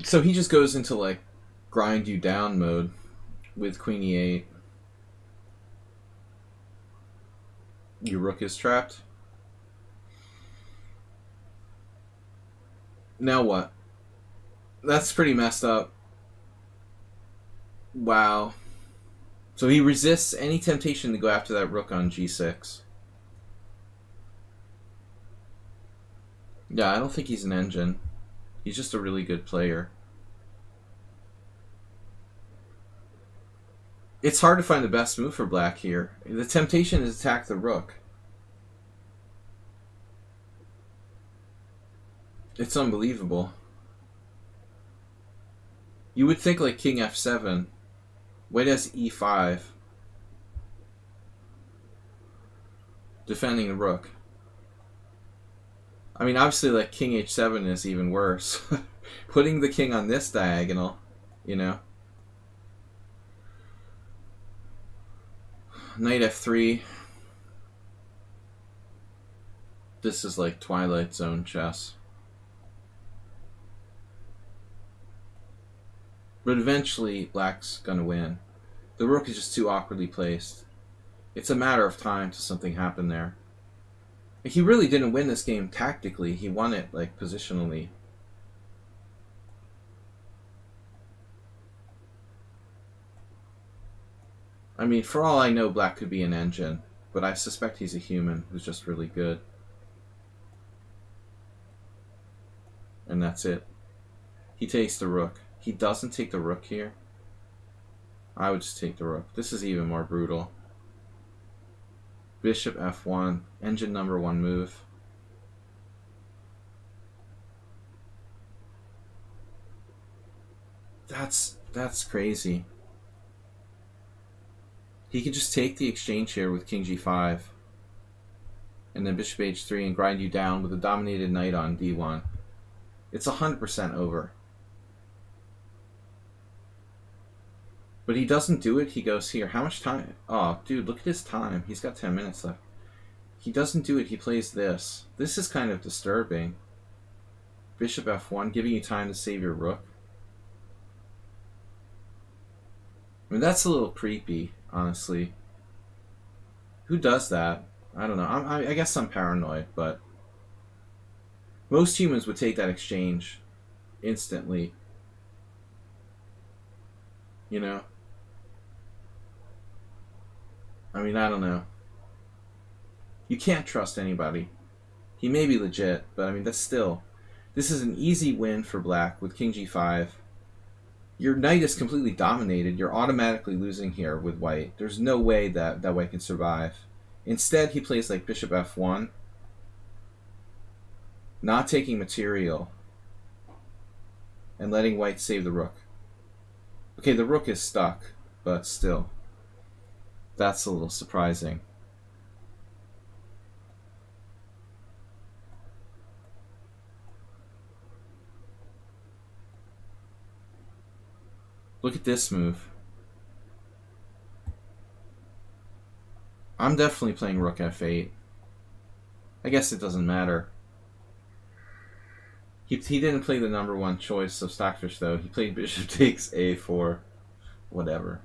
So he just goes into like grind you down mode with queen e8. Your rook is trapped. Now what? That's pretty messed up. Wow. So he resists any temptation to go after that rook on g6. Yeah, I don't think he's an engine. He's just a really good player. It's hard to find the best move for black here. The temptation is to attack the rook. It's unbelievable. You would think like king f7. White has e5. Defending the rook. I mean, obviously, like, king h7 is even worse. Putting the king on this diagonal, you know. Knight f3. This is like Twilight Zone chess. But eventually, black's gonna win. The rook is just too awkwardly placed. It's a matter of time till something happened there. He really didn't win this game tactically. He won it, like, positionally. I mean, for all I know, black could be an engine, but I suspect he's a human who's just really good. And that's it. He takes the rook. He doesn't take the rook here. I would just take the rook. This is even more brutal. Bishop f1, engine number 1 move. That's crazy. He could just take the exchange here with king g5. And then bishop h3 and grind you down with a dominated knight on d1. It's 100% over. But he doesn't do it, he goes here. How much time? Oh, dude, look at his time. He's got 10 minutes left. He doesn't do it, he plays this. This is kind of disturbing. Bishop f1, giving you time to save your rook. I mean, that's a little creepy, honestly. Who does that? I don't know. I guess I'm paranoid, but most humans would take that exchange instantly. You know? I mean, I don't know. You can't trust anybody. He may be legit, but I mean, that's still... This is an easy win for black with king g5. Your knight is completely dominated. You're automatically losing here with white. There's no way that white can survive. Instead, he plays like bishop f1. Not taking material. And letting white save the rook. Okay, the rook is stuck, but still. That's a little surprising. Look at this move. I'm definitely playing rook f8. I guess it doesn't matter. He didn't play the number one choice of Stockfish, though. He played bishop takes a4. Whatever.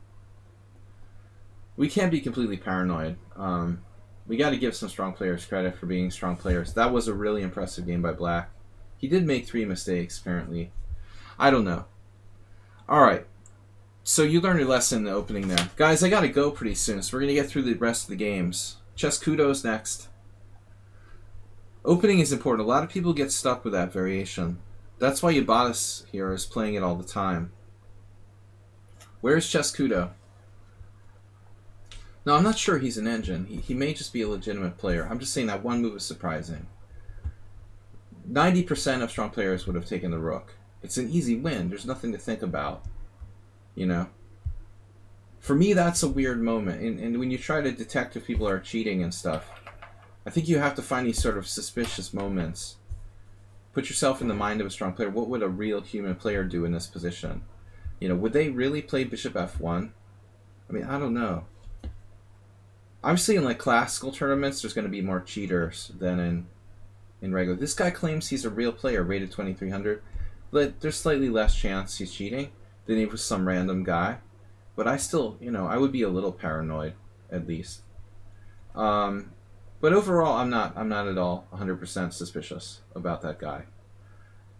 We can't be completely paranoid. We got to give some strong players credit for being strong players. That was a really impressive game by Black. He did make 3 mistakes, apparently. I don't know. Alright. So you learned your lesson in the opening there. Guys, I got to go pretty soon, so we're going to get through the rest of the games. Chess Kudos next. Opening is important. A lot of people get stuck with that variation. That's why Yabatis here is playing it all the time. Where's Chess Kudo? No, I'm not sure he's an engine. He may just be a legitimate player. I'm just saying that one move is surprising. 90% of strong players would have taken the rook. It's an easy win. There's nothing to think about. You know? For me, that's a weird moment. And when you try to detect if people are cheating and stuff, I think you have to find these sort of suspicious moments. Put yourself in the mind of a strong player. What would a real human player do in this position? You know, would they really play bishop f1? I mean, I don't know. Obviously, in like classical tournaments, there's going to be more cheaters than in regular. This guy claims he's a real player, rated 2300, but there's slightly less chance he's cheating than if it was some random guy. But I still, you know, I would be a little paranoid, at least. But overall, I'm not at all 100% suspicious about that guy.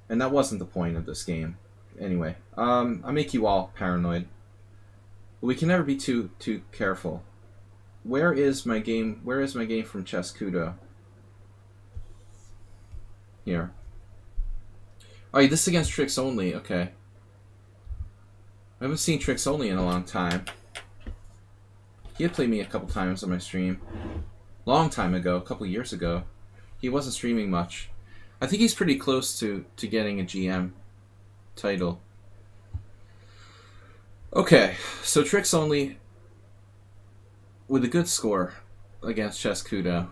And that wasn't the point of this game. Anyway, I make you all paranoid. But we can never be too careful. Where is my game? Where is my game from Chess Kudo? Here. Oh, this is against Tricks Only. Okay. I haven't seen Tricks Only in a long time. He had played me a couple times on my stream. Long time ago, a couple years ago. He wasn't streaming much. I think he's pretty close to getting a GM title. Okay, so Tricks Only with a good score against Chess Kudo.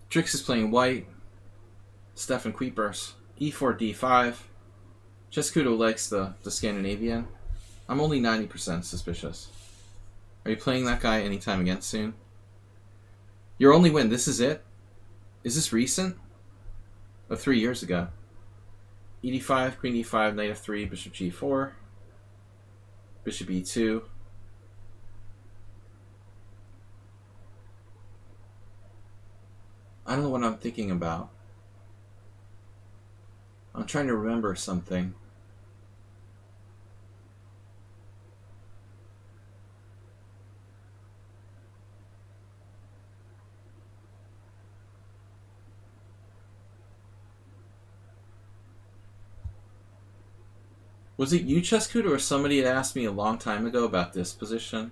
Tricks is playing white. Stefan Kuipers. E4, D5. Chess Kudo likes the Scandinavian. I'm only 90% suspicious. Are you playing that guy anytime again soon? Your only win, this is it? Is this recent? Oh, 3 years ago. E5, Queen E5, Knight F3, Bishop G4. Bishop E2. I don't know what I'm thinking about. I'm trying to remember something. Was it you, Chess Kudo, or somebody had asked me a long time ago about this position?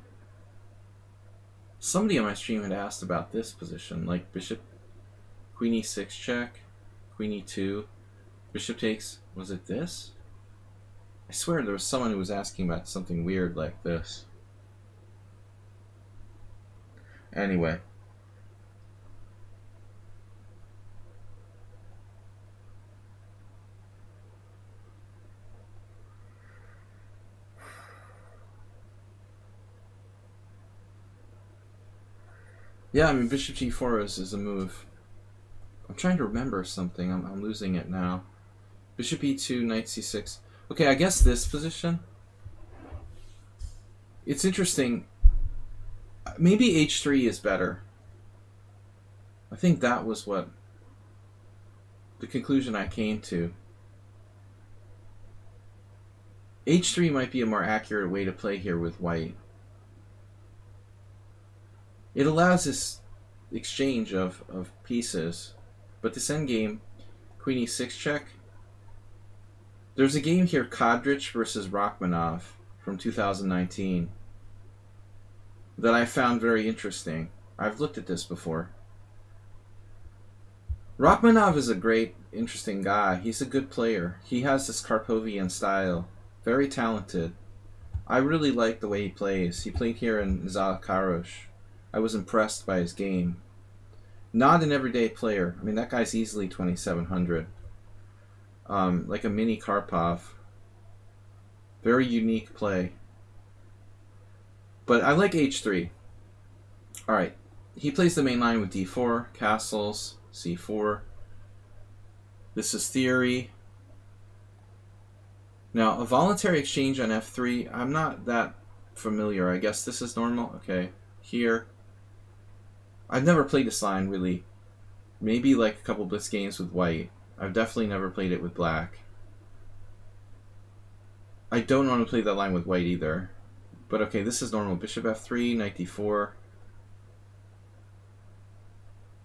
Somebody on my stream had asked about this position, like Bishop, Queen E6 check, Queen E2, Bishop takes, was it this? I swear there was someone who was asking about something weird like this. Anyway. Yeah, I mean, Bishop G4 is a move. I'm trying to remember something. I'm losing it now. Bishop E2, Knight C6. Okay, I guess this position. It's interesting. Maybe H3 is better. I think that was what the conclusion I came to. H3 might be a more accurate way to play here with white. It allows this exchange of pieces, but this endgame, Queen E6 check. There's a game here, Kodrich versus Rachmanov from 2019, that I found very interesting. I've looked at this before. Rachmanov is a great, interesting guy. He's a good player. He has this Karpovian style. Very talented. I really like the way he plays. He played here in Zalakarosh. I was impressed by his game. Not an everyday player. I mean, that guy's easily 2,700. Like a mini Karpov. Very unique play. But I like H3. Alright, he plays the main line with d4, castles, c4. This is theory. Now, a voluntary exchange on f3, I'm not that familiar. I guess this is normal. Okay, here. I've never played this line, really. Maybe like a couple blitz games with white. I've definitely never played it with black. I don't want to play that line with white either. But okay, this is normal. Bishop f3, knight d4.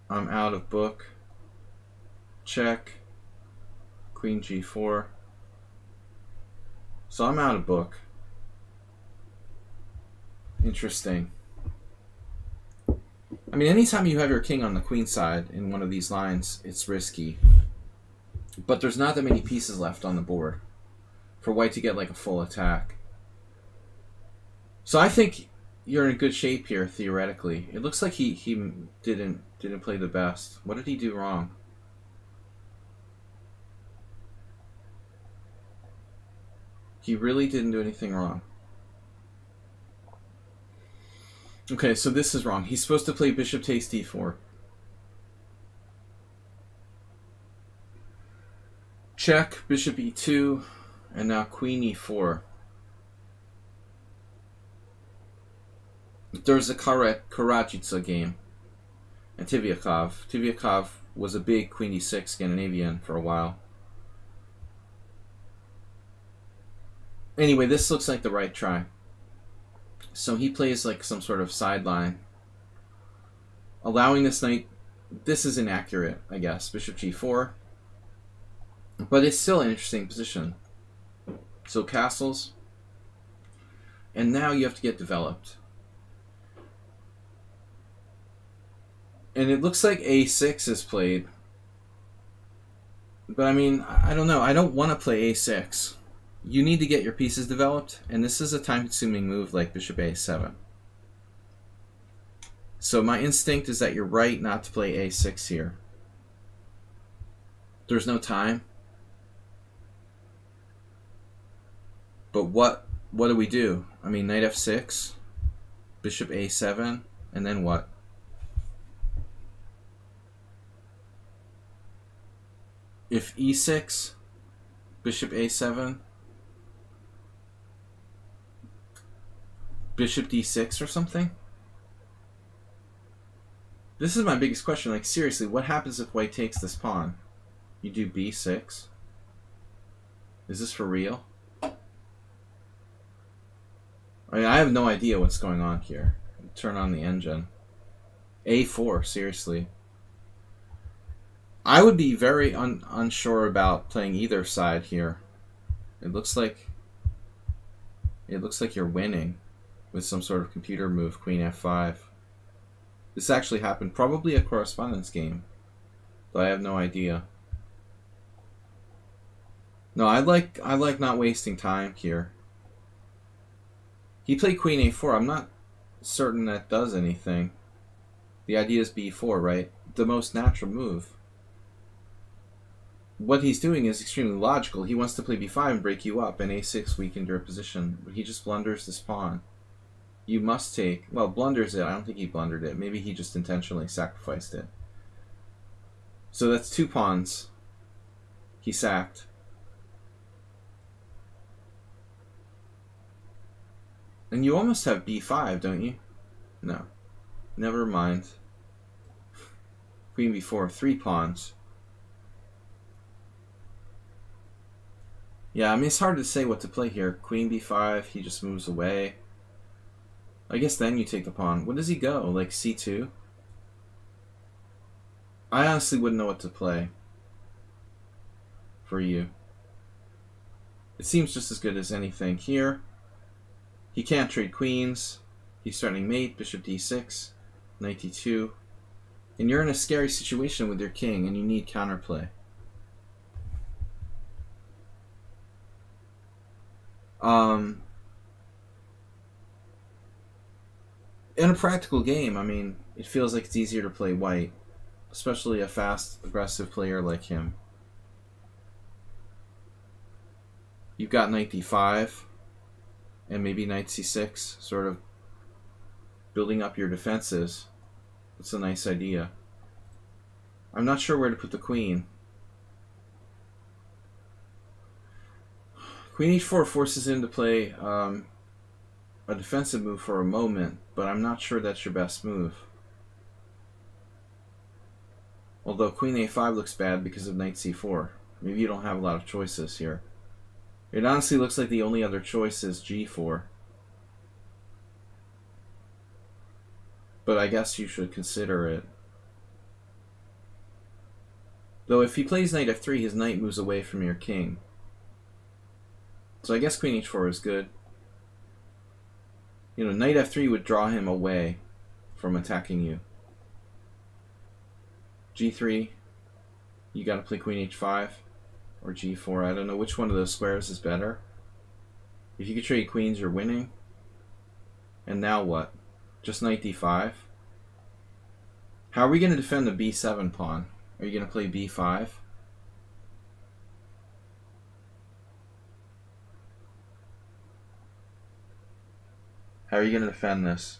I'm out of book. Check. Queen g4. So I'm out of book. Interesting. I mean, anytime you have your king on the queen side in one of these lines, it's risky. But there's not that many pieces left on the board for white to get like a full attack. So I think you're in good shape here, theoretically. It looks like he didn't play the best. What did he do wrong? He really didn't do anything wrong. Okay, so this is wrong. He's supposed to play bishop takes d4. Check, bishop e2, and now queen e4. There's a Karadžica game, and Tiviakov. Tiviakov was a big queen e6 Scandinavian for a while. Anyway, this looks like the right try. So he plays like some sort of sideline, allowing this knight. This is inaccurate, I guess. Bishop g4. But it's still an interesting position. So castles. And now you have to get developed. And it looks like a6 is played. But I mean, I don't know. I don't want to play a6. You need to get your pieces developed. And this is a time-consuming move like bishop a7. So my instinct is that you're right not to play a6 here. There's no time. But what do we do? I mean, knight f6, bishop a7, and then what? If e6, bishop a7, bishop d6 or something? This is my biggest question. Like, seriously, what happens if white takes this pawn? You do b6? Is this for real? I mean, I have no idea what's going on here. Turn on the engine. a4, seriously. I would be very unsure about playing either side here. It looks like you're winning with some sort of computer move, queen f5. This actually happened, probably a correspondence game, but I have no idea. No, I like not wasting time here. He played queen a4. I'm not certain that does anything. The idea is b4, right? The most natural move. What he's doing is extremely logical. He wants to play b5 and break you up, and a6 weakened your position. But he just blunders this pawn. You must take... Well, blunders it. I don't think he blundered it. Maybe he just intentionally sacrificed it. So that's 2 pawns he sacked. And you almost have b5, don't you? No. Never mind. Queen b4, 3 pawns. Yeah, I mean, it's hard to say what to play here. Queen b5, he just moves away. I guess then you take the pawn. What does he go? Like c2? I honestly wouldn't know what to play for you. It seems just as good as anything here. He can't trade queens. He's threatening mate, bishop d6, knight d2. And you're in a scary situation with your king, and you need counterplay. In a practical game, I mean, it feels like it's easier to play white, especially a fast, aggressive player like him. You've got knight d5, and maybe knight c6, sort of building up your defenses. It's a nice idea. I'm not sure where to put the queen. Queen h4 forces him to play a defensive move for a moment, but I'm not sure that's your best move. Although queen a5 looks bad because of knight c4. Maybe you don't have a lot of choices here. It honestly looks like the only other choice is g4. But I guess you should consider it. Though if he plays knight f3, his knight moves away from your king. So I guess queen h4 is good. You know, knight f3 would draw him away from attacking you. g3, you gotta play queen h5 or g4. I don't know which one of those squares is better. If you could trade queens, you're winning. And now what? Just knight d5? How are we going to defend the b7 pawn? Are you going to play b5? How are you going to defend this?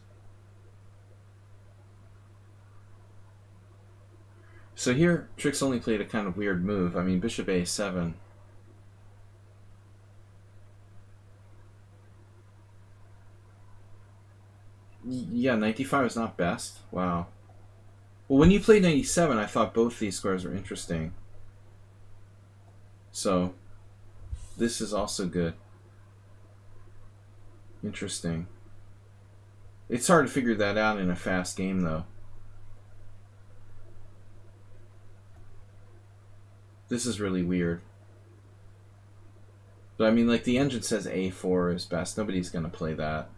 So here, Trick's only played a kind of weird move. I mean, bishop a7. Yeah, knight d5 is not best. Wow. Well, when you played knight e7, I thought both these squares were interesting. So, this is also good. Interesting. It's hard to figure that out in a fast game, though. This is really weird. But I mean, like, the engine says a4 is best. Nobody's going to play that.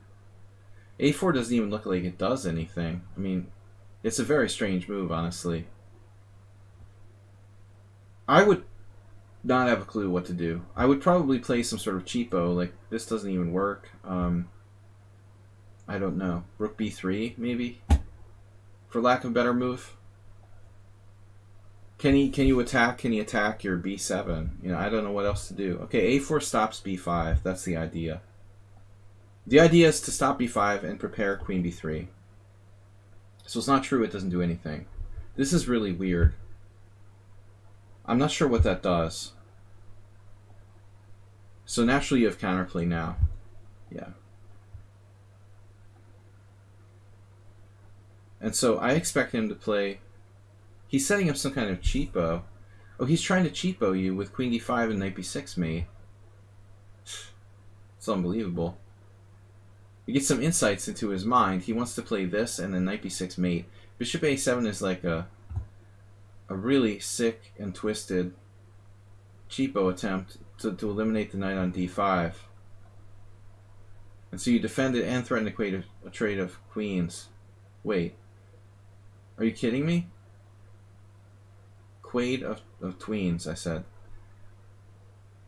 a4 doesn't even look like it does anything. I mean, it's a very strange move, honestly. I would not have a clue what to do. I would probably play some sort of cheapo, like, this doesn't even work. I don't know. Rook b3, maybe? For lack of a better move? Can you attack? Can he attack your b7? You know, I don't know what else to do. Okay, a4 stops b5. That's the idea. The idea is to stop b5 and prepare queen b3. So it's not true it doesn't do anything. This is really weird. I'm not sure what that does. So naturally you have counterplay now. Yeah. And so I expect him to play... He's setting up some kind of cheapo. Oh, he's trying to cheapo you with queen d5 and knight b6 mate. It's unbelievable. You get some insights into his mind. He wants to play this and then knight b6 mate. Bishop a7 is like a really sick and twisted cheapo attempt to eliminate the knight on d5. And so you defend it and threaten to create a trade of queens. Wait. Are you kidding me? Quade of tweens, I said.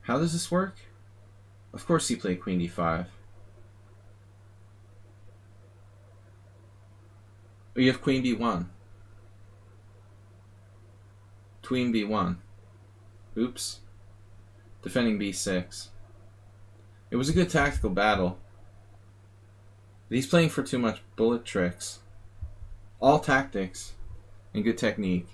How does this work? Of course he played queen d5. Oh, you have queen b1. Queen b1. Oops. Defending b6. It was a good tactical battle. He's playing for too much bullet tricks. All tactics and good technique.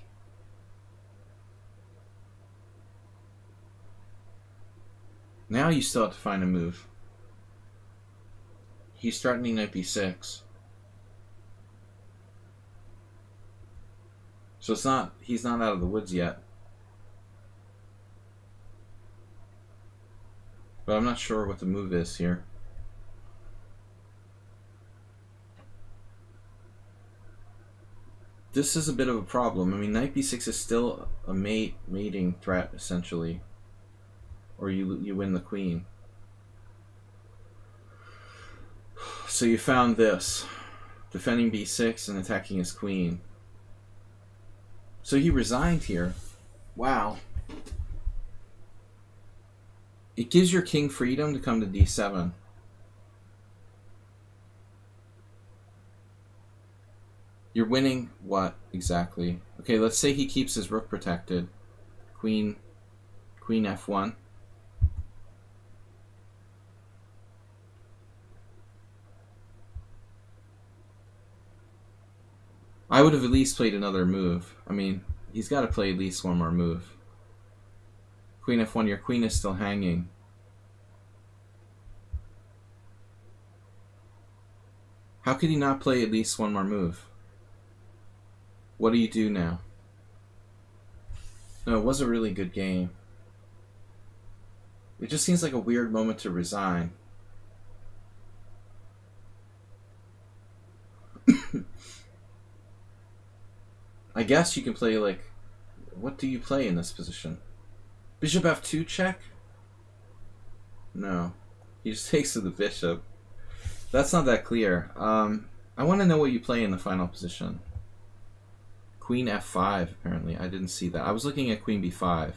Now you still have to find a move. He's threatening knight b6. So he's not out of the woods yet. But I'm not sure what the move is here. This is a bit of a problem. I mean, knight b6 is still a mating threat, essentially. Or you win the queen. So you found this. Defending b6 and attacking his queen. So he resigned here. Wow. It gives your king freedom to come to d7. You're winning what exactly? Okay, let's say he keeps his rook protected. Queen f1. I would have at least played another move. I mean, he's got to play at least one more move. Queen f1, your queen is still hanging. How could he not play at least one more move? What do you do now? No, it was a really good game. It just seems like a weird moment to resign. I guess you can play, like... What do you play in this position? Bishop f2 check? No. He just takes to the bishop. That's not that clear. I want to know what you play in the final position. Queen f5, apparently. I didn't see that. I was looking at queen b5.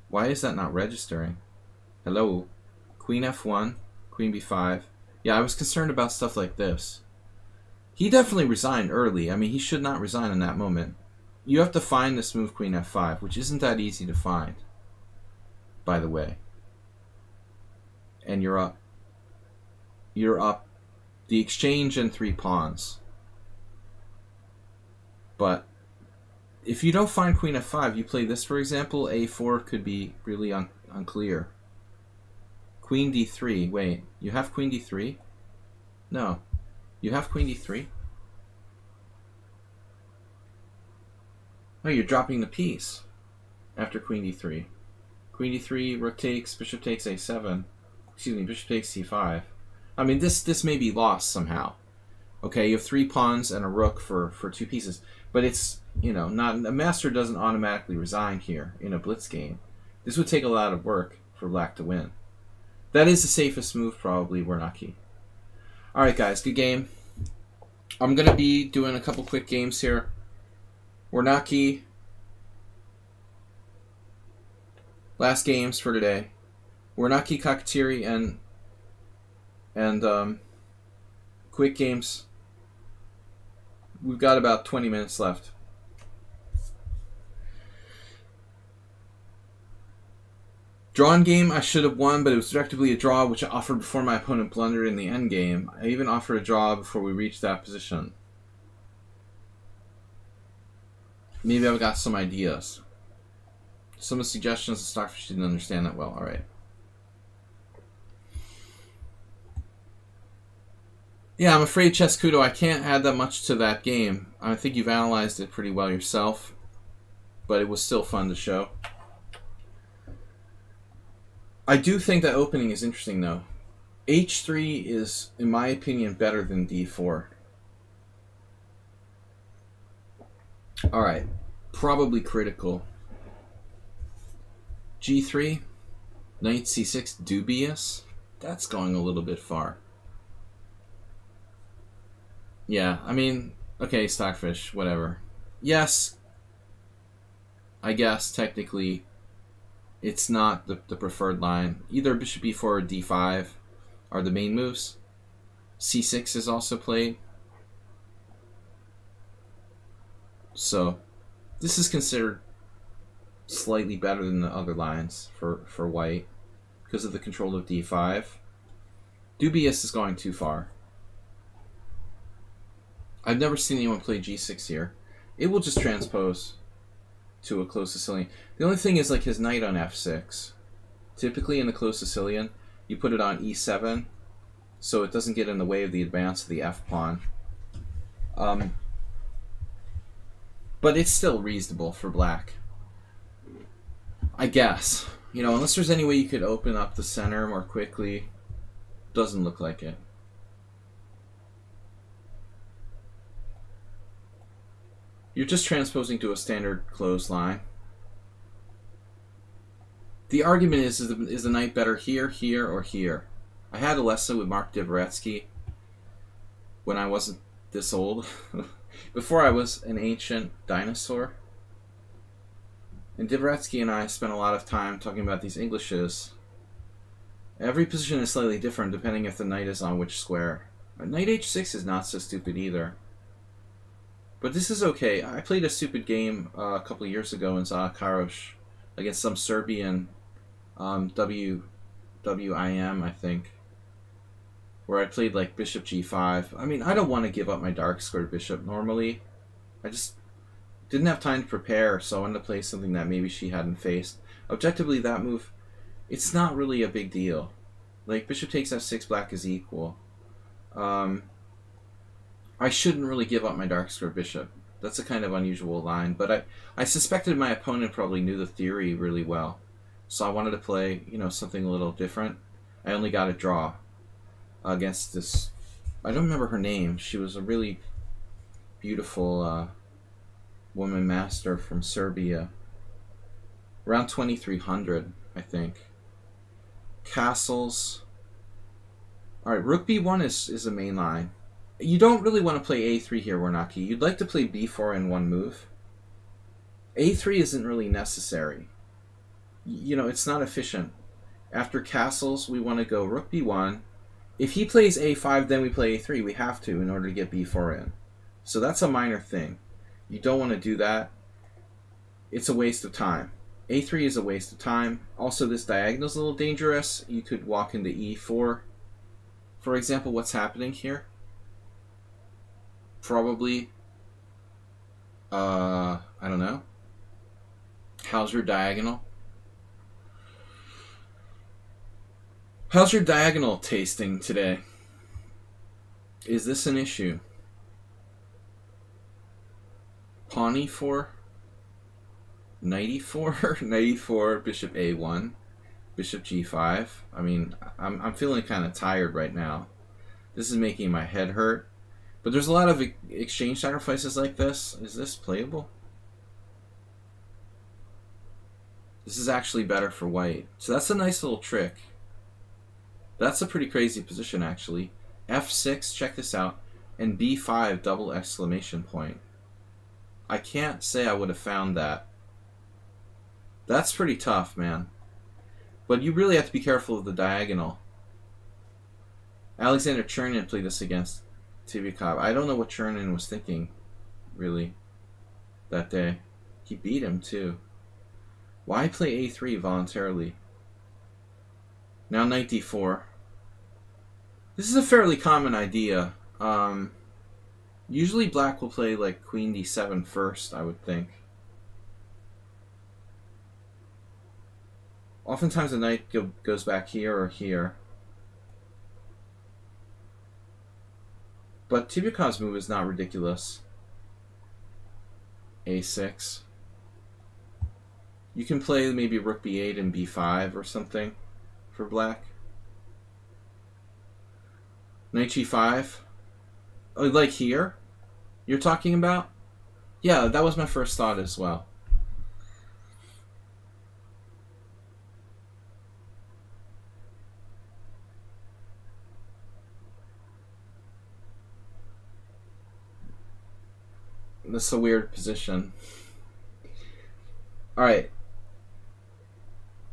Why is that not registering? Hello? Queen f1, queen b5. Yeah, I was concerned about stuff like this. He definitely resigned early. I mean, he should not resign in that moment. You have to find this move, queen f5, which isn't that easy to find, by the way. And you're up. You're up the exchange and 3 pawns. But if you don't find queen f5, you play this, for example. A4 could be really unclear. Queen d3. Wait, you have queen d3? No. You have queen d3? Oh, you're dropping the piece after queen d3. Queen d3, rook takes, bishop takes a7. Excuse me, bishop takes c5. I mean, this may be lost somehow. Okay, you have 3 pawns and a rook for 2 pieces. But it's, you know, not a master doesn't automatically resign here in a blitz game. This would take a lot of work for black to win. That is the safest move, probably, Warnacki. Alright, guys, good game. I'm going to be doing a couple quick games here. Warnacki. Last games for today. Warnacki, Kakatiri, and quick games. We've got about 20 minutes left. Drawn game, I should have won, but it was directly a draw, which I offered before my opponent blundered in the end game. I even offered a draw before we reached that position. Maybe I've got some ideas. Some of the suggestions the Stockfish didn't understand that well. Alright. Yeah, I'm afraid, Chescudo, I can't add that much to that game. I think you've analyzed it pretty well yourself, but it was still fun to show. I do think that opening is interesting, though. H3 is, in my opinion, better than D4. Alright, probably critical. G3, knight C6, dubious. That's going a little bit far. Yeah, I mean, okay, Stockfish, whatever. Yes, I guess, technically, it's not the preferred line. Either bishop e4 or d5 are the main moves. c6 is also played. So, this is considered slightly better than the other lines for white because of the control of d5. Dubious is going too far. I've never seen anyone play g6 here. It will just transpose to a close Sicilian. The only thing is like his knight on f6. Typically in the close Sicilian, you put it on e7 so it doesn't get in the way of the advance of the f-pawn. But it's still reasonable for black. I guess. You know, unless there's any way you could open up the center more quickly. Doesn't look like it. You're just transposing to a standard closed line. The argument is the knight better here, here, or here? I had a lesson with Mark Dvoretsky when I wasn't this old. Before I was an ancient dinosaur. And Dvoretsky and I spent a lot of time talking about these Englishes. Every position is slightly different depending if the knight is on which square. Knight h6 is not so stupid either. But this is okay. I played a stupid game a couple of years ago in Zalakaros against some Serbian WIM, I think. where I played like bishop g5. I mean, I don't want to give up my dark squared bishop normally. I just didn't have time to prepare, so I wanted to play something that maybe she hadn't faced. Objectively, that move, it's not really a big deal. Like, bishop takes f6, black is equal. I shouldn't really give up my dark squared bishop. That's a kind of unusual line, but I suspected my opponent probably knew the theory really well. So I wanted to play, you know, something a little different. I only got a draw against this, I don't remember her name. She was a really beautiful woman master from Serbia. Around 2300, I think. Castles. Alright, rook b1 is a main line. You don't really want to play a3 here, Warnaki. You'd like to play b4 in one move. a3 isn't really necessary. You know, it's not efficient. After castles, we want to go rook b1. If he plays a5, then we play a3. We have to in order to get b4 in. So that's a minor thing. You don't want to do that. It's a waste of time. a3 is a waste of time. Also, this diagonal is a little dangerous. You could walk into e4. For example, what's happening here? Probably, I don't know. How's your diagonal? How's your diagonal tasting today? Is this an issue? Pawn e4, knight e4, knight e4, bishop a1, bishop g5. I mean, I'm feeling kind of tired right now. This is making my head hurt. But there's a lot of exchange sacrifices like this. Is this playable? This is actually better for white. So that's a nice little trick. That's a pretty crazy position, actually. f6, check this out, and b5, double exclamation point. I can't say I would have found that. That's pretty tough, man. But you really have to be careful of the diagonal. Alexander Chernin played this against Tivikov. I don't know what Chernin was thinking, really, that day. He beat him, too. Why play a3 voluntarily? Now knight d4. This is a fairly common idea. Usually black will play like queen d7 first, I would think. Oftentimes the knight goes back here or here. But Tivikov's move is not ridiculous. a6. You can play maybe rook b8 and b5 or something for black. Knight g5. Oh, like here? You're talking about? Yeah, that was my first thought as well. This is a weird position. Alright.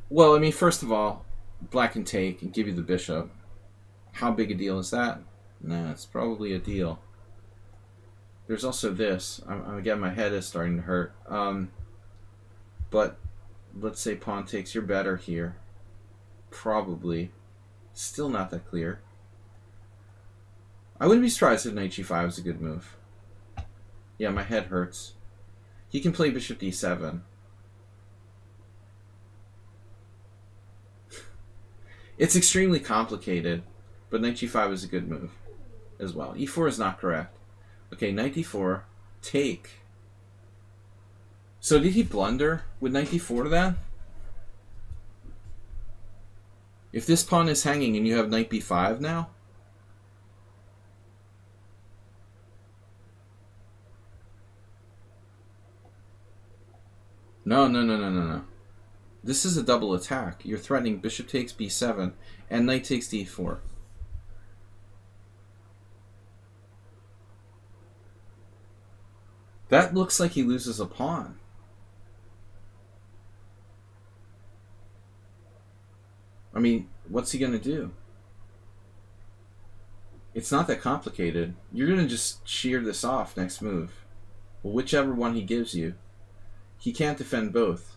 Well, I mean, first of all, black can take and give you the bishop. How big a deal is that? Nah, it's probably a deal. There's also this. Again, my head is starting to hurt. But let's say pawn takes. You're better here. Probably. Still not that clear. I wouldn't be surprised if knight g5 is a good move. Yeah, my head hurts. He can play bishop d7. It's extremely complicated, but knight g5 is a good move as well. e4 is not correct. Okay, knight d4, take. So did he blunder with knight d4 then? If this pawn is hanging and you have knight b5 now? No. This is a double attack. You're threatening bishop takes b7 and knight takes d4. That looks like he loses a pawn. I mean, what's he going to do? It's not that complicated. You're going to just shear this off next move. Well, whichever one he gives you. He can't defend both.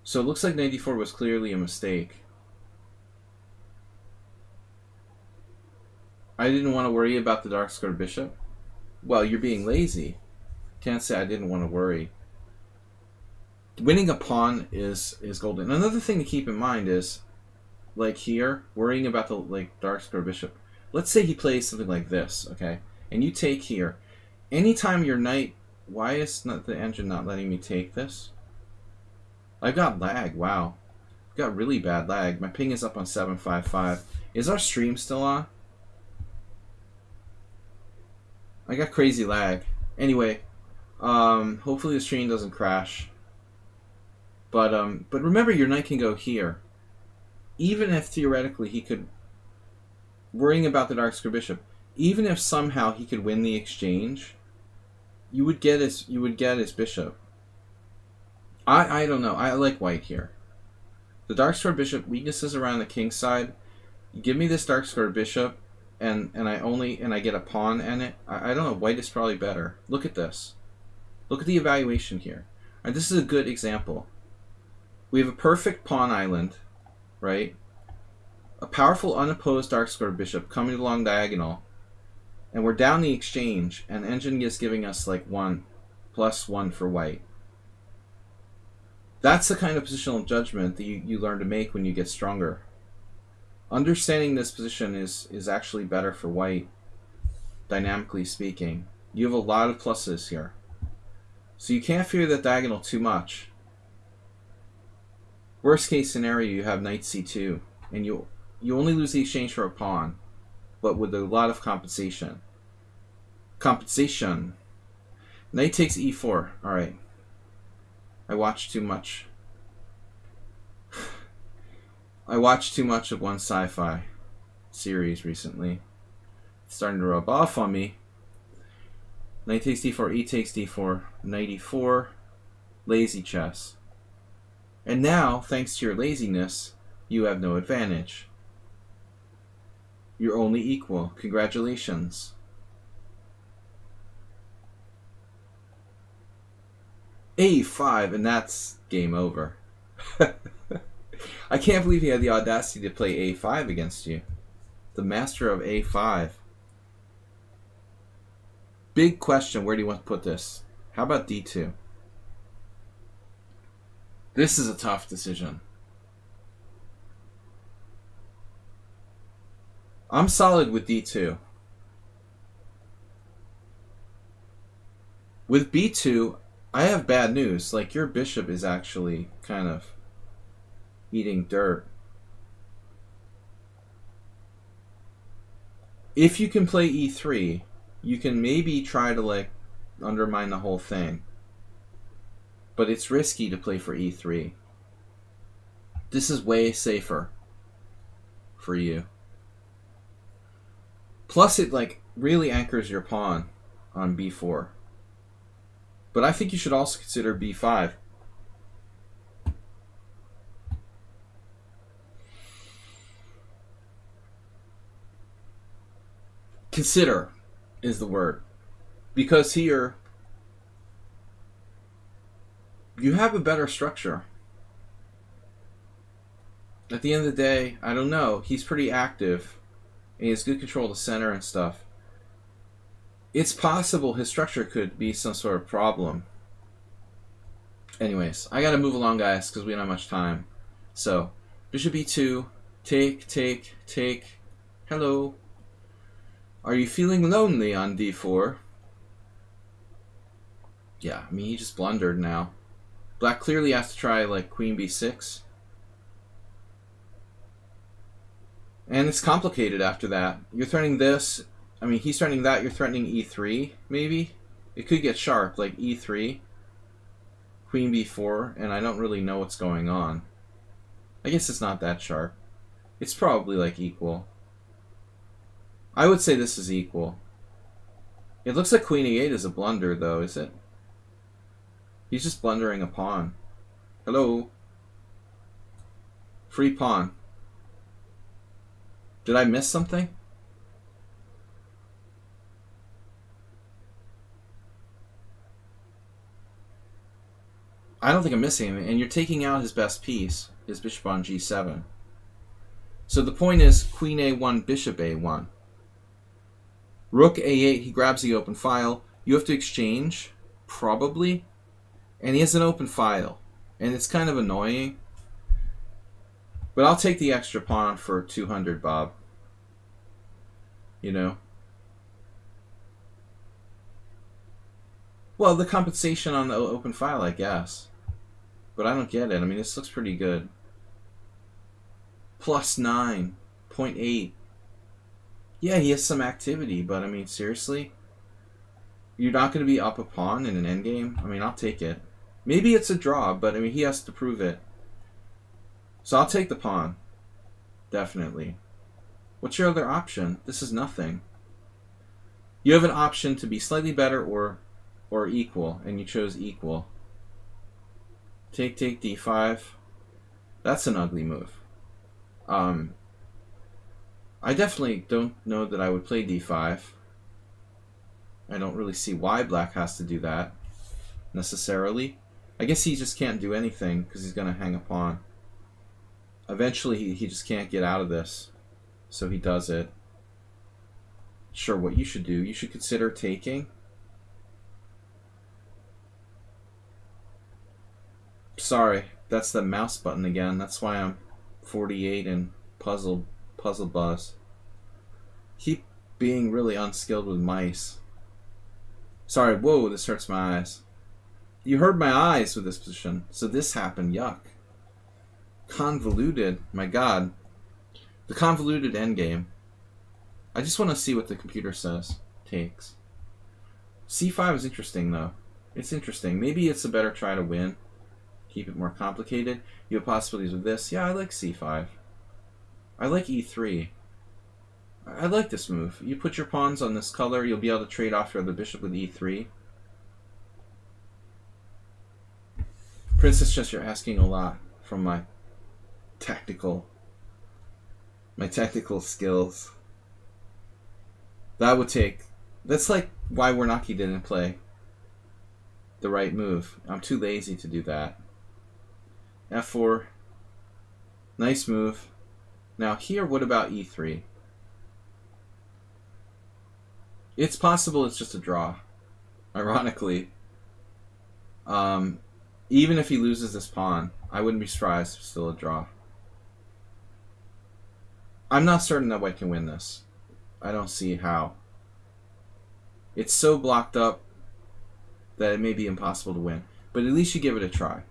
So it looks like knight d4 was clearly a mistake. I didn't want to worry about the dark square bishop. Well, you're being lazy. Can't say I didn't want to worry. Winning a pawn is golden. Another thing to keep in mind is, like here, worrying about the dark square bishop. Let's say he plays something like this, okay? And you take here. Anytime your knight... Why is not the engine not letting me take this? I've got lag, wow. I've got really bad lag. My ping is up on 755. Is our stream still on? I got crazy lag. Anyway, hopefully the stream doesn't crash. But remember, your knight can go here. Even if theoretically he could, worrying about the dark square bishop, even if somehow he could win the exchange, you would get his bishop. I don't know. I like white here. The dark square bishop, weaknesses around the king side. You give me this dark square bishop, and I get a pawn in it. I don't know. White is probably better. Look at this. Look at the evaluation here. And this is a good example. We have a perfect pawn island, right? A powerful unopposed dark square bishop coming along diagonal, and we're down the exchange, and engine is giving us like 1+1 for white. That's the kind of positional judgment that you learn to make when you get stronger. Understanding this position is actually better for white, dynamically speaking. You have a lot of pluses here. So you can't fear that diagonal too much. Worst case scenario, you have knight c2, and you only lose the exchange for a pawn, but with a lot of compensation. Compensation. Knight takes e4. Alright. I watched too much. I watched too much of one sci-fi series recently. It's starting to rub off on me. Knight takes d4, e takes d4, knight e4, lazy chess. And now, thanks to your laziness, you have no advantage. You're only equal. Congratulations. a5, and that's game over. I can't believe he had the audacity to play a5 against you. The master of a5. Big question, where do you want to put this? How about d2? This is a tough decision. I'm solid with d2. With b2, I have bad news. Like, your bishop is actually kind of eating dirt. If you can play e3, you can maybe try to, like, undermine the whole thing. But it's risky to play for e3. This is way safer for you. Plus, it, like, really anchors your pawn on b4. But I think you should also consider b5. Consider is the word. Because here, you have a better structure. At the end of the day, I don't know. He's pretty active. And he has good control of the center and stuff. It's possible his structure could be some sort of problem. Anyways, I gotta move along, guys, because we don't have much time. So, bishop e2, take, take, take. Hello. Are you feeling lonely on d4? Yeah, I mean, he just blundered now. Black clearly has to try, like, queen b6. And it's complicated after that. You're threatening this. I mean, he's threatening that. You're threatening e3, maybe? It could get sharp, like e3, queen b4, and I don't really know what's going on. I guess it's not that sharp. It's probably, like, equal. I would say this is equal. It looks like queen e8 is a blunder, though, is it? He's just blundering a pawn. Hello? Free pawn. Did I miss something? I don't think I'm missing him, and you're taking out his best piece, his bishop on g7. So the point is queen a1, bishop a1. Rook A8, he grabs the open file. You have to exchange, probably. And he has an open file. And it's kind of annoying. But I'll take the extra pawn for 200, Bob. You know? Well, the compensation on the open file, I guess. But I don't get it. I mean, this looks pretty good. Plus 9. 0.8. Yeah, he has some activity, but I mean, seriously? You're not going to be up a pawn in an endgame? I mean, I'll take it. Maybe it's a draw, but I mean, he has to prove it. So I'll take the pawn. Definitely. What's your other option? This is nothing. You have an option to be slightly better or equal, and you chose equal. Take d5. That's an ugly move. I definitely don't know that I would play d5. I don't really see why black has to do that, necessarily. I guess he just can't do anything, because he's going to hang a pawn. Eventually, he just can't get out of this, so he does it. Sure, what you should do, you should consider taking. Sorry, that's the mouse button again. That's why I'm 48 and puzzle buzz. Keep being really unskilled with mice. Sorry, whoa, this hurts my eyes. You hurt my eyes with this position. So this happened, yuck. Convoluted, my god. The convoluted endgame. I just want to see what the computer says. Takes. C5 is interesting, though. It's interesting. Maybe it's a better try to win. Keep it more complicated. You have possibilities with this. Yeah, I like C5. I like E3. I like this move. You put your pawns on this color, you'll be able to trade off your other bishop with E3. Princess Chess, you're asking a lot from my tactical skills. That would take... That's like why Warnacki didn't play the right move. I'm too lazy to do that. F4. Nice move. Now here, what about E3? It's possible it's just a draw. Ironically. Even if he loses this pawn, I wouldn't be surprised if it's still a draw. I'm not certain that white can win this. I don't see how. It's so blocked up that it may be impossible to win. But at least you give it a try.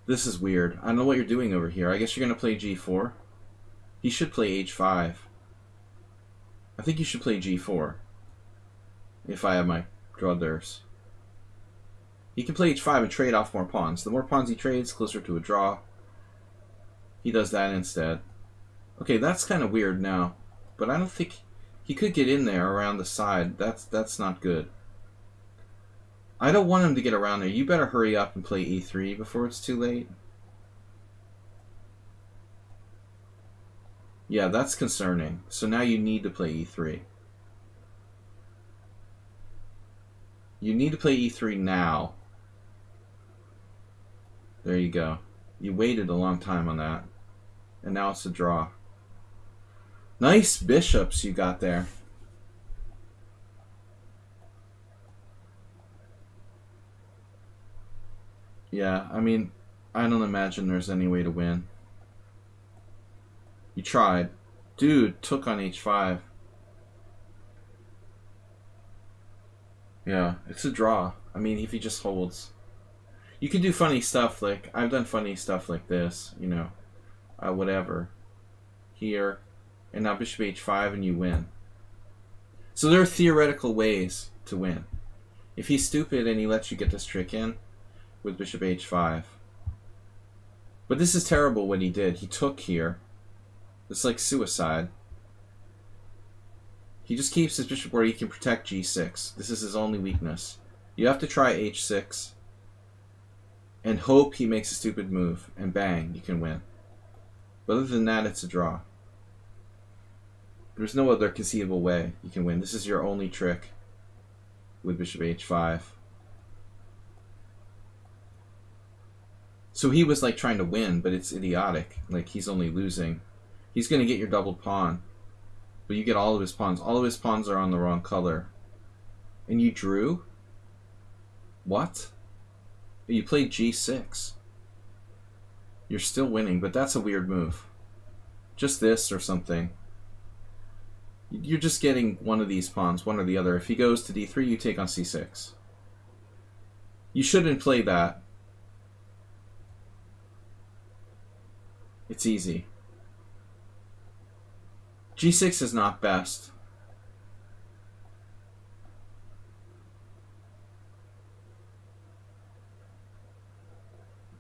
This is weird. I don't know what you're doing over here. I guess you're going to play G4. He should play H5. I think you should play G4. If I have my druthers. He can play H5 and trade off more pawns. The more pawns he trades, closer to a draw. He does that instead. Okay, that's kind of weird now. But I don't think... He could get in there around the side. That's not good. I don't want him to get around there. You better hurry up and play E3 before it's too late. Yeah, that's concerning. So now you need to play E3. You need to play E3 now. There you go. You waited a long time on that. And now it's a draw. Nice bishops you got there. Yeah, I mean, I don't imagine there's any way to win. You tried. Dude took on H5. Yeah, it's a draw. I mean, if he just holds. You can do funny stuff like, I've done funny stuff like this, you know, whatever. Here, and now bishop H5 and you win. So there are theoretical ways to win. If he's stupid and he lets you get this trick in with bishop H5. But this is terrible what he did. He took here. It's like suicide. He just keeps his bishop where he can protect G6. This is his only weakness. You have to try H6 and hope he makes a stupid move, and bang, you can win. But other than that, it's a draw. There's no other conceivable way you can win. This is your only trick with bishop H5. So he was like trying to win, but it's idiotic. Like he's only losing. He's going to get your doubled pawn. But you get all of his pawns. All of his pawns are on the wrong color. And you drew? What? You played g6. You're still winning, but that's a weird move. Just this or something. You're just getting one of these pawns, one or the other. If he goes to d3, you take on c6. You shouldn't play that. It's easy. g6 is not best.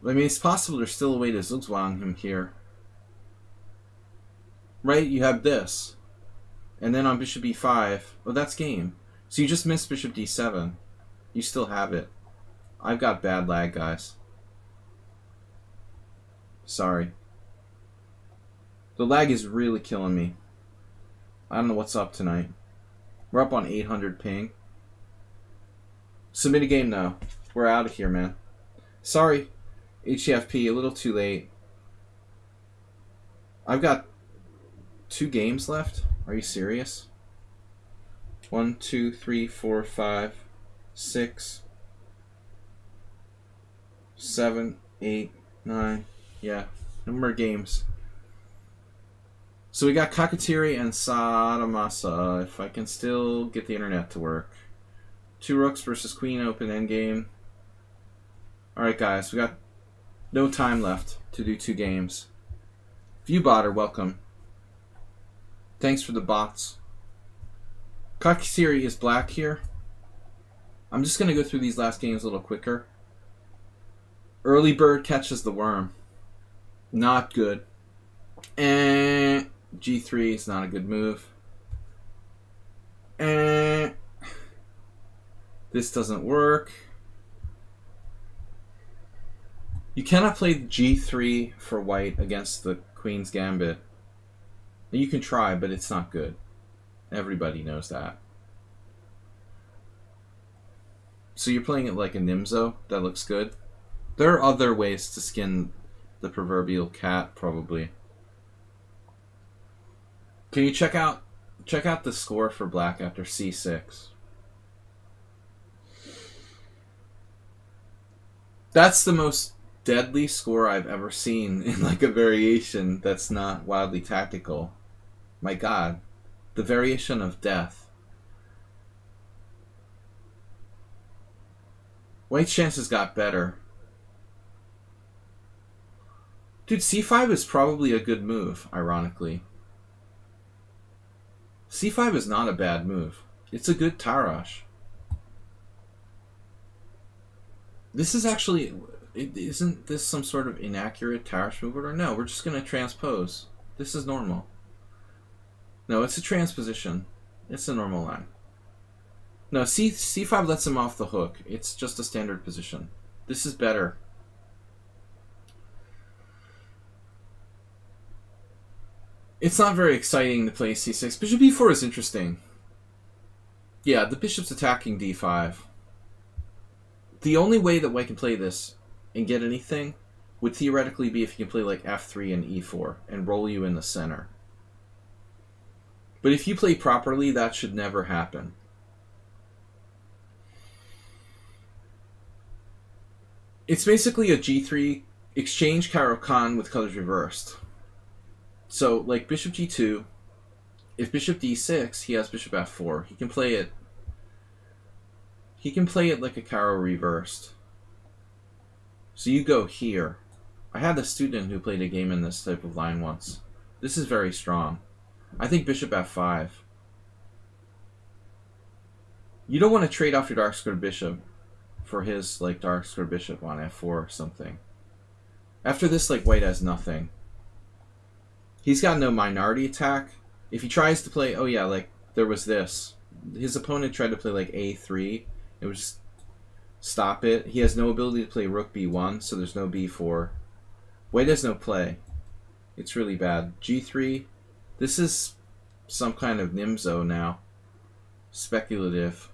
I mean, it's possible there's still a way to zugzwang him here. Right? You have this. And then on bishop e5, oh, that's game. So you just missed bishop d7. You still have it. I've got bad lag, guys. Sorry. The lag is really killing me. I don't know what's up tonight. We're up on 800 ping. Submit a game now. We're out of here, man. Sorry, HEFP, a little too late. I've got 2 games left. Are you serious? 1, 2, 3, 4, 5, 6, 7, 8, 9. Yeah, no more games. So we got Kakatiri and Sadamasa, if I can still get the internet to work. 2 rooks versus queen open endgame. Alright guys, we got no time left to do 2 games. Viewbotter, welcome. Thanks for the bots. Kakatiri is black here. I'm just going to go through these last games a little quicker. Early bird catches the worm. Not good. And g3 is not a good move. And this doesn't work. You cannot play g3 for white against the queen's gambit. You can try, but it's not good. Everybody knows that. So you're playing it like a Nimzo. That looks good. There are other ways to skin the proverbial cat, probably. Can you check out the score for black after c6? That's the most deadly score I've ever seen in like a variation that's not wildly tactical. My god. The variation of death. White's chances got better. Dude, c5 is probably a good move, ironically. c5 is not a bad move. It's a good Tarash. This is actually... Isn't this some sort of inaccurate Tarash move order? No, we're just going to transpose. This is normal. No, it's a transposition. It's a normal line. No, c5 lets him off the hook. It's just a standard position. This is better. It's not very exciting to play c6. Bishop e4 is interesting. Yeah, the bishop's attacking d5. The only way that white can play this and get anything would theoretically be if he can play like f3 and e4 and roll you in the center. But if you play properly, that should never happen. It's basically a g3 exchange Caro-Kann with colors reversed. So, like bishop g2, if bishop d6, he has bishop f4. He can play it. He can play it like a Caro reversed. So you go here. I had a student who played a game in this type of line once. This is very strong. I think bishop f5. You don't want to trade off your dark squared bishop for his like dark squared bishop on f4 or something. After this, like white has nothing. He's got no minority attack. If he tries to play, oh yeah, like there was this. His opponent tried to play like a3. It would just stop it. He has no ability to play rook b1, so there's no b4. White has no play. It's really bad. g3. This is some kind of Nimzo now. Speculative.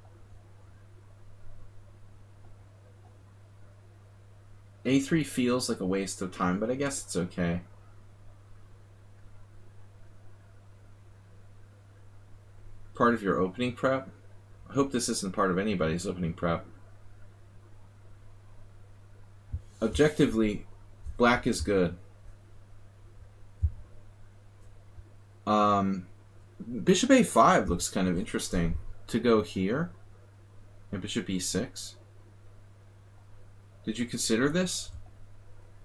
a3 feels like a waste of time, but I guess it's okay. part of your opening prep. I hope this isn't part of anybody's opening prep. Objectively, black is good. Bishop a5 looks kind of interesting. To go here, and bishop e6. Did you consider this?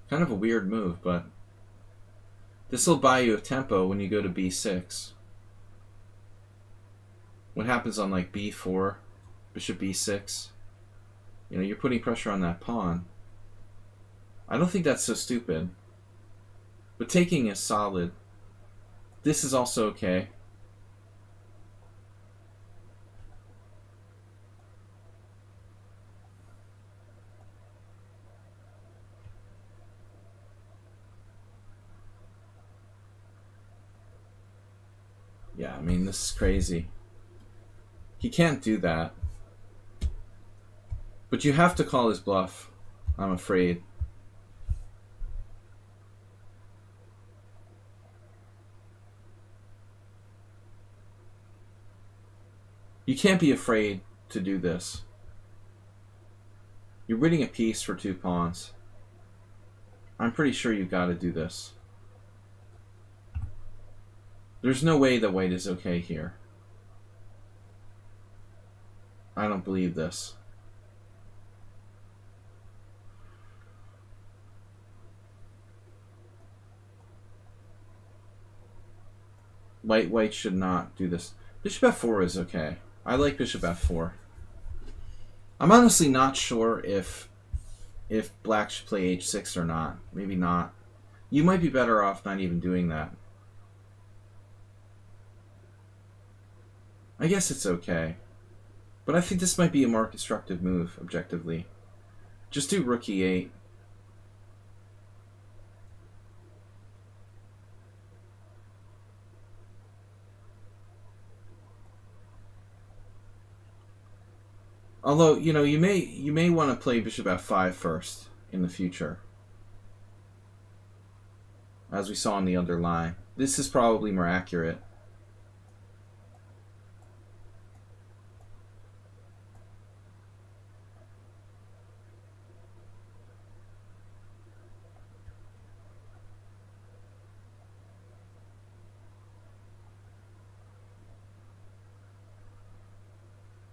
Kind of a weird move, but this will buy you a tempo when you go to b6. What happens on like b4, bishop b6? You know, you're putting pressure on that pawn. I don't think that's so stupid. But taking is solid. This is also okay. Yeah, I mean, this is crazy. He can't do that. But you have to call his bluff, I'm afraid. You can't be afraid to do this. You're winning a piece for 2 pawns. I'm pretty sure you've got to do this. There's no way that white is okay here. I don't believe this. White should not do this. Bishop f4 is okay. I like bishop f4. I'm honestly not sure if black should play h6 or not. Maybe not. You might be better off not even doing that. I guess it's okay. But I think this might be a more constructive move, objectively. Just do rook e8. Although, you know, you may want to play bishop f5 first in the future. As we saw in the underline. This is probably more accurate.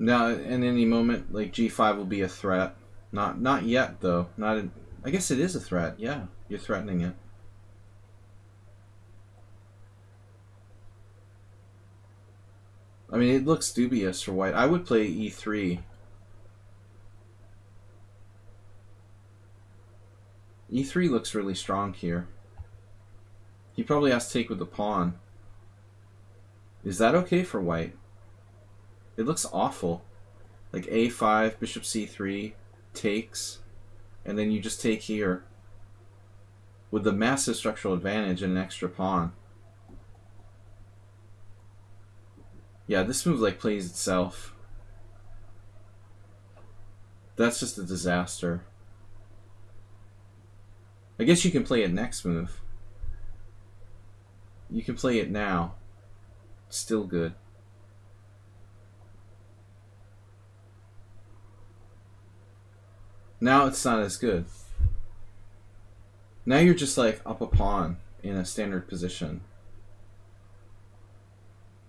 Now, in any moment, like g5 will be a threat. Not yet, though. I guess it is a threat. Yeah, you're threatening it. I mean, it looks dubious for white. I would play e3. e3 looks really strong here. He probably has to take with the pawn. Is that okay for white? It looks awful. Like a5, bishop c3, takes, and then you just take here with the massive structural advantage and an extra pawn. Yeah, this move like plays itself. That's just a disaster. I guess you can play it next move. You can play it now. Still good. Now it's not as good. Now you're just like up a pawn in a standard position.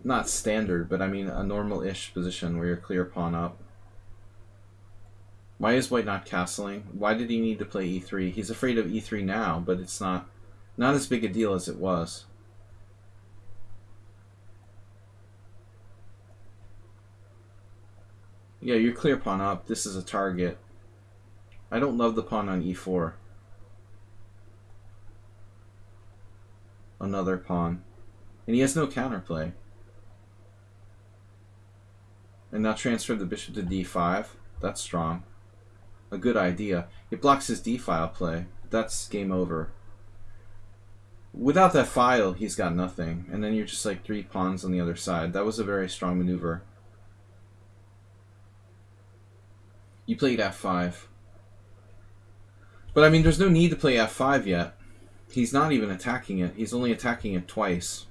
Not standard, but I mean a normal-ish position where you're clear pawn up. Why is white not castling? Why did he need to play e3? He's afraid of e3 now, but it's not as big a deal as it was. Yeah, you're clear pawn up. This is a target. I don't love the pawn on e4. Another pawn. And he has no counterplay. And now transfer the bishop to d5. That's strong. A good idea. It blocks his d-file play. That's game over. Without that file, he's got nothing. And then you're just like 3 pawns on the other side. That was a very strong maneuver. You played f5. But I mean, there's no need to play f5 yet. He's not even attacking it. He's only attacking it twice.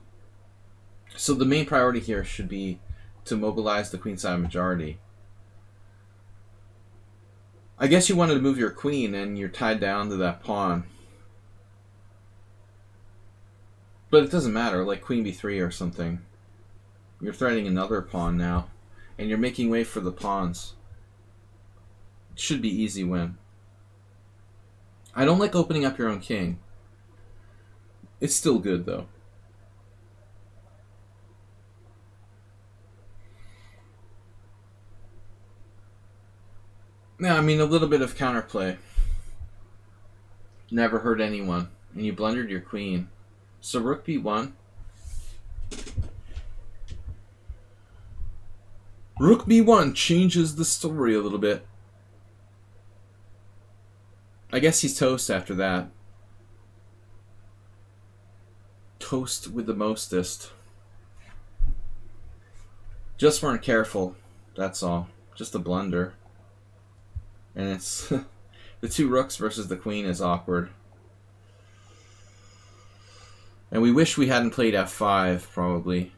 So the main priority here should be to mobilize the queenside majority. I guess you wanted to move your queen and you're tied down to that pawn. But it doesn't matter, like queen b3 or something. You're threatening another pawn now. And you're making way for the pawns. It should be easy win. I don't like opening up your own king. It's still good though. Yeah, I mean a little bit of counterplay. Never hurt anyone. And you blundered your queen. So rook b1. Rook b1 changes the story a little bit. I guess he's toast after that. Toast with the mostest. Just weren't careful. That's all. Just a blunder. And it's the two rooks versus the queen is awkward. And we wish we hadn't played f5, probably.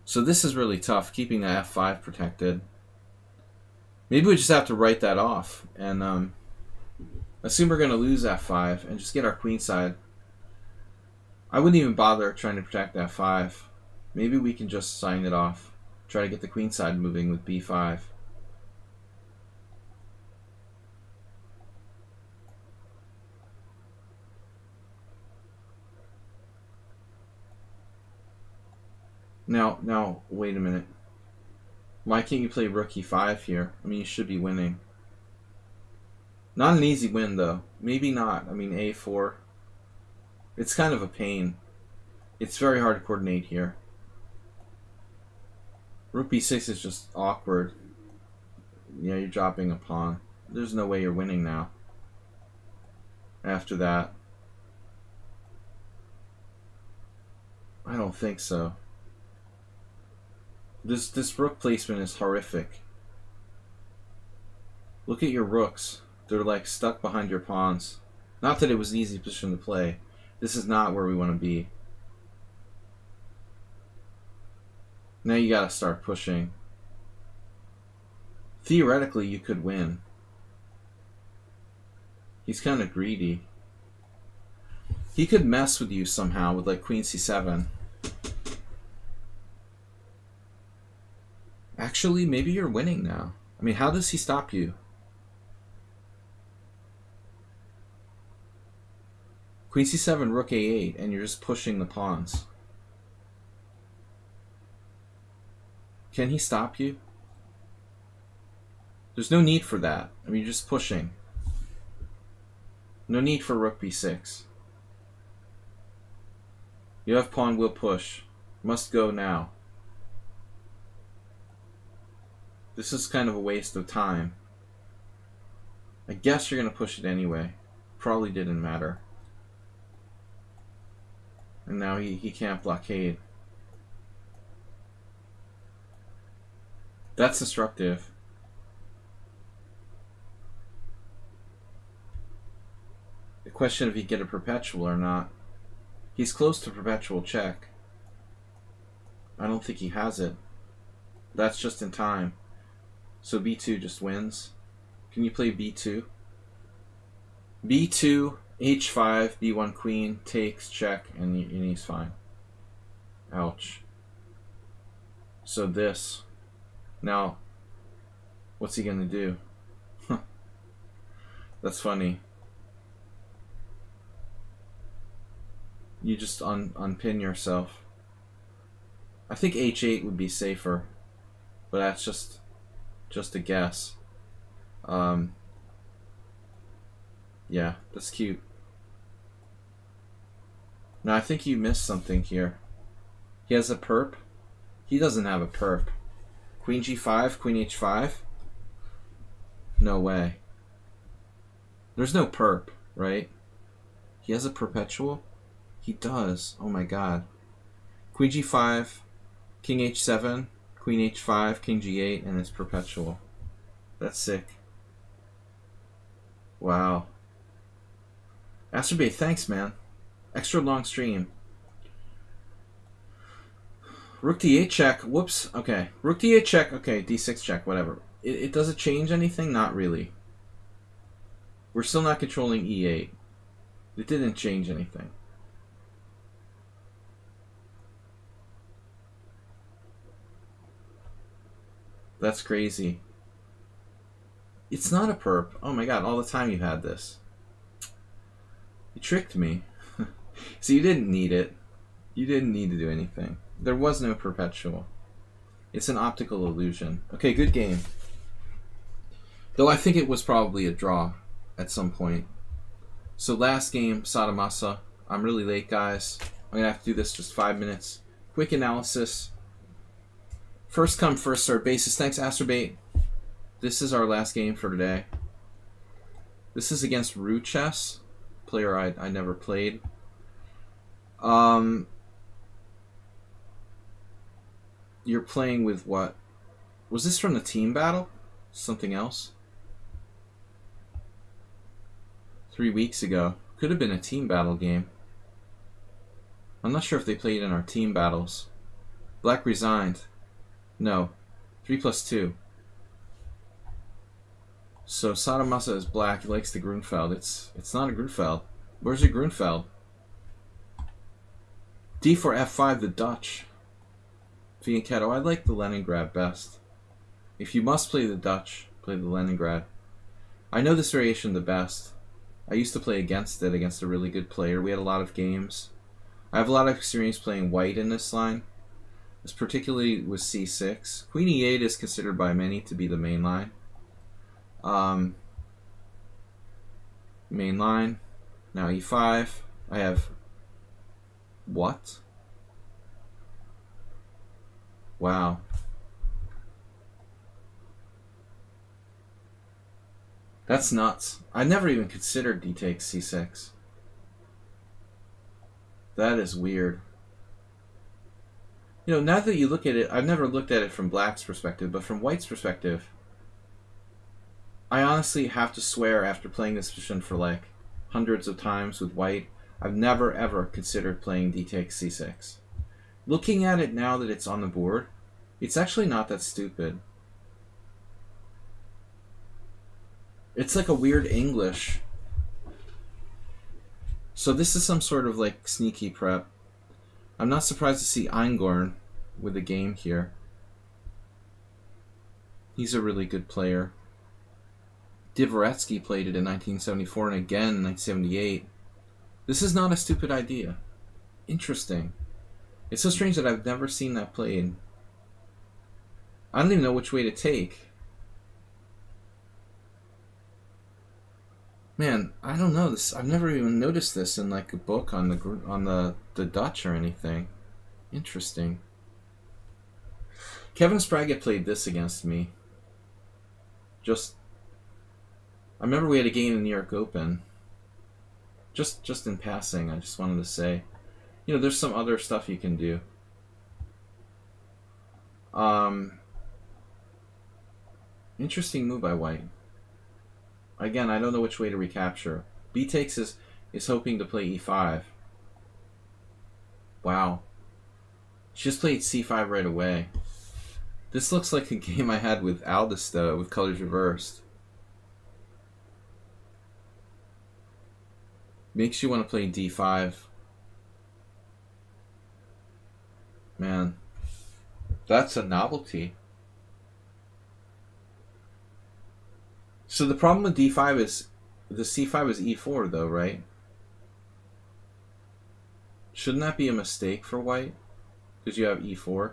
So this is really tough, keeping the f5 protected. Maybe we just have to write that off and assume we're going to lose f5 and just get our queenside. I wouldn't even bother trying to protect f5. Maybe we can just sign it off. Try to get the queenside moving with b5. Now, wait a minute. Why can't you play rook e5 here? I mean, you should be winning. Not an easy win, though. Maybe not. I mean, a4. It's kind of a pain. It's very hard to coordinate here. Rook b6 is just awkward. Yeah, you're dropping a pawn. There's no way you're winning now. After that. I don't think so. This rook placement is horrific. Look at your rooks. They're like stuck behind your pawns. Not that it was an easy position to play. This is not where we want to be. Now you gotta start pushing. Theoretically, you could win. He's kind of greedy. He could mess with you somehow with like queen c7. Actually, maybe you're winning now. I mean, how does he stop you? Queen c7, rook a8, and you're just pushing the pawns. Can he stop you? There's no need for that. I mean, you're just pushing. No need for rook b6. You have pawn will push. Must go now. This is kind of a waste of time. I guess you're going to push it anyway. Probably didn't matter. And now he can't blockade. That's destructive. The question if he get a perpetual or not. He's close to perpetual check. I don't think he has it. That's just in time. So b2 just wins. Can you play b2? b2, h5, b1 queen, takes, check, and he's fine. Ouch. So this. Now, what's he gonna do? That's funny. You just unpin yourself. I think h8 would be safer, but that's just a guess. Yeah, that's cute. Now I think you missed something here. He has a perp. He doesn't have a perp. Queen g5, queen h5. No way. There's no perp, right? He has a perpetual? He does. Oh my god. Queen g5, king h7, queen h5, king g8, and it's perpetual. That's sick. Wow. Asterbay, thanks, man. Extra long stream. Rook d8 check. Whoops. Okay. Rook d8 check. Okay, d6 check. Whatever. Does it change anything? Not really. We're still not controlling e8. It didn't change anything. That's crazy. It's not a perp. Oh my god, all the time you had this. You tricked me. So you didn't need it. You didn't need to do anything. There was no perpetual. It's an optical illusion. Okay, good game. Though I think it was probably a draw at some point. So last game, Satomasa. I'm really late, guys. I'm going to have to do this just 5 minutes. Quick analysis. First come, first serve basis. Thanks, Astrobate. This is our last game for today. This is against Chess, player I never played. You're playing with what? Was this from the team battle? Something else? 3 weeks ago. Could have been a team battle game. I'm not sure if they played in our team battles. Black resigned. No. 3+2. So Satomasa is black. He likes the Grunfeld. It's not a Grunfeld. Where's your Grunfeld? D4 F5, the Dutch. Fianchetto. I like the Leningrad best. If you must play the Dutch, play the Leningrad. I know this variation the best. I used to play against it, against a really good player. We had a lot of games. I have a lot of experience playing white in this line. This particularly with C6. Queen E8 is considered by many to be the main line. Main line. Now E5. I have... What? Wow. That's nuts. I never even considered D takes C6. That is weird. You know, now that you look at it, I've never looked at it from black's perspective, but from white's perspective, I honestly have to swear after playing this position for like hundreds of times with white, I've never ever considered playing D takes C6. Looking at it now that it's on the board, it's actually not that stupid. It's like a weird English. So this is some sort of like sneaky prep. I'm not surprised to see Eingorn with the game here. He's a really good player. Dvoretsky played it in 1974 and again in 1978. This is not a stupid idea. Interesting. It's so strange that I've never seen that played. I don't even know which way to take. Man, I don't know this. I've never even noticed this in like a book on the Dutch or anything. Interesting. Kevin Spraggett played this against me. I remember we had a game in the New York Open. Just in passing, I just wanted to say, you know, there's some other stuff you can do. Interesting move by white. Again, I don't know which way to recapture. B takes is hoping to play E5. Wow. She just played C5 right away. This looks like a game I had with Aldous, though, with colors reversed. Makes you want to play D5. Man, that's a novelty. So the problem with D5 is the C5 is E4 though, right? Shouldn't that be a mistake for white? Because you have E4.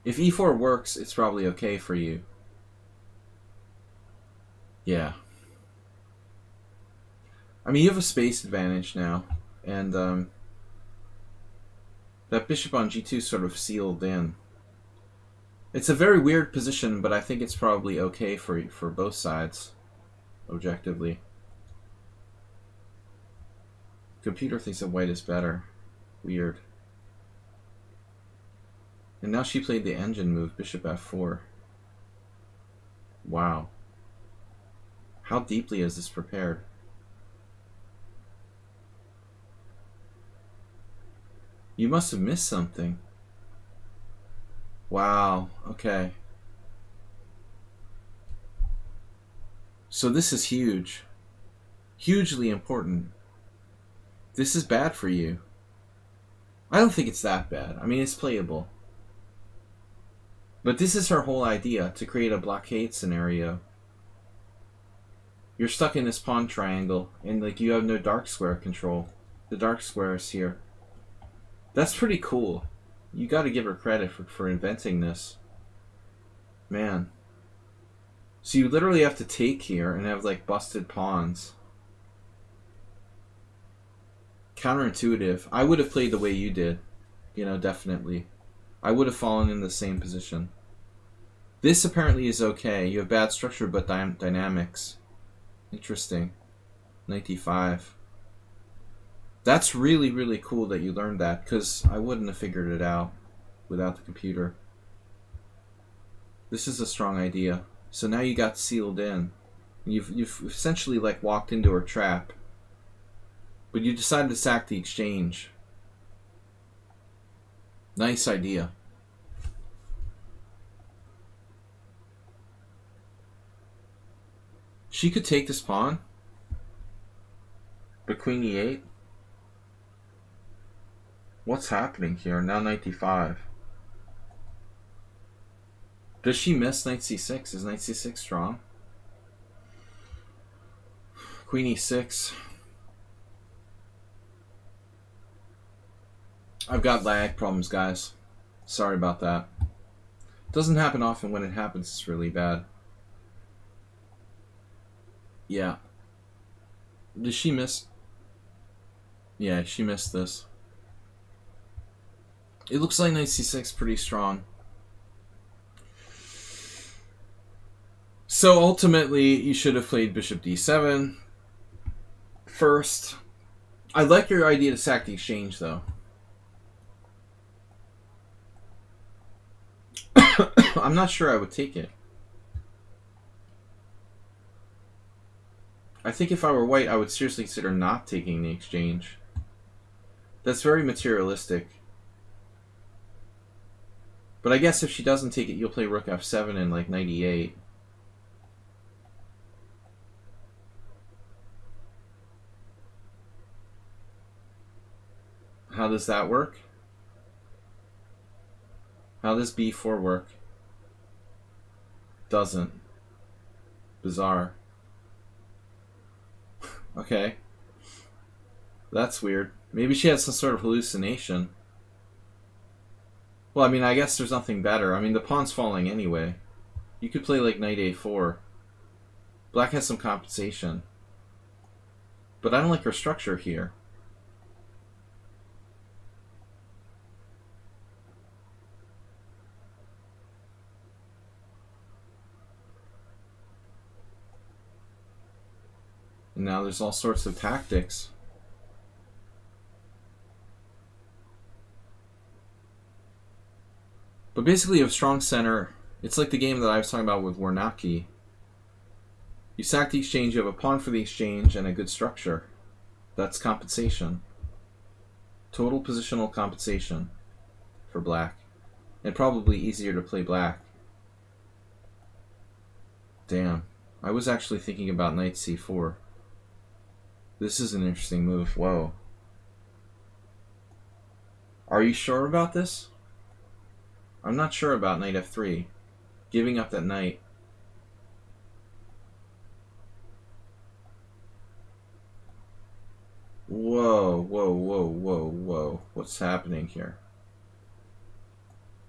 If E4 works, it's probably okay for you. Yeah. I mean, you have a space advantage now, and that bishop on G2 sort of sealed in. It's a very weird position, but I think it's probably okay for both sides, objectively. Computer thinks that white is better. Weird. And now she played the engine move, bishop f4. Wow. How deeply is this prepared? You must have missed something. Wow, okay. So this is huge. Hugely important. This is bad for you. I don't think it's that bad. I mean, it's playable. But this is her whole idea, to create a blockade scenario. You're stuck in this pawn triangle, and like you have no dark square control. The dark square is here. That's pretty cool. You gotta give her credit for inventing this. Man. So you literally have to take here and have like busted pawns. Counterintuitive. I would have played the way you did. You know, definitely. I would have fallen in the same position. This apparently is okay. You have bad structure but dynamics. Interesting. Knight d5. That's really, really cool that you learned that, because I wouldn't have figured it out without the computer. This is a strong idea. So now you got sealed in. You've essentially like walked into her trap. But you decided to sack the exchange. Nice idea. She could take this pawn. But queen e8? What's happening here? Now knight d5. Does she miss knight c6? Is knight c6 strong? Queen e6. I've got lag problems, guys. Sorry about that. Doesn't happen often. When it happens, it's really bad. Yeah. Did she miss? Yeah, she missed this. It looks like knight c6 pretty strong. So ultimately, you should have played bishop d7 first. I like your idea to sack the exchange, though. I'm not sure I would take it. I think if I were white, I would seriously consider not taking the exchange. That's very materialistic. But I guess if she doesn't take it, you'll play rook f7 and like knight e8. How does that work? How does b4 work? Doesn't. Bizarre. Okay. That's weird. Maybe she had some sort of hallucination. Well, I mean, I guess there's nothing better. I mean, the pawn's falling anyway. You could play like knight a4. Black has some compensation. But I don't like her structure here. And now there's all sorts of tactics. But basically, you have strong center. It's like the game that I was talking about with Warnacki. You sack the exchange, you have a pawn for the exchange, and a good structure. That's compensation. Total positional compensation for black. And probably easier to play black. Damn. I was actually thinking about knight c4. This is an interesting move. Whoa. Are you sure about this? I'm not sure about knight f3. Giving up that knight. Whoa, whoa, whoa, whoa, whoa. What's happening here?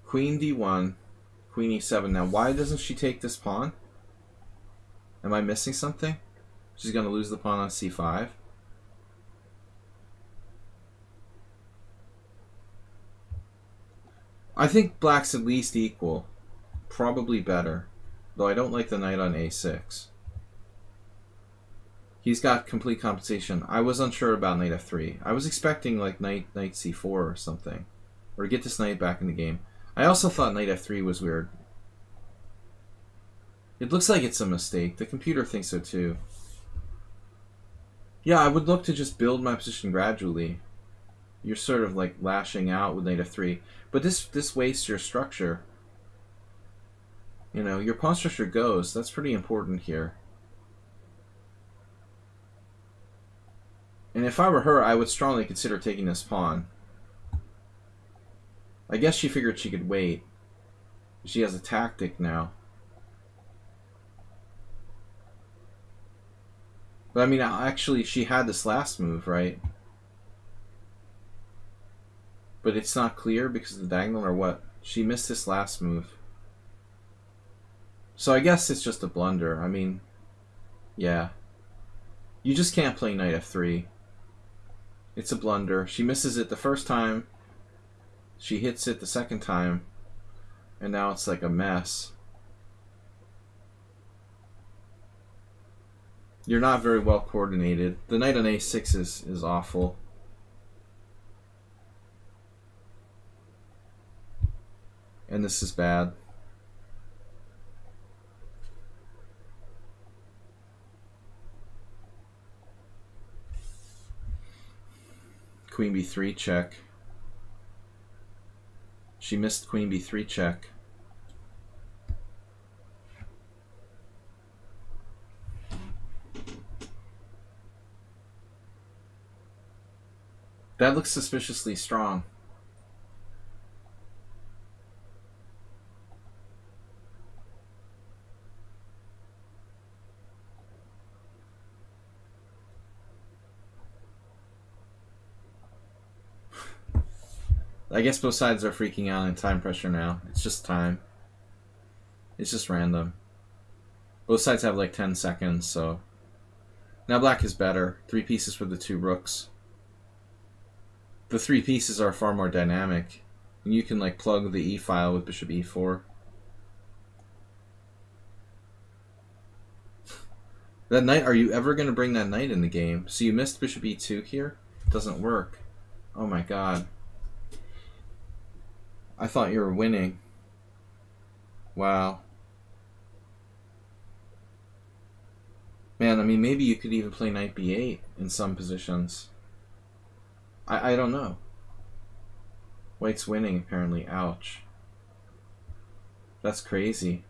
Queen d1, queen e7. Now, why doesn't she take this pawn? Am I missing something? She's going to lose the pawn on c5. I think black's at least equal. Probably better. Though I don't like the knight on a6. He's got complete compensation. I was unsure about knight f3. I was expecting like knight c4 or something. Or to get this knight back in the game. I also thought knight f3 was weird. It looks like it's a mistake. The computer thinks so too. Yeah, I would look to just build my position gradually. You're sort of like lashing out with knight f3. But this wastes your structure. You know, your pawn structure goes. That's pretty important here. And if I were her, I would strongly consider taking this pawn. I guess she figured she could wait. She has a tactic now. But I mean, actually, she had this last move, right? But it's not clear because of the diagonal or what? She missed this last move. So I guess it's just a blunder. I mean, yeah. You just can't play knight f3. It's a blunder. She misses it the first time. She hits it the second time. And now it's like a mess. You're not very well coordinated. The knight on a6 is awful. And this is bad. Queen b3 check. She missed queen b3 check. That looks suspiciously strong. I guess both sides are freaking out in time pressure now. It's just time. It's just random. Both sides have like 10 seconds, so... Now black is better. 3 pieces for the 2 rooks. The 3 pieces are far more dynamic. And you can like plug the e file with bishop e4. That knight, are you ever going to bring that knight in the game? So you missed bishop e2 here? It doesn't work. Oh my god. I thought you were winning. Wow. Man, I mean, maybe you could even play knight b8 in some positions. I don't know. White's winning, apparently. Ouch. That's crazy.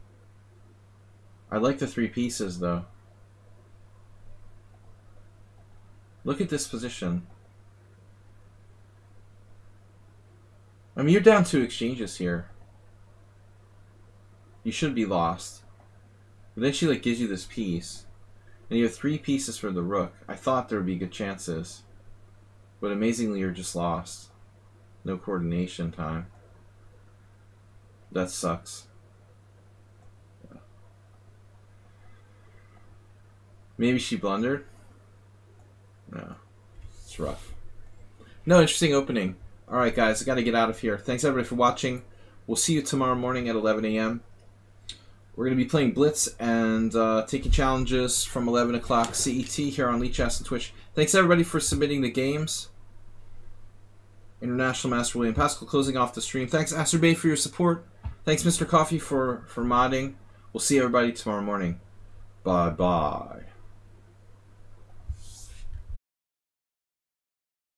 I like the 3 pieces, though. Look at this position. I mean, you're down 2 exchanges here. You should be lost. But then she like gives you this piece. And you have 3 pieces for the rook. I thought there would be good chances. But amazingly, you're just lost. No coordination time. That sucks. Yeah. Maybe she blundered? No. It's rough. No, interesting opening. Alright guys, I gotta get out of here. Thanks everybody for watching. We'll see you tomorrow morning at 11 a.m. We're going to be playing Blitz and taking challenges from 11 o'clock CET here on lichess and Twitch. Thanks everybody for submitting the games. International Master William Paschall closing off the stream. Thanks Azerbay for your support. Thanks Mr. Coffee for modding. We'll see everybody tomorrow morning. Bye-bye.